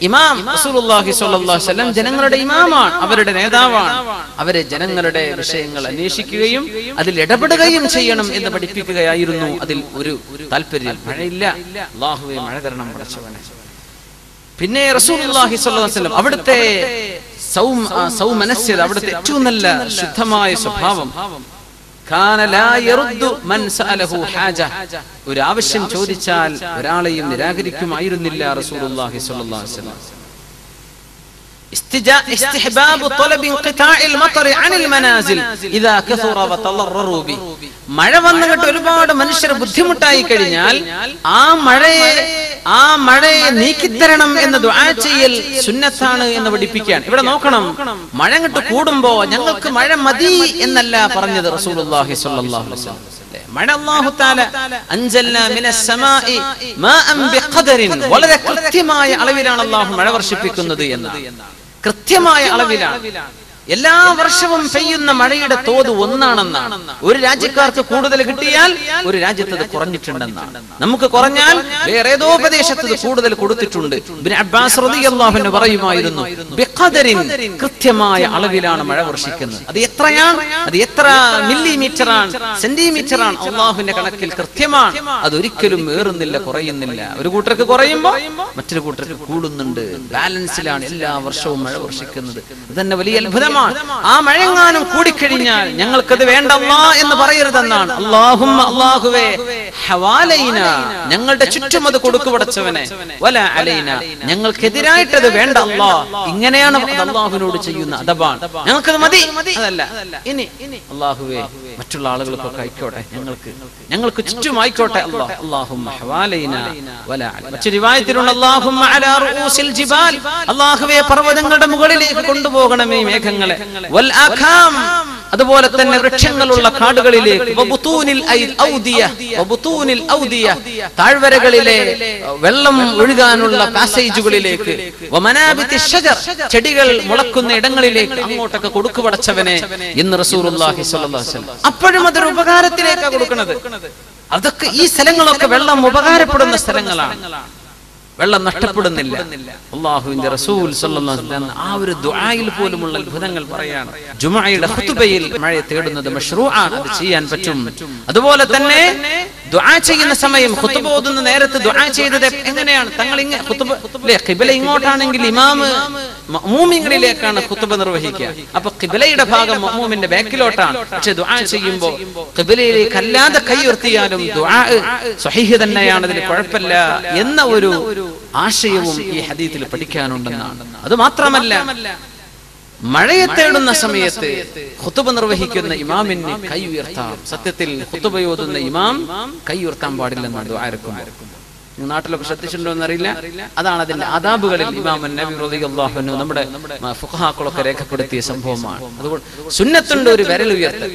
ഇമാം റസൂലുള്ളാഹി സ്വല്ലല്ലാഹു അലൈഹി വസല്ലം ജനങ്ങളുടെ ഇമാമാണ്, അവരുടെ നേതാവാണ്. അവരെ ജനങ്ങളുടെ വിഷയങ്ങൾ അന്വേഷിക്കുകയും അതിൽ ഇടപെടുകയും ചെയ്യണം എന്ന് പഠിപ്പിക്കുകയായിരുന്നു അതിൽ ഒരു താല്പര്യം. മഴയില്ല, അല്ലാഹുവേ മഴ തരണം പടച്ചവനെ. പിന്നെ റസൂലുള്ളാഹി സ്വല്ലല്ലാഹു അലൈഹി വസല്ലം അവിടുത്തെ സൗമനസ്യത, അവിടുത്തെ ഏറ്റവും നല്ല ശുദ്ധമായ സ്വഭാവം. ഒരു ആവശ്യം ചോദിച്ചാൽ ഒരാളെയും നിരാകരിക്കുമായിരുന്നില്ല റസൂലുള്ളാഹി സ്വല്ലല്ലാഹു അലൈഹി വസല്ലം. استحباب طلب انقطاع المطر عن المنازل اذا كثر وتضرروا به. മഴ വന്നിട്ട് ഒരുപാട് മനുഷ്യർ ബുദ്ധിമുട്ടായി കഴിഞ്ഞാൽ ആ മഴയെ നീക്കിത്തരണം എന്ന് ദുആ ചെയ്യൽ സുന്നത്താണ് എന്ന് പഠിപ്പിക്കാൻ. ഇവിടെ നോക്കണം, മഴ അങ്ങോട്ട് കൂടുമ്പോ ഞങ്ങൾക്ക് മഴ മതി എന്നല്ല പറഞ്ഞത് റസൂലുള്ളാഹി സ്വല്ലല്ലാഹു അലൈഹി വസല്ലം. മഴ അല്ലാഹു തആല അൻസൽനാ മിനസ് സമാഇ മാഅൻ ബിഖദറിൻ, വളരെ കൃത്യമായ അളവിലാണ് അല്ലാഹു മഴ വർഷിപ്പിക്കുന്നത് എന്ന്. കൃത്യമായ അളവിലാണ്. എല്ലാ വർഷവും പെയ്യുന്ന മഴയുടെ തോത് ഒന്നാണെന്നാണ്. ഒരു രാജ്യക്കാർക്ക് കൂടുതൽ കിട്ടിയാൽ ഒരു രാജ്യത്ത് അത് കുറഞ്ഞിട്ടുണ്ടെന്നാണ്. നമുക്ക് കുറഞ്ഞാൽ വേറെ ഏതോ പ്രദേശത്ത് കൂടുതൽ കൊടുത്തിട്ടുണ്ട്. ഇബ്നു അബ്ബാസ് റളിയല്ലാഹു അൻഹു പറയുമായിരുന്നു, ബിഖദറിൻ, കൃത്യമായ അളവിലാണ് മഴ വർഷിക്കുന്നത്. അത് എത്രയാണ്? അത് എത്ര മില്ലിമീറ്റർ ആണ്, സെന്റിമീറ്റർ ആണ്? അല്ലാഹുവിന്റെ കണക്കിൽ കൃത്യമാണ്. അതൊരിക്കലും ഏറുന്നില്ല, കുറയുന്നില്ല. ഒരു കൂട്ടർക്ക് കുറയുമ്പോൾ മറ്റൊരു കൂട്ടർക്ക് കൂടുന്നുണ്ട്. ബാലൻസിലാണ് എല്ലാ വർഷവും മഴ വർഷിക്കുന്നത്. അത് തന്നെ വലിയ അത്ഭുതമാണ്. ആ മഴങ്ങാനും കൂടിക്കഴിഞ്ഞാൽ ഞങ്ങൾക്കത് വേണ്ടല്ലാ എന്ന് പറയരുതെന്നാണ്. അല്ലാഹുമ്മ, അല്ലാഹുവേ, ഹവാലൈന, ഞങ്ങളുടെ ചുറ്റും അത് കൊടുക്കു പടച്ചവനെ, വലാ അലൈന, ഞങ്ങൾക്കെതിരായിട്ടത് വേണ്ട അല്ലാ. ഇങ്ങനെയാണ് അല്ലാഹുവിനോട് ചെയ്യുന്ന അദബാണ്. ഞങ്ങൾക്കത് മതി, അതല്ല. ഇനി അല്ലാഹുവേ മറ്റുള്ള ആളുകൾക്കൊക്കെ ആയിക്കോട്ടെ, ഞങ്ങൾക്ക് ചുറ്റും ആയിക്കോട്ടെ. അല്ലാഹുമ്മ ഹവാലൈന വലാ അലൈന. മറ്റൊരു റിവായത്തിലുള്ള അല്ലാഹുമ്മ അലാ റൂസിൽ ജിബാൽ, അല്ലാഹുവേ പർവ്വതങ്ങളുടെ മുകളിലേക്ക് കൊണ്ടുപോകണമേ മേഘങ്ങളെ. വൽ ആഖാം, അതുപോലെ തന്നെ വൃക്ഷങ്ങളുള്ള കാടുകളിലേക്ക്. വബുതൂനിൽ ഔദിയ, വബുതൂനിൽ ഔദിയ, താഴ്വരകളിലെ വെള്ളം ഒഴുകാനുള്ള പാസേജുകളിലേക്ക്. വമനാബിതി ഷജർ, ചെടികൾ മുളക്കുന്ന ഇടങ്ങളിലേക്ക് അങ്ങോട്ടൊക്കെ കൊടുക്കു പടച്ചവനെ എന്ന് റസൂലുള്ളാഹി സ്വല്ലല്ലാഹു അലൈഹി വസല്ലം. അപ്പോഴും അതൊരു ഉപകാരത്തിലേക്കാണ് കൊടുക്കുന്നത്. അതൊക്കെ ഈ സ്ഥലങ്ങളൊക്കെ വെള്ളം ഉപകാരപ്പെടുന്ന സ്ഥലങ്ങളാണ്. വെള്ളം നഷ്ടപ്പെടുന്നില്ല. അല്ലാഹുവിന്റെ റസൂൽ സ്വല്ലല്ലാഹു അലൈഹി വസല്ലം ആ ഒരു ദുആയിൽ പോലുമുള്ള അത്ഭുതങ്ങൾ പറയാണ്. ജുമുഅയുടെ ഖുതുബയിൽ മഴ തേടുന്നത് മശ്റൂആണ്, അത് ചെയ്യാൻ പറ്റും. അതുപോലെ തന്നെ ദുആ ചെയ്യുന്ന സമയം ഖുതുബ ഓതുന്ന നേരത്ത് ദുആ ചെയ്തത് എങ്ങനെയാണ്? തങ്ങൾ ഇങ്ങനെ ഖുതുബ ഖിബല ഇങ്ങോട്ടാണെങ്കിൽ ഇമാം മഅ്മൂമിങ്ങളിലേക്കാണ് ഖുതുബ നിർവഹിക്കുക. അപ്പൊ ഖിബലയുടെ ഭാഗം മഅ്മൂമിന്റെ ബാക്കിലോട്ടാണ്. പക്ഷെ ദുആ ചെയ്യുമ്പോൾ ഖിബലയിലേക്ക് അല്ലാതെ കൈ ഉയർത്തിയാലും ദുആ സ്വഹീഹ് തന്നെയാണ്, അതിൽ കുഴപ്പമില്ല എന്ന ഒരു ആശയവും ഈ ഹദീസിൽ പഠിക്കാനുണ്ടെന്നാണ്. അത് മാത്രമല്ല, മഴയെ തേടുന്ന സമയത്ത് ഖുതുബ നിർവഹിക്കുന്ന ഇമാമിന് കൈ ഉയർത്താം. സത്യത്തിൽ ഖുതുബ ഓതുന്ന ഇമാം കൈ ഉയർത്താൻ പാടില്ലെന്നാണ് ദുആഇറക്കുമ്പോൾ. നാട്ടിലൊക്കെ ശ്രദ്ധിച്ചിട്ടുണ്ടോ എന്നറിയില്ല. അതാണ് അതിന്റെ ആദാബുകളിൽ ഇമാം നബി റളിയല്ലാഹു അൻഹു നമ്മുടെ ഫുഖഹാക്കളൊക്കെ രേഖപ്പെടുത്തിയ സംഭവമാണ്. അതുകൊണ്ട് സുന്നത്തുണ്ട് ഒരു വിരൽ ഉയർത്തൽ.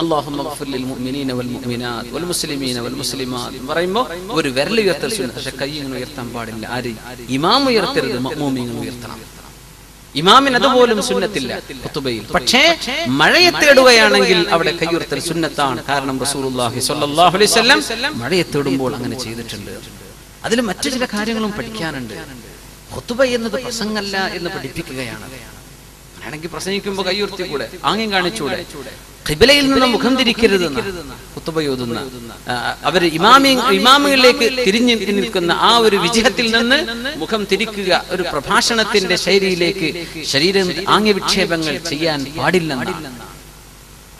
അല്ലാഹുമ്മ ഗ്ഫിർ ലിൽ മുഅ്മിനീന വൽ മുഅ്മിനാത്ത് വൽ മുസ്ലിമീന വൽ മുസ്ലിമാത്ത് പറയുമ്പോൾ ഒരു വിരൽ ഉയർത്തൽ സുന്നത്ത്. പക്ഷെ കൈ ഇങ്ങനെ ഉയർത്താൻ പാടില്ല. ആര്? ഇമാം ഉയർത്തരുത്, മഅ്മൂമിങ്ങൾ ഉയർത്തണം. ഇമാമിന് അതുപോലും സുന്നത്തില്ല ഖുതുബയിൽ. പക്ഷേ മഴയെ തേടുകയാണെങ്കിൽ അവിടെ കൈ ഉയർത്തൽ സുന്നത്താണ്. കാരണം റസൂലുള്ളാഹി സ്വല്ലല്ലാഹു അലൈഹി വസല്ലം മഴയെ തേടുമ്പോൾ അങ്ങനെ ചെയ്തിട്ടുണ്ട്. അതിൽ മറ്റു ചില കാര്യങ്ങളും പഠിക്കാനുണ്ട്. ഖുതുബ എന്നത് പ്രസംഗമല്ല എന്ന് പഠിപ്പിക്കുകയാണ്. ആണെങ്കിൽ പ്രസംഗിക്കുമ്പോൾ കൈ ഉയർത്തിക്കൂടെ? ആംഗ്യം കാണിച്ചൂടെ? ഖിബലയിൽ നിന്ന് മുഖം തിരിക്കരുത് ഖുതുബ ഓതുന്ന അവര് ഇമാമികളിലേക്ക് തിരിഞ്ഞു നിൽക്കുന്ന ആ ഒരു വിജയത്തിൽ നിന്ന് മുഖം തിരിക്കുക, ഒരു പ്രഭാഷണത്തിന്റെ ശൈലിയിലേക്ക് ശരീരം ആംഗ്യവിക്ഷേപങ്ങൾ ചെയ്യാൻ പാടില്ലെന്നാണ്.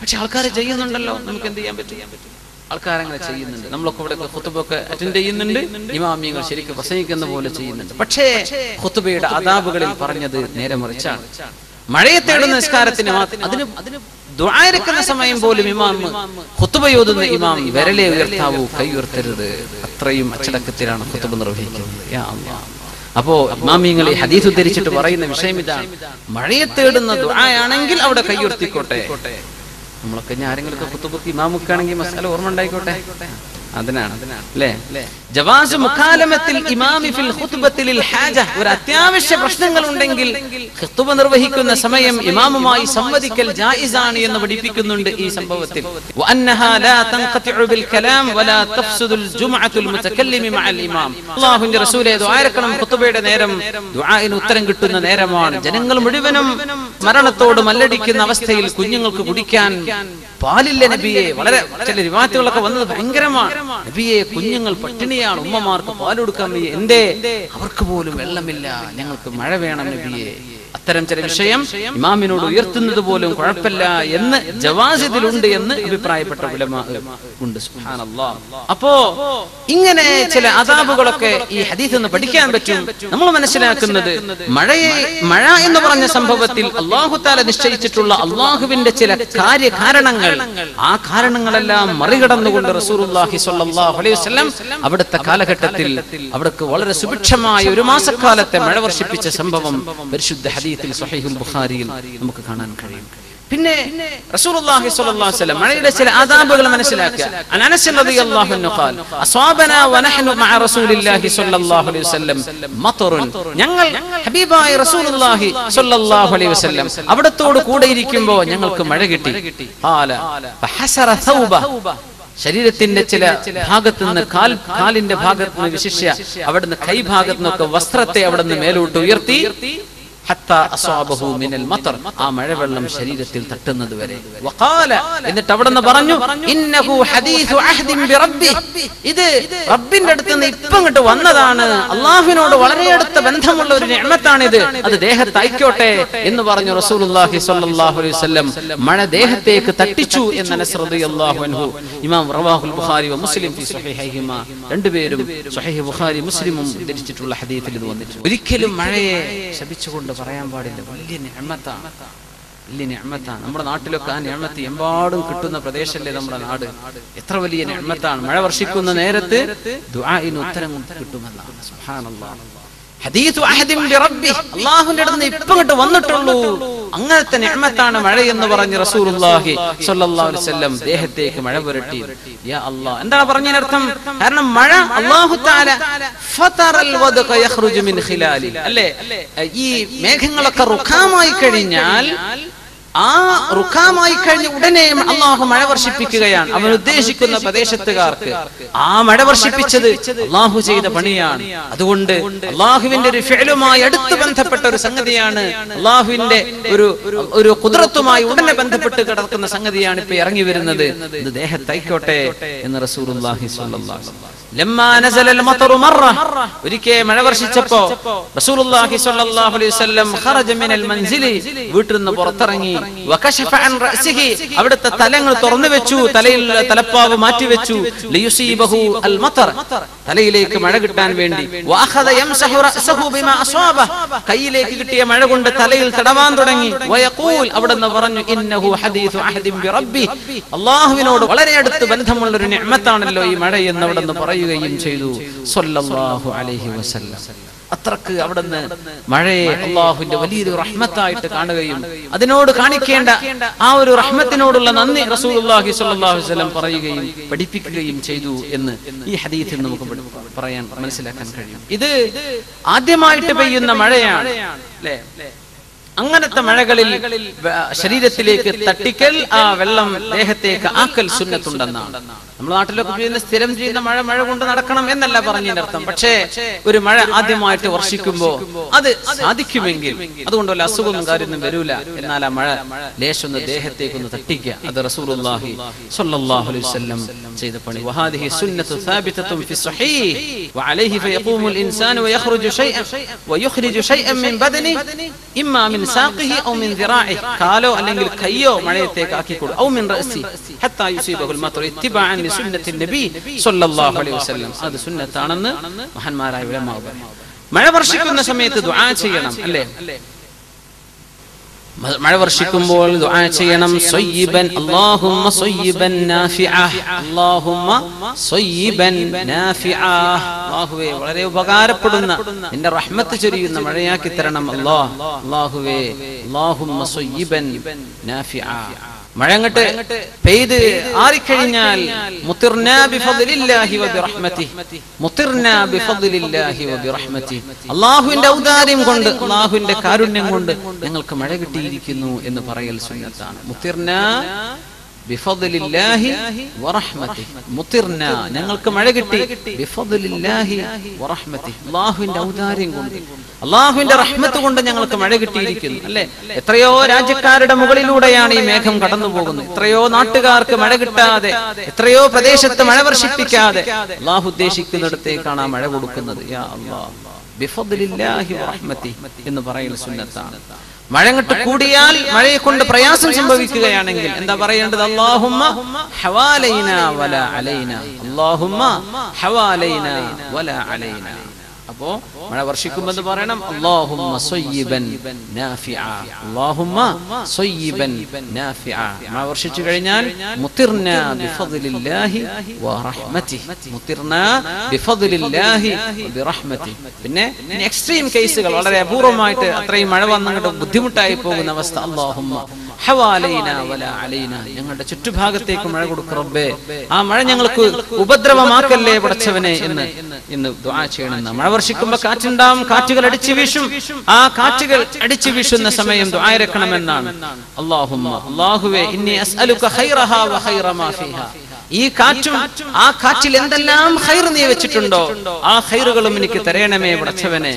പക്ഷെ ആൾക്കാർ ചെയ്യുന്നുണ്ടല്ലോ. നമുക്ക് എന്ത് ചെയ്യാൻ പറ്റും? ആൾക്കാരങ്ങനെ ചെയ്യുന്നുണ്ട്. നമ്മളൊക്കെ ഇവിടെ ഖുതുബൊക്കെ അറ്റൻഡ് ചെയ്യുന്നുണ്ട്, ഇമാമിയങ്ങൾ ശരിക്കും പ്രസംഗിക്കുന്ന പോലെ ചെയ്യുന്നുണ്ട്. പക്ഷേ ഖുതുബയുടെ ആദാബുകളിൽ പറഞ്ഞത് നേരെ മറിച്ചാണ്. മഴയെ തേടുന്ന നിസ്കാരത്തിന് അതിന് ദുആഇറക്കുന്ന സമയം പോലും ഇമാം ഖുതുബ ഓതുന്ന ഇമാം വിരലേ ഉയർത്താവൂ, കൈ ഉയർത്തരുത്. അത്രയും അച്ചടക്കത്തിലാണ് ഖുതുബ നിർവഹിക്കുന്നത്. യാ അല്ലാഹ്. അപ്പോ ഇമാമിയങ്ങൾ ഈ ഹദീസ് ഉദ്ധരിച്ചിട്ട് പറയുന്ന വിഷയം ഇതാണ്: മഴയെ തേടുന്ന ദുആയാണെങ്കിൽ അവിടെ കൈ ഉയർത്തിക്കോട്ടെ. നമ്മളൊക്കെ ആരെങ്കിലും ഖുതുബക്ക് ഇമാമുക്കാണെങ്കിൽ മസാല ഓർമ്മ ഉണ്ടായിക്കോട്ടെ. അതിനാണ് അല്ലേ ജവാസ് മുഖാലമത്തിൽ ഇമാമി ഫിൽ ഖുത്ബത്തിൽ ഹാജ. ഒരു അത്യാവശ്യ പ്രശ്നങ്ങൾ ഉണ്ടെങ്കിൽ ഖുത്ബ നിർവഹിക്കുന്ന സമയം ഇമാമുമായി സംവദിക്കൽ ജായിസാണ് എന്ന് പഠിപ്പിക്കുന്നുണ്ട് ഈ സംഭവത്തിൽ. വഅന്നഹാ ലാ തൻഖതിഉ ബിൽ കലാം വലാ തഫ്സുദുൽ ജുംഅത്തുൽ മുതകല്ലിമി മഅൽ ഇമാം. അല്ലാഹുവിന്റെ റസൂലേ ദുആഇറക്കണം. ഖുത്ബയുടെ നേരം ദുആഇന് ഉത്തരം കിട്ടുന്ന നേരമാണ്. ജനങ്ങൾ മുഴുവനും മരണത്തോട് മല്ലടിക്കുന്ന അവസ്ഥയിൽ കുഞ്ഞുങ്ങൾക്ക് കുടിക്കാൻ പാലില്ല നബിയെ. വളരെ ചില റിവായത്തുകളൊക്കെ വന്നത് ഭയങ്കരമാണ്. നബിയെ, കുഞ്ഞുങ്ങൾ പട്ടിണിയാണ്, ഉമ്മമാർക്ക് പാൽ കൊടുക്കാൻ വയ്യ, എന്തേ? അവർക്ക് പോലും വെള്ളമില്ല, ഞങ്ങൾക്ക് മഴ വേണം നബിയെ. അത്തരം ചില വിഷയം ഇമാമിനോട് ഉയർത്തുന്നത് പോലും കുഴപ്പമില്ല എന്ന് ജവാസിദിലുണ്ട് എന്ന് അഭിപ്രായപ്പെട്ട ഉലമാ ഉണ്ട്. സുബ്ഹാനല്ലാഹ്. അപ്പോ ഇങ്ങനെ ചില അദാബുകളൊക്കെ ഈ ഹദീസിൽ നിന്ന് പഠിക്കാൻ പറ്റും. നമ്മൾ മനസ്സിലാക്കുന്നത് മഴ എന്ന് പറഞ്ഞ സംഭവത്തിൽ അല്ലാഹു തആല നിശ്ചയിച്ചിട്ടുള്ള അല്ലാഹുവിന്റെ ചില കാര്യകാരണങ്ങൾ, ആ കാരണങ്ങളെല്ലാം മറികടന്നുകൊണ്ട് റസൂലുള്ളാഹി സ്വല്ലല്ലാഹു അലൈഹി വസല്ലം അവിടുത്തെ കാലഘട്ടത്തിൽ അവിടേക്ക് വളരെ സുഭിക്ഷമായ ഒരു മാസക്കാലത്തെ മഴ വർഷിപ്പിച്ച സംഭവം പരിശുദ്ധ ഹദീസിൽ സ്വഹീഹുൽ ബുഖാരിയിൽ നമുക്ക് കാണാൻ കഴിയും. പിന്നെ റസൂലുള്ളാഹി സ്വല്ലല്ലാഹു അലൈഹി വസല്ലം മഴയുടെ ചില ആദാബുകൾ മനസ്സിലാക്കുക. അനസ് റളിയല്ലാഹു അൻഹു ഖാൽ അസ്വാബനാ വനഹ്നു മഅ റസൂലില്ലാഹി സ്വല്ലല്ലാഹു അലൈഹി വസല്ലം മത്റുൻ. ഞങ്ങൾ ഹബീബായ റസൂലുള്ളാഹി സ്വല്ലല്ലാഹു അലൈഹി വസല്ലം അവിടത്തോട് കൂടെ ഇരിക്കുമ്പോൾ ഞങ്ങൾക്ക് മഴ കിട്ടി. ഖാല ഫഹസറ തൗബ. ശരീരത്തിന്റെ ചില ഭാഗത്ത് നിന്ന് കാലിന്റെ ഭാഗത്ത് നിന്ന് വിശിഷ്യ അവിടുന്ന് കൈഭാഗത്ത് നിന്നൊക്കെ വസ്ത്രത്തെ അവിടുന്ന് മേലോട്ട് ഉയർത്തി ആ മഴവെള്ളം ശരീരത്തിൽ തട്ടുന്നത് വരെ. എന്നിട്ട് അവിടുന്ന് പറഞ്ഞു, ഇത് റബ്ബിന്റെ അടുത്ത് നിന്ന് ഇപ്പം ഇങ്ങോട്ട് വന്നതാണ്, അള്ളാഹുവിനോട് വളരെ അടുത്ത ബന്ധമുള്ള ഒരു നിഅമത്താണിത്, അത് ദേഹത്ത് അയക്കോട്ടെ എന്ന് പറഞ്ഞു റസൂലുള്ളാഹി സ്വല്ലല്ലാഹു അലൈഹി വസല്ലം. മഴ ദേഹത്തേക്ക് തട്ടിച്ചു എന്ന് അനസ് റളിയല്ലാഹു അൻഹു ഇമാം റവാഹുൽ ബുഖാരി വ മുസ്ലിം ഫി സ്വഹീഹൈഹിമാ, രണ്ടുപേരും സ്വഹീഹ് ബുഖാരി മുസ്ലിമും ഉദ്ധരിച്ചിട്ടുള്ള ഹദീസിൽ ഇത് വന്നിട്ടുണ്ട്. ഒരിക്കലും മഴയെ ശപിച്ചുകൊണ്ട് പറയാൻ പാടില്ല. വലിയ നിഅമത്താണ്, വലിയ നിഅമത്താണ്. നമ്മുടെ നാട്ടിലൊക്കെ ആ നിഅമത്ത് എമ്പാടും കിട്ടുന്ന പ്രദേശമല്ലേ നമ്മുടെ നാട്. എത്ര വലിയ നിഅമത്താണ്. മഴ വർഷിക്കുന്ന നേരത്ത് ദുആഇന് ഉത്തരം കിട്ടുമെന്നാണ്. സുബ്ഹാനല്ലാഹ്. ഹദീസു അഹദിൻ ബിറബ്ബി, അല്ലാഹുവിന്റെ അടുത്ത് ഇപ്പം ഇങ്ങോട്ട് വന്നിട്ടുള്ളൂ. അങ്ങനത്തെ നിഅമത്താണ് മഴ എന്ന് പറഞ്ഞ് റസൂലുള്ളാഹി സ്വല്ലല്ലാഹു അലൈഹി വസല്ലം ദേഹത്തേക്ക് മഴ പുരട്ടി. യാ അല്ലാഹ്, എന്താണ് പറഞ്ഞതിനർത്ഥം? കാരണം മഴ അല്ലാഹു തആല ഫതറൽ വദ്ഖ യഖ്റുജു മിൻ ഖിലാലി, അല്ലേ? ഈ മേഘങ്ങളൊക്കെ റുഖാമായി കഴിഞ്ഞാൽ ആ റുഖാമായി കഴിഞ്ഞ ഉടനെ അള്ളാഹു മഴ വർഷിപ്പിക്കുകയാണ്. അവൻ ഉദ്ദേശിക്കുന്ന പ്രദേശത്തുകാർക്ക് ആ മഴ വർഷിപ്പിച്ചത് അള്ളാഹു ചെയ്ത പണിയാണ്. അതുകൊണ്ട് അള്ളാഹുവിന്റെ ഒരു ഫിഅലുമായി അടുത്ത് ബന്ധപ്പെട്ട ഒരു സംഗതിയാണ്, അള്ളാഹുവിന്റെ ഒരു ഖുദ്റത്തുമായി ഉടനെ ബന്ധപ്പെട്ട് കിടക്കുന്ന സംഗതിയാണ് ഇപ്പൊ ഇറങ്ങി വരുന്നത്. ഇത് ദേഹത്തൈക്കോട്ടെ എന്ന് റസൂലുള്ളാഹി സ്വല്ലല്ലാഹു അലൈഹി വസല്ലം ലമ്മാ നസലൽ മതറു മറ, ഒരിക്കൽ മഴ വർഷിച്ചപ്പോ റസൂലുള്ളാഹി സ്വല്ലല്ലാഹു അലൈഹി വസല്ലം ഖറജ മിനൽ മൻസിലി, വീട്ടിൽ നിന്ന് പുറത്തിറങ്ങി, വകശഫ അൻ റഅസിഹി, അവിടുത്തെ തലങ്ങൾ തുറന്നു വെച്ചു, തലയിൽ തലപ്പാവ് മാറ്റി വെച്ചു, ലിയുസീബഹു അൽ മതർ, തലയിലേക്ക് മഴ കിട്ടാൻ വേണ്ടി, വഅഖദ യംസഹു റഅസഹു ബിമാ അസ്വാബ, കൈയിലേക്ക് കിട്ടിയ മഴ കൊണ്ട് തലയിൽ തടവാൻ തുടങ്ങി, വയഖൂൽ, അവിടുന്ന് പറഞ്ഞു, ഇന്നഹു ഹദീസു അഹദിൻ ബിറബ്ബി, അല്ലാഹുവിനോട് വളരെ അടുത്ത് ബന്ധമുള്ള ഒരു നിഅമത്താണല്ലോ ഈ മഴ എന്ന് അവിടുന്ന് പറയുകയും ചെയ്തു സ്വല്ലല്ലാഹു അലൈഹി വസല്ലം. അത്രക്ക് അവിടുന്ന് മഴയെ അള്ളാഹുവിന്റെ വലിയൊരു റഹ്മത്തായിട്ട് കാണുകയും അതിനോട് കാണിക്കേണ്ട ആ ഒരു റഹ്മത്തിനോടുള്ള നന്ദി റസൂലുള്ളാഹി സ്വല്ലല്ലാഹു അലൈഹി വസല്ലം പറയുകയും പഠിപ്പിക്കുകയും ചെയ്തു എന്ന് ഈ ഹദീസിൽ നമുക്ക് പറയാൻ മനസ്സിലാക്കാൻ കഴിയും. ഇത് ആദ്യമായിട്ട് പെയ്യുന്ന മഴയാണ് അല്ലേ? അങ്ങനത്തെ മഴകളിൽ ശരീരത്തിലേക്ക് തട്ടിക്കൽ, ആ വെള്ളം ദേഹത്തേക്ക് ആക്കൽ സുന്നത്തുണ്ടെന്നാണ്. നമ്മുടെ നാട്ടിലൊക്കെ ചെയ്യുന്ന സ്ഥിരം ചെയ്യുന്ന മഴ കൊണ്ട് നടക്കണം എന്നല്ല പറഞ്ഞതിന്റെ അർത്ഥം. പക്ഷേ ഒരു മഴ ആദ്യമായിട്ട് വർഷിക്കുമ്പോ അത് സാധിക്കുമെങ്കിൽ അതുകൊണ്ട് വല്ല അസുഖവും കാര്യമൊന്നും വരൂല. എന്നാൽ ആ മഴ ലേശൊന്ന് ദേഹത്തേക്കൊന്ന് തട്ടിക്കുക, അത് റസൂലുള്ളാഹി സ്വല്ലല്ലാഹു അലൈഹി വസല്ലം ചെയ്ത പണി. വഹാദിഹി സുന്നത്തു സാബിതത്തുൻ ഫി സ്വഹീഹ് വഅലൈഹി ഫയഖൂമുൽ ഇൻസാനു വയഖ്റുജു ശൈഅൻ വയുഖ്രിജു ശൈഅൻ മിൻ ബദനി ഇമ്മാ മിൻ സാഖിഹി ഔ മിൻ ദിറാഇഹി, കാലോ അല്ലെങ്കിൽ കയ്യോ മഴയത്തേക്ക് ആക്കിക്കൊടു, ഔ മിൻ റഅസി ഹത്താ യുസീബഹുൽ മത്റു ഇത്തിബാഅൻ ലിസുന്നത്തിൻ നബി സ്വല്ലല്ലാഹു അലൈഹി വസല്ലം. അത് സുന്നത്താണെന്ന് മഹാന്മാരായ ഉലമാവ് പറഞ്ഞു. മഴ വർഷിക്കുന്ന സമയത്ത് ദുആ ചെയ്യണം അല്ലേ? മഴ വർഷിക്കുമ്പോൾ ദുആ ചെയ്യണം, സ്വയ്യിബൻ അല്ലാഹുമ്മ സ്വയ്യിബൻ നാഫിഅ, അല്ലാഹുമ്മ സ്വയ്യിബൻ നാഫിഅ, അല്ലാഹുവേ വളരെ ഉപകാരപ്പെടുന്ന നിന്റെ റഹ്മത്ത് ചൊരിയുന്ന മഴയാക്കി തരണം അല്ലാഹ്, അല്ലാഹുവേ അല്ലാഹുമ്മ സ്വയ്യിബൻ നാഫിഅ. മഴ അങ്ങട്ട് പെയ്ത് ആറിക്കഴിഞ്ഞാൽ മുത്തിർനാ ബിഫദ്ലില്ലാഹി വബിറഹ്മതിഹി, മുത്തിർനാ ബിഫദ്ലില്ലാഹി വബിറഹ്മതിഹി, അല്ലാഹുവിന്റെ ഔദാര്യം കൊണ്ട് അല്ലാഹുവിന്റെ കാരുണ്യം കൊണ്ട് ഞങ്ങൾക്ക് മഴ കിട്ടിയിരിക്കുന്നു എന്ന് പറയൽ സുന്നത്താണ്. മുത്തിർനാ ബിഫദ്ലില്ലാഹി വറഹ്മതിഹി, മുത്തിർനാ ഞങ്ങൾക്ക് മഴ കിട്ടി, ബിഫദ്ലില്ലാഹി വറഹ്മതിഹി അല്ലാഹുവിന്റെ ഔദാര്യം കൊണ്ട് അല്ലാഹുവിന്റെ റഹ്മത്ത് കൊണ്ട് ഞങ്ങൾക്ക് മഴ കിട്ടിയിരിക്കുന്നു അല്ലേ? എത്രയോ രാജ്യക്കാരുടെ മുകളിലൂടെയാണ് ഈ മേഘം കടന്നു പോകുന്നത്, എത്രയോ നാട്ടുകാർക്ക് മഴ കിട്ടാതെ, എത്രയോ പ്രദേശത്ത് മഴ വർഷിപ്പിക്കാതെ അല്ലാഹു ഉദ്ദേശിക്കുന്നിടത്തേക്കാണ് ആ മഴ കൊടുക്കുന്നത്. യാ അല്ലാഹ് ബിഫദ്ലില്ലാഹി വറഹ്മതിഹി എന്ന് പറയൽ സുന്നത്താണ്. മഴ അങ്ങോട്ട് കൂടിയാൽ മഴയെ കൊണ്ട് പ്രയാസം സംഭവിക്കുകയാണെങ്കിൽ എന്താ പറയേണ്ടത്? അല്ലാഹുമ്മ ഹവാലൈനാ വലാ അലൈനാ, അല്ലാഹുമ്മ ഹവാലൈനാ വലാ അലൈനാ. അപ്പോ മഴ വർഷിക്കുമ്പോൾ പറയണം അല്ലാഹുമ്മ സ്വയ്യിബൻ നാഫിഅ, അല്ലാഹുമ്മ സ്വയ്യിബൻ നാഫിഅ. മഴ വർഷിച്ചു കഴിഞ്ഞാൽ മുത്തിർനാ ബിഫദ്ലില്ലാഹി വറഹ്മതിഹി, മുത്തിർനാ ബിഫദ്ലില്ലാഹി വബിറഹ്മതിഹി. പിന്നെ എക്സ്ട്രീം കേസുകൾ, വളരെ അപൂർവമായിട്ട് അത്രയും മഴ വന്നിട്ട് ബുദ്ധിമുട്ടായി പോകുന്ന അവസ്ഥ, അല്ലാഹുമ്മ ഹവാലൈനാ വലാ അലൈനാ, ഞങ്ങളുടെ ചുറ്റുഭാഗത്തേക്ക് മഴ കൊടുക്ക് റബ്ബേ, ആ മഴ ഞങ്ങൾക്ക് ഉപദ്രവമാക്കല്ലേ പടച്ചവനെ എന്ന് ദുആ ചെയ്യണം. മഴ വർഷിക്കുമ്പോൾ കാറ്റുണ്ടാവും, കാറ്റുകൾ അടിച്ചു വീശും, ആ കാറ്റുകൾ അടിച്ചു വീശുന്ന സമയം ദുആ ഇറക്കണമെന്നാണ്. അല്ലാഹുമ്മ അല്ലാഹുവേ ഇന്നി അസ്അലുക ഖൈറഹാ വ ഖൈറ മാ ഫീഹാ, ഈ കാറ്റും ആ കാറ്റിൽ എന്തെല്ലാം ഖൈർ നീ വെച്ചിട്ടുണ്ടോ ആ ഖൈറുകളും എനിക്ക് തരണമേ പടച്ചവനെ.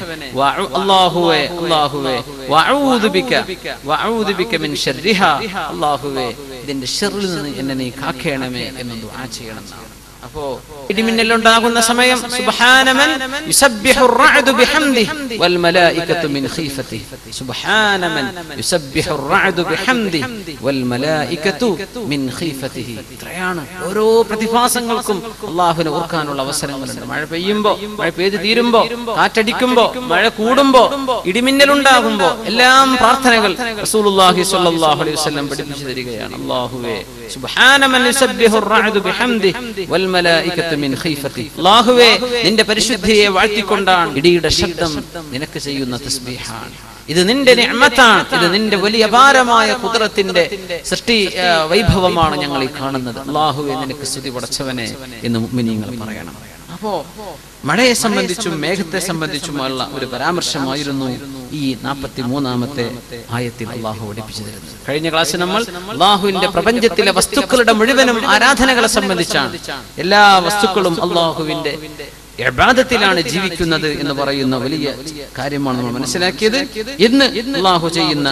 അല്ലാഹുവേ അല്ലാഹുവേ വഅഊദു ബിക മിൻ ശർരിഹാ, അല്ലാഹുവേ ഇതിന്റെ ശർറിൽ നിന്ന് എന്നെ നീ കാക്കേണമേ എന്ന് ദുആ ചെയ്യണം. അപ്പോ ഇടിമിന്നലുണ്ടാകുന്ന സമയം സുബ്ഹാനമൻ യുസബ്ബിഹുർ റഅദു ബിഹംദിഹി വൽ മലായികതു മിൻ ഖീഫതിഹി, സുബ്ഹാനമൻ യുസബ്ബിഹുർ റഅദു ബിഹംദിഹി വൽ മലായികതു മിൻ ഖീഫതിഹി. ഇത്രയാണ് ഓരോ പ്രതിഭാസങ്ങൾക്കും അല്ലാഹുവിനെ ഓർക്കാനുള്ള അവസരങ്ങളുണ്ട്. മഴ പെയ്യുമ്പോ, മഴ പെയ്ത് തീരുമ്പോ, കാറ്റടിക്കുമ്പോ, മഴ കൂടുമ്പോ, ഇടിമിന്നലുണ്ടാകുമ്പോ എല്ലാം പ്രാർത്ഥനകൾ റസൂലുള്ളാഹി സ്വല്ലല്ലാഹു അലൈഹി വസല്ലം പഠിപ്പിച്ചു തരികയാണ്. അല്ലാഹുവേ സുബ്ഹാനമൻ യുസബ്ബിഹുർ റഅദു ബിഹംദിഹി വൽ മലായികതു മിൻ ഖീഫതിഹി, അല്ലാഹുവേ നിന്റെ പരിശുദ്ധിയെ വാഴ്ത്തിക്കൊണ്ടാണ് ഇടിയുടെ ശബ്ദം നിനക്ക് ചെയ്യുന്ന തസ്ബീഹാണ്. ഇത് നിന്റെ നിഅമത്താണ്, ഇത് നിന്റെ വലിയ അപാരമായ ഖുദ്റത്തിന്റെ സൃഷ്ടി വൈഭവമാണ് ഞങ്ങൾ ഈ കാണുന്നത്. അല്ലാഹുവേ നിനക്ക് സ്തുതി പടച്ചവനെ എന്ന് മുഅ്മിനീങ്ങൾ പറയണം. ആ അപ്പോ മഴയെ സംബന്ധിച്ചും മേഘത്തെ സംബന്ധിച്ചുമുള്ള ഒരു പരാമർശമായിരുന്നു ഈ 43-ാമത്തെ ആയത്തിൽ അള്ളാഹു പഠിപ്പിച്ചു തരുന്നത്. കഴിഞ്ഞ ക്ലാസ്സിൽ നമ്മൾ അള്ളാഹുവിന്റെ പ്രപഞ്ചത്തിലെ വസ്തുക്കളുടെ മുഴുവനും ആരാധനകളെ സംബന്ധിച്ചാണ്. എല്ലാ വസ്തുക്കളും അള്ളാഹുവിന്റെ ഇബാദത്തിലാണ് ജീവിക്കുന്നത് എന്ന് പറയുന്ന വലിയ കാര്യമാണ് നമ്മൾ മനസ്സിലാക്കിയത്. ഇന്ന് അല്ലാഹു ചെയ്യുന്ന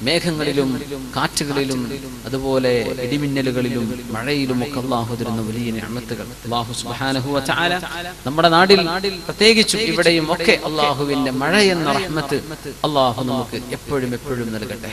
മേഘങ്ങളിലും കാറ്റുകളിലും അതുപോലെ ഇടിമിന്നലുകളിലും മഴയിലും ഒക്കെ അല്ലാഹു തരുന്ന വലിയ നിഅമത്തുകൾ അല്ലാഹു സുബ്ഹാനഹു വ തആല നമ്മുടെ നാട്ടിൽ പ്രത്യേകിച്ചും ഇവിടെയും ഒക്കെ അല്ലാഹുവിന്റെ മഴ എന്ന റഹ്മത്ത് അല്ലാഹു നമുക്ക് എപ്പോഴും നൽകട്ടെ.